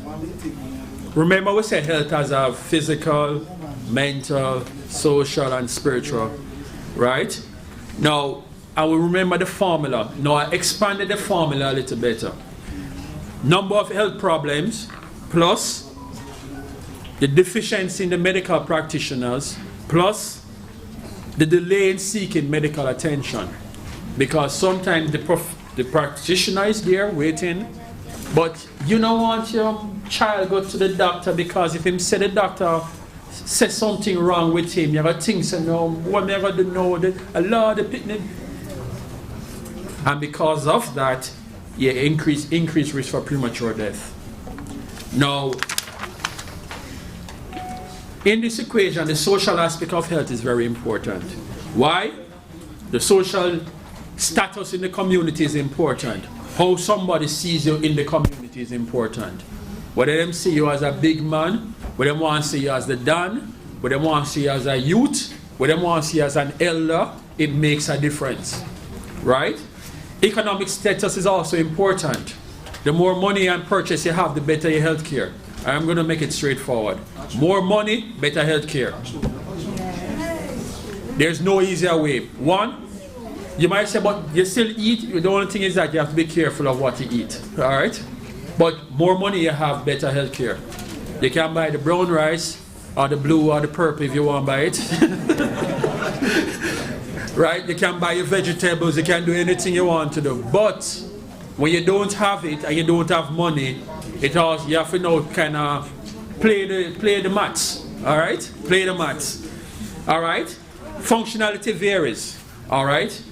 Remember, we said health as a physical, mental, social, and spiritual, right? Now, I will remember the formula. Now, I expanded the formula a little better. Number of health problems plus the deficiency in the medical practitioners plus the delay in seeking medical attention. Because sometimes the practitioner is there waiting, but you don't want your child go to the doctor because if him say the doctor says something wrong with him, you have to think, so no, what am I going to know? A lot of picnic. And because of that, you increase risk for premature death. Now, in this equation, the social aspect of health is very important. Why? The social status in the community is important. How somebody sees you in the community is important. Whether them see you as a big man, whether they want to see you as the Don, whether they want to see you as a youth, whether they want to see you as an elder, it makes a difference. Right? Economic status is also important. The more money and purchase you have, the better your health care. I'm going to make it straightforward. More money, better health care. There's no easier way. One, you might say, but you still eat. The only thing is that you have to be careful of what you eat. All right? But more money you have, better health care. You can buy the brown rice, or the blue, or the purple if you want to buy it. Right? You can buy your vegetables, you can do anything you want to do. But when you don't have it and you don't have money, you have to know kind of play the maths. All right? Play the maths. All right? Functionality varies. All right?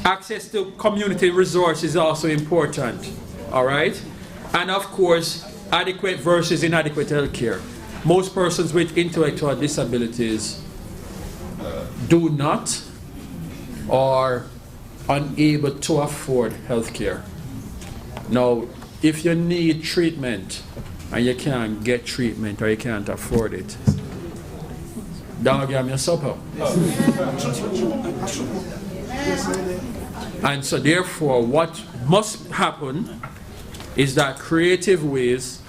Access to community resources is also important. All right? And of course, adequate versus inadequate health care. Most persons with intellectual disabilities do not or unable to afford health care. Now, if you need treatment and you can't get treatment or you can't afford it, don't give me a supper. And so therefore, what must happen is that creative ways,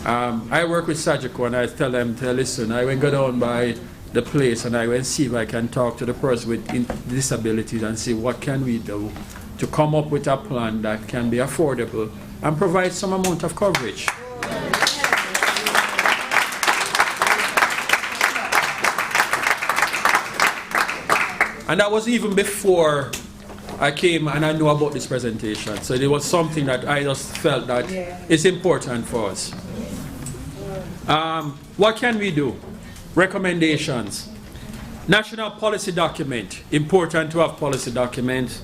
I work with Sajiko and I tell them to listen, I will go down by the place and I will see if I can talk to the person with disabilities and see what can we do to come up with a plan that can be affordable and provide some amount of coverage. And that was even before I came and I knew about this presentation. So it was something that I just felt that it's important for us. What can we do? Recommendations. National policy document. Important to have policy document.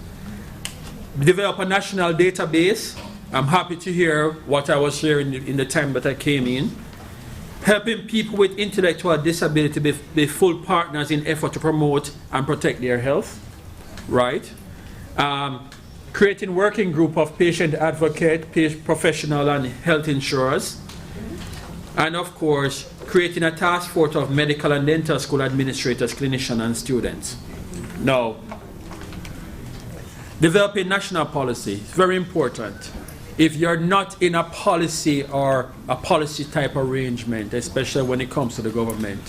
Develop a national database. I'm happy to hear what I was sharing in the time that I came in. Helping people with intellectual disability be full partners in effort to promote and protect their health. Right? Creating working group of patient advocate, professional and health insurers. And of course, creating a task force of medical and dental school administrators, clinicians, and students. Now, developing national policy is very important. If you're not in a policy or a policy type arrangement, especially when it comes to the government,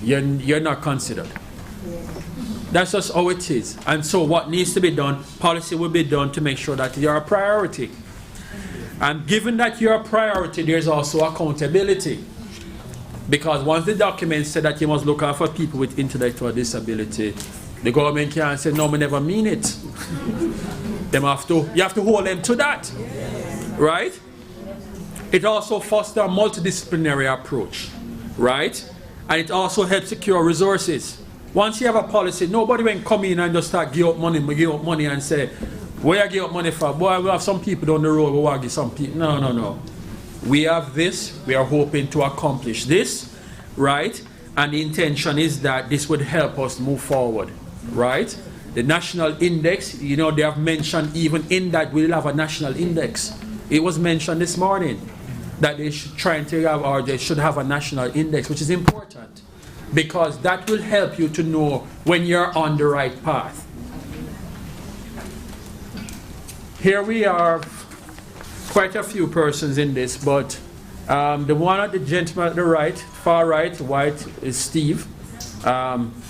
you're not considered. That's just how it is. And so what needs to be done, policy will be done to make sure that you're a priority. And given that you're a priority, there's also accountability. Because once the document said that you must look out for people with intellectual disability, the government can't say, no, we never mean it. You have to hold them to that. Right? It also fosters a multidisciplinary approach. Right? And it also helps secure resources. Once you have a policy, nobody will come in and just start give up money and say, where I give up money for? Boy, we have some people down the road who want to give some people. No. We have this, we are hoping to accomplish this, right? And the intention is that this would help us move forward, right? The national index, they have mentioned even in that we'll have a national index. It was mentioned this morning that they should they should have a national index, which is important because that will help you to know when you're on the right path. Here we are, quite a few persons in this, but the one at the gentleman at the right, far right, white, is Steve.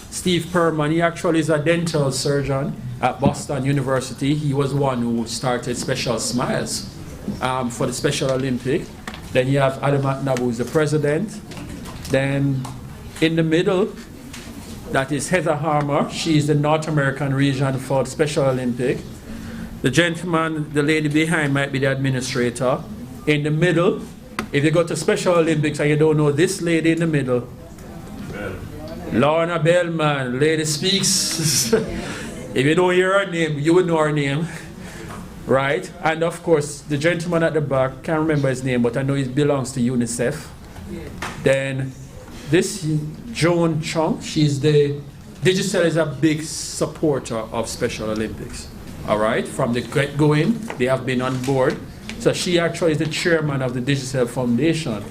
Steve Perman, he actually is a dental surgeon at Boston University. He was one who started Special Smiles for the Special Olympic. Then you have Adam Nabu, who's the president. Then in the middle, that is Heather Harmer. She is the North American region for the Special Olympic. The gentleman, the lady behind might be the administrator. In the middle, if you go to Special Olympics and you don't know this lady in the middle, Lorna Bellman, lady speaks. If you don't hear her name, you would know her name. Right? And of course, the gentleman at the back, can't remember his name, but I know he belongs to UNICEF. Then this Joan Chung, Digicel is a big supporter of Special Olympics. All right, from the get-going, they have been on board. So she actually is the chairman of the Digicel Foundation.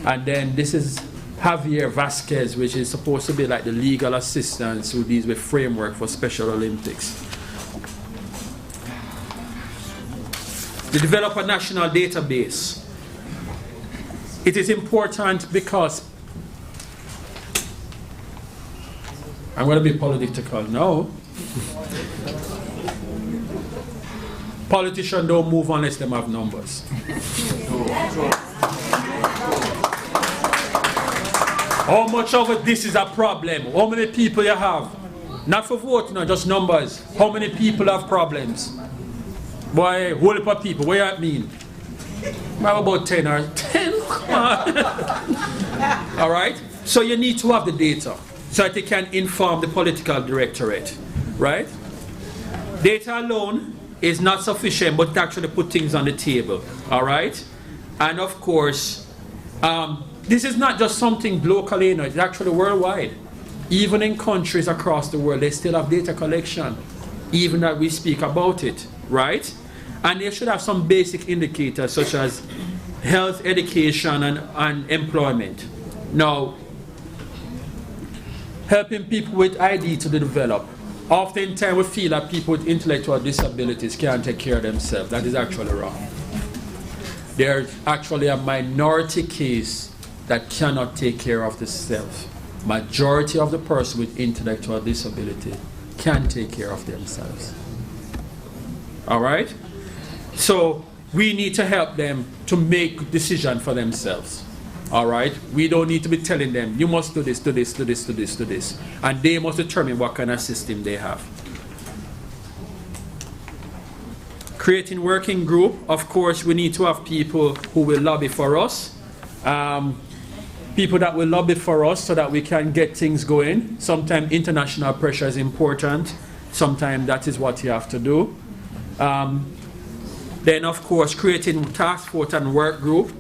And then this is Javier Vasquez, which is supposed to be like the legal assistant who deals with framework for Special Olympics. They develop a national database. It is important because I'm going to be political now. Politicians don't move unless they have numbers. How much of this is a problem? How many people you have? Not for voting, no, just numbers. How many people have problems? Boy, whole heap of people. What do you mean? We have about 10 or 10. Come on. All right? So you need to have the data so that they can inform the political directorate. Right? Data alone is not sufficient, but actually put things on the table. All right? And of course, this is not just something locally, you know, it's actually worldwide. Even in countries across the world, they still have data collection, even that we speak about it, right? And they should have some basic indicators such as health, education, and employment. Now, helping people with ID to develop. Oftentimes we feel that people with intellectual disabilities can't take care of themselves. That is actually wrong. There's actually a minority case that cannot take care of themselves. Majority of the person with intellectual disability can take care of themselves. All right? So we need to help them to make decisions for themselves. All right? We don't need to be telling them, you must do this, do this, do this, do this, do this. And they must determine what kind of system they have. Creating working group, of course, we need to have people who will lobby for us. People that will lobby for us so that we can get things going. Sometimes international pressure is important. Sometimes that is what you have to do. Then, of course, creating task force and work group.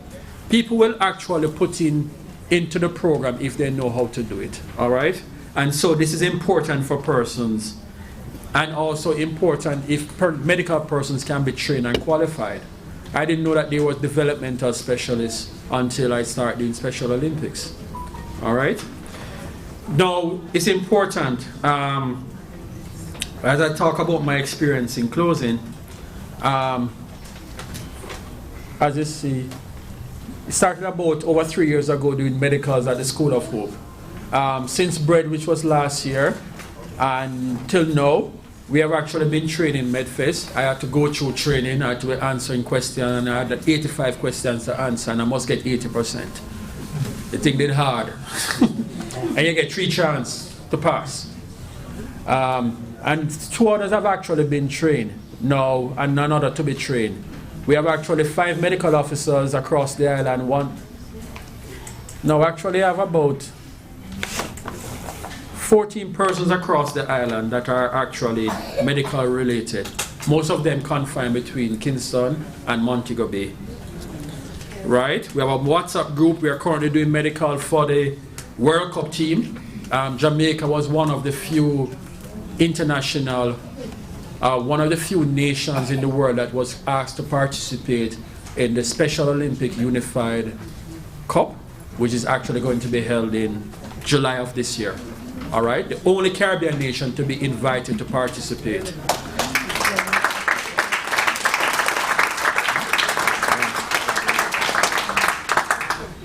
People will actually put into the program if they know how to do it. All right? And so this is important for persons. And also important if medical persons can be trained and qualified. I didn't know that there was developmental specialists until I started doing Special Olympics. All right? Now, it's important, as I talk about my experience in closing, as you see, it started about over 3 years ago doing medicals at the School of Hope. Since BRED, which was last year, and till now, we have actually been training MedFest. I had to go through training, I had to be answering questions, and I had 85 questions to answer, and I must get 80%. The thing did hard. And you get 3 chances to pass. And 2 others have actually been trained now, and none other to be trained. We have actually 5 medical officers across the island. Actually I have about 14 persons across the island that are actually medical related. Most of them confined between Kingston and Montego Bay. Right? We have a WhatsApp group. We are currently doing medical for the World Cup team. Jamaica was one of the few international, one of the few nations in the world that was asked to participate in the Special Olympic Unified Cup, which is actually going to be held in July of this year. All right, the only Caribbean nation to be invited to participate.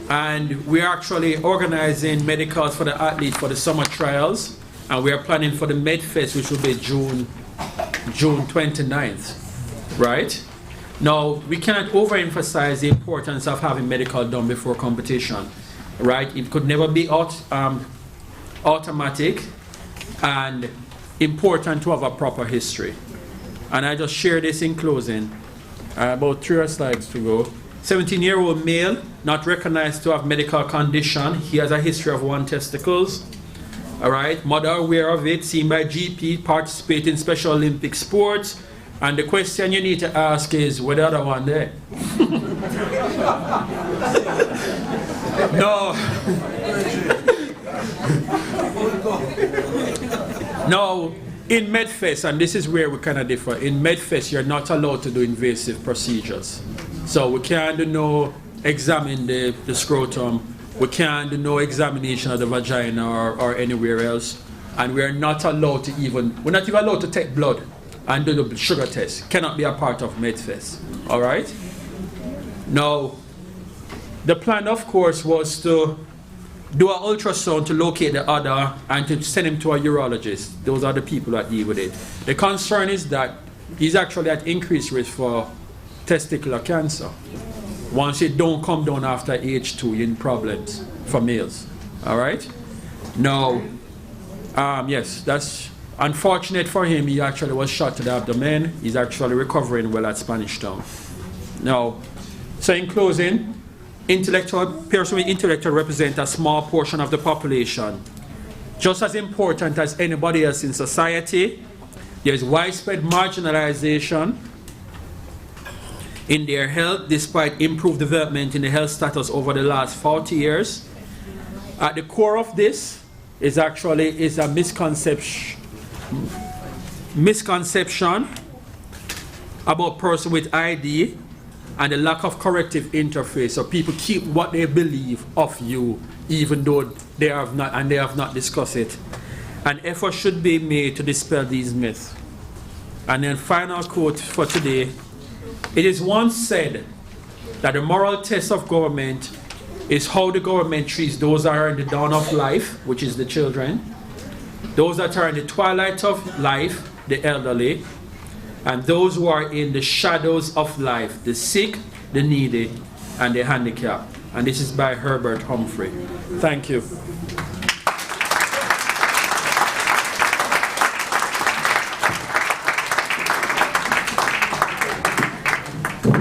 And we're actually organizing medicals for the athletes for the summer trials, and we are planning for the MedFest, which will be June 29th, right? Now, we can't overemphasize the importance of having medical done before competition, right? It could never be automatic, and important to have a proper history. And I just share this in closing. About 3 slides to go. 17-year-old male, not recognized to have medical condition. He has a history of 1 testicles. All right, mother aware of it, seen by GP, participate in Special Olympic sports. And the question you need to ask is, where the other one there? No. Now, in MedFest, and this is where we kind of differ, in MedFest you're not allowed to do invasive procedures. So we can't do no examine the scrotum, we can't do no examination of the vagina or anywhere else, and we're not allowed to we're not even allowed to take blood and do the sugar test. Cannot be a part of MedFest, all right? Now, the plan, of course, was to do an ultrasound to locate the udder and to send him to a urologist. Those are the people that deal with it. The concern is that he's actually at increased risk for testicular cancer. Once it don't come down after age 2, you're in problems for males. All right? Now, yes, that's unfortunate for him. He actually was shot to the abdomen. He's actually recovering well at Spanish Town. Now, so in closing, persons with intellectual represent a small portion of the population. Just as important as anybody else in society, there's widespread marginalization in their health despite improved development in the health status over the last 40 years. At the core of this is actually a misconception about person with ID and the lack of corrective interface. So people keep what they believe of you even though they have not discussed it. An effort should be made to dispel these myths. And then final quote for today. It is once said that the moral test of government is how the government treats those that are in the dawn of life, which is the children, those that are in the twilight of life, the elderly, and those who are in the shadows of life, the sick, the needy, and the handicapped. And this is by Herbert Humphrey. Thank you.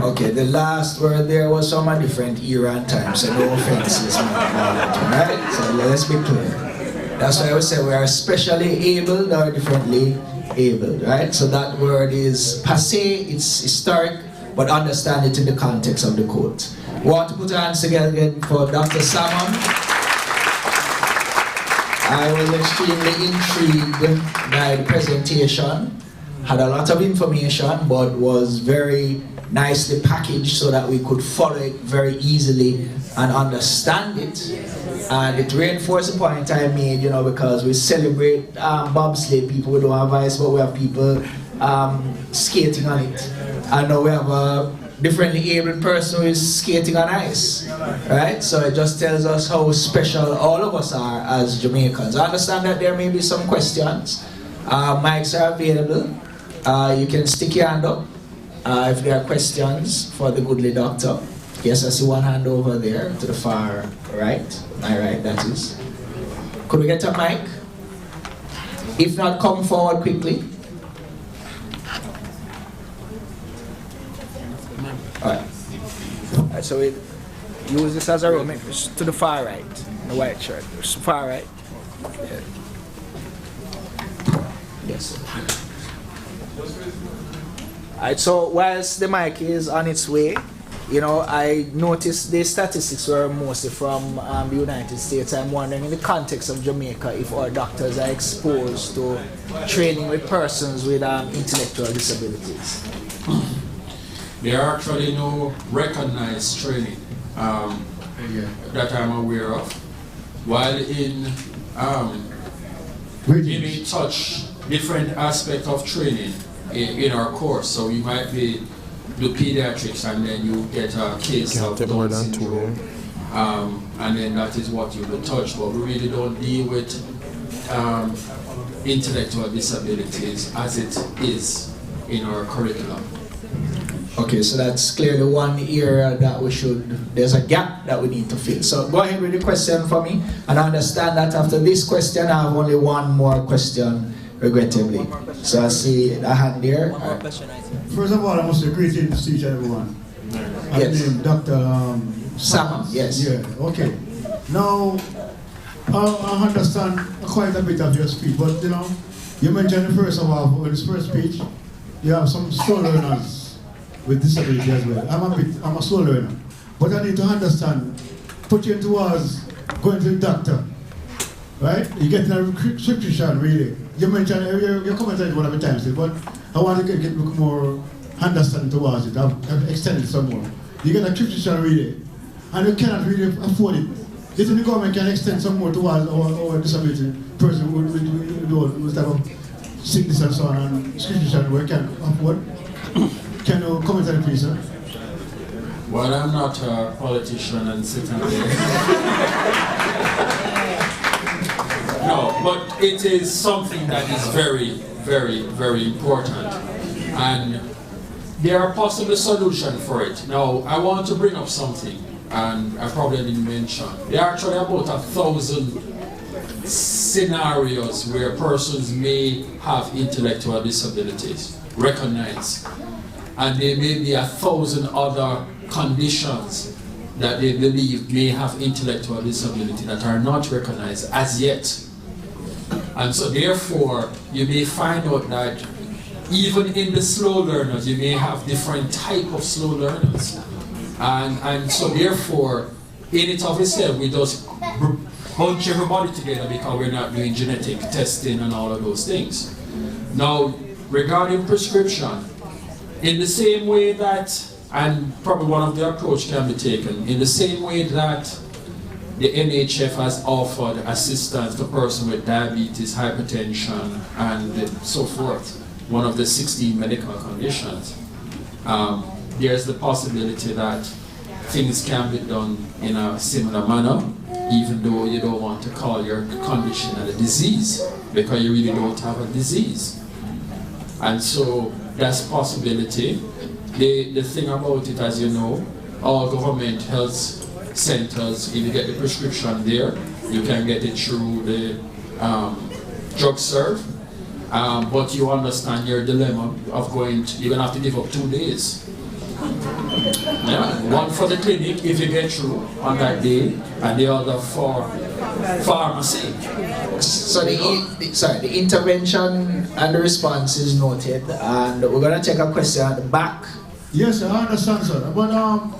Okay, the last word there was from a different era and time, so no offenses. Right? So let's be clear. That's why I would say we are especially abled or differently abled, right? So that word is passé, it's historic, but understand it in the context of the quote. We want to put our hands together again for Dr. Salmon. I was extremely intrigued by the presentation. Had a lot of information, but was very nicely packaged so that we could follow it very easily and understand it. And it reinforced the point I made, you know, because we celebrate bobsleigh people. We don't have ice, but we have people skating on it. And now we have a differently abled person who is skating on ice, right? So it just tells us how special all of us are as Jamaicans. I understand that there may be some questions. Mics are available. You can stick your hand up if there are questions for the goodly doctor. Yes, I see one hand over there to the far right. My right, that is. Could we get a mic? If not, come forward quickly. Alright, so we use this as a room to the far right, the white shirt. Far right. Yeah. Yes. Alright, so whilst the mic is on its way, you know, I noticed the statistics were mostly from the United States. I'm wondering, in the context of Jamaica, if our doctors are exposed to training with persons with intellectual disabilities. There are actually no recognized training that I'm aware of. While we may touch different aspects of training in our course. So you might do pediatrics and then you get a case of Down syndrome. And then that is what you will touch. But we really don't deal with intellectual disabilities as it is in our curriculum. Okay, so that's clearly one area that there's a gap that we need to fill. So go ahead with the question for me. And I understand that after this question, I have only one more question, regrettably. So I see a hand there. First of all, I must say greetings to each and everyone. Yes. I'm Dr. Salmon, yes. Yeah, okay. Now, I understand quite a bit of your speech, but you know, you mentioned first of all, in this first speech, you have some slow learners with disability as well. I'm a slow learner, but I need to understand, put you towards going to the doctor. right? You get a subscription, really. You mentioned, you commented one of the times, but I want to get more understanding towards it. I've extended some more. You get a subscription, really, and you cannot really afford it. If the government can extend some more towards our disability person with type of sickness and so on, and subscription we can afford. Can you comment on it, please, sir? Well, I'm not a politician and sitting there. No, but it is something that is very, very, very important. And there are possible solutions for it. Now, I want to bring up something, and I probably didn't mention. There are actually about 1,000 scenarios where persons may have intellectual disabilities recognized. And there may be 1,000 other conditions that they believe may have intellectual disability that are not recognized as yet. And so therefore, you may find out that even in the slow learners, you may have different type of slow learners. And so therefore, in it of itself, we just bunch everybody together because we're not doing genetic testing and all of those things. Now, regarding prescription, in the same way that, and probably one of the approach can be taken, in the same way that the NHF has offered assistance to persons with diabetes, hypertension, and so forth, one of the 16 medical conditions, there's the possibility that things can be done in a similar manner, even though you don't want to call your condition a disease, because you really don't have a disease. And so that's a possibility. The thing about it, as you know, all government health centers, if you get the prescription there, you can get it through the drug serve. But you understand your dilemma of going to, you're going to have to give up 2 days. Yeah, one for the clinic if you get through on that day, and the other for pharmacy. So the intervention and the response is noted, and we're going to take a question at the back. Yes, I understand, sir. But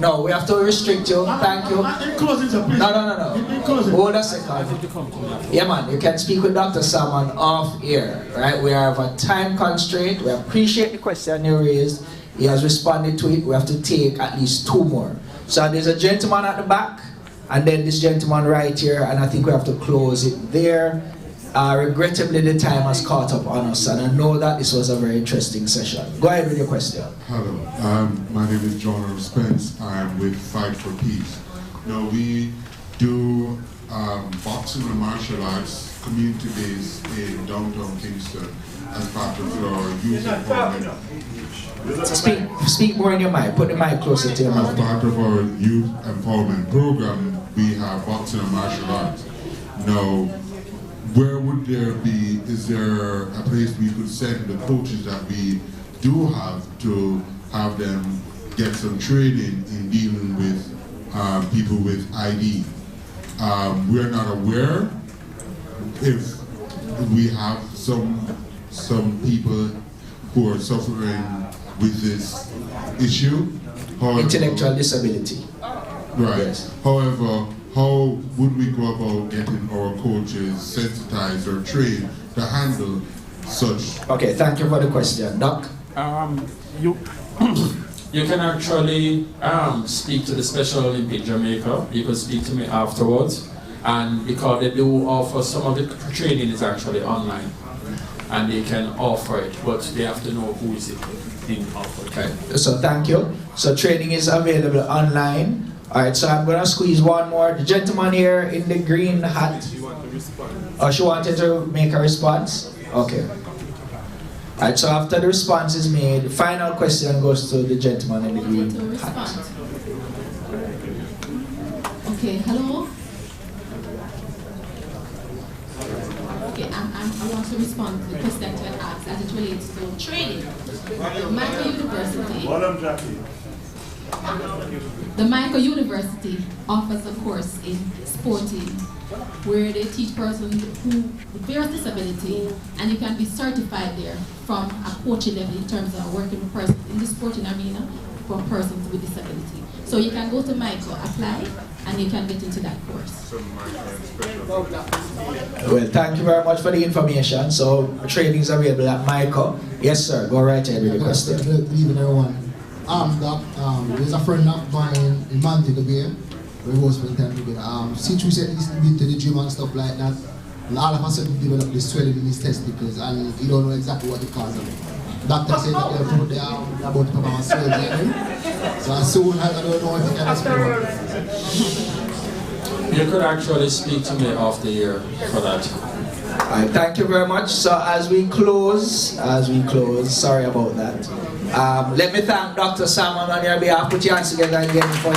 no, we have to restrict you. Thank you. In closing, sir, please. No. In closing. Hold a second. Yeah, man, you can speak with Dr. Salmon off air, right? We have a time constraint. We appreciate the question you raised. He has responded to it. We have to take at least 2 more. So there's a gentleman at the back, and then this gentleman right here, and I think we have to close it there. Regrettably, the time has caught up on us, and I know that this was a very interesting session. Go ahead with your question. Hello, my name is John Spence. I'm with Fight for Peace. Now, we do boxing and martial arts community days in downtown Kingston as part of our youth empowerment. Speak more in your mic. Put the mic closer to your mouth. As part of our youth empowerment program, we have boxing and martial arts. Now, where would there be, is there a place we could send the coaches that we do have to have them get some training in dealing with people with ID? We're not aware if we have some people who are suffering with this issue. However, intellectual disability. Right. Yes. However, how would we go about getting our coaches sensitized or trained to handle such? Okay, thank you for the question. Doc? You can actually speak to the Special Olympic Jamaica. You can speak to me afterwards. And because they do offer, some of the training is actually online. And they can offer it, but they have to know who is it being offered. Okay. So thank you. So training is available online. Alright, so I'm going to squeeze one more. The gentleman here in the green hat. Oh, she wanted to make a response? Okay. Alright, so after the response is made, the final question goes to the gentleman in the green hat. Okay, hello? Okay, I want to respond to the question that you had asked as it relates to training. Michael University. The Michael University offers a course in sporting where they teach persons who with various disability, and you can be certified there from a coaching level in terms of working with persons in the sporting arena for persons with disability. So you can go to MICO, apply, and you can get into that course. Well, thank you very much for the information. So training is available at MICO. Yes, sir. Go right ahead with the question. Good evening, everyone. There's a friend of mine in Montego Bay. We both spend time together. Since we said he's been to the gym and stuff like that, and all of a sudden he developed this swelling in his testicles, and he don't know exactly what the cause of it. Doctor said that they're about to perform a surgery. So as soon as I don't know if he can explain. You could actually speak to me off the air for that. Alright, thank you very much. So as we close, sorry about that. Let me thank Dr. Salmon on your behalf. Put your hands together again for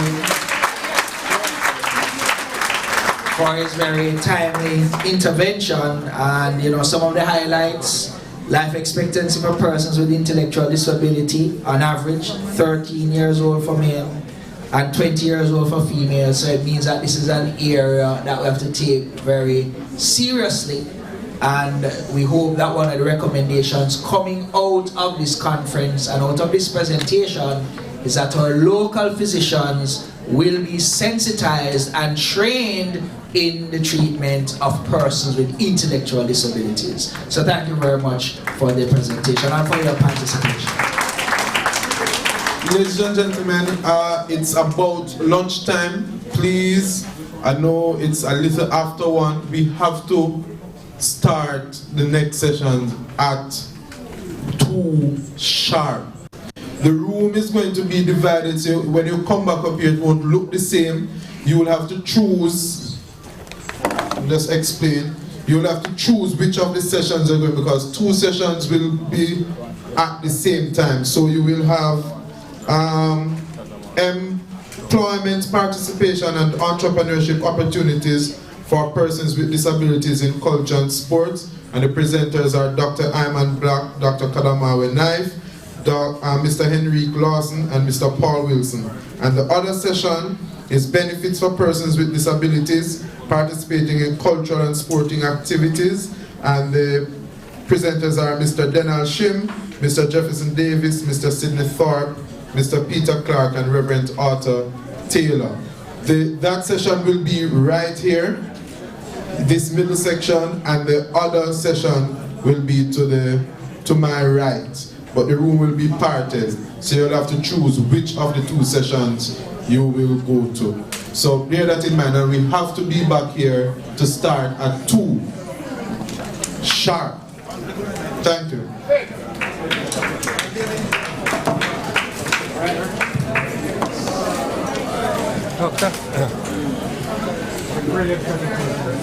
his very timely intervention, and some of the highlights. Life expectancy for persons with intellectual disability on average 13 years old for male and 20 years old for female. So it means that this is an area that we have to take very seriously, and we hope that one of the recommendations coming out of this conference and out of this presentation is that our local physicians will be sensitized and trained in the treatment of persons with intellectual disabilities. So thank you very much for the presentation and for your participation. Ladies and gentlemen, it's about lunchtime. Please, I know it's a little after 1. We have to start the next session at 2 sharp. The room is going to be divided, so when you come back up here, it won't look the same. You will have to choose. Just explain. You'll have to choose which of the sessions are going, because 2 sessions will be at the same time. So you will have employment, participation and entrepreneurship opportunities for persons with disabilities in culture and sports. And the presenters are Dr. Ayman Black, Dr. Kadamawe Knife, Mr. Henrik Lawson and Mr. Paul Wilson. And the other session is benefits for persons with disabilities participating in cultural and sporting activities, and the presenters are Mr. Denal Shim, Mr. Jefferson Davis, Mr. Sidney Thorpe, Mr. Peter Clark and Reverend Arthur Taylor. That session will be right here, this middle section, and the other session will be to my right, but the room will be parted, so you'll have to choose which of the 2 sessions you will go to. So bear that in mind, and we have to be back here to start at 2 sharp. Thank you. Brilliant presentation.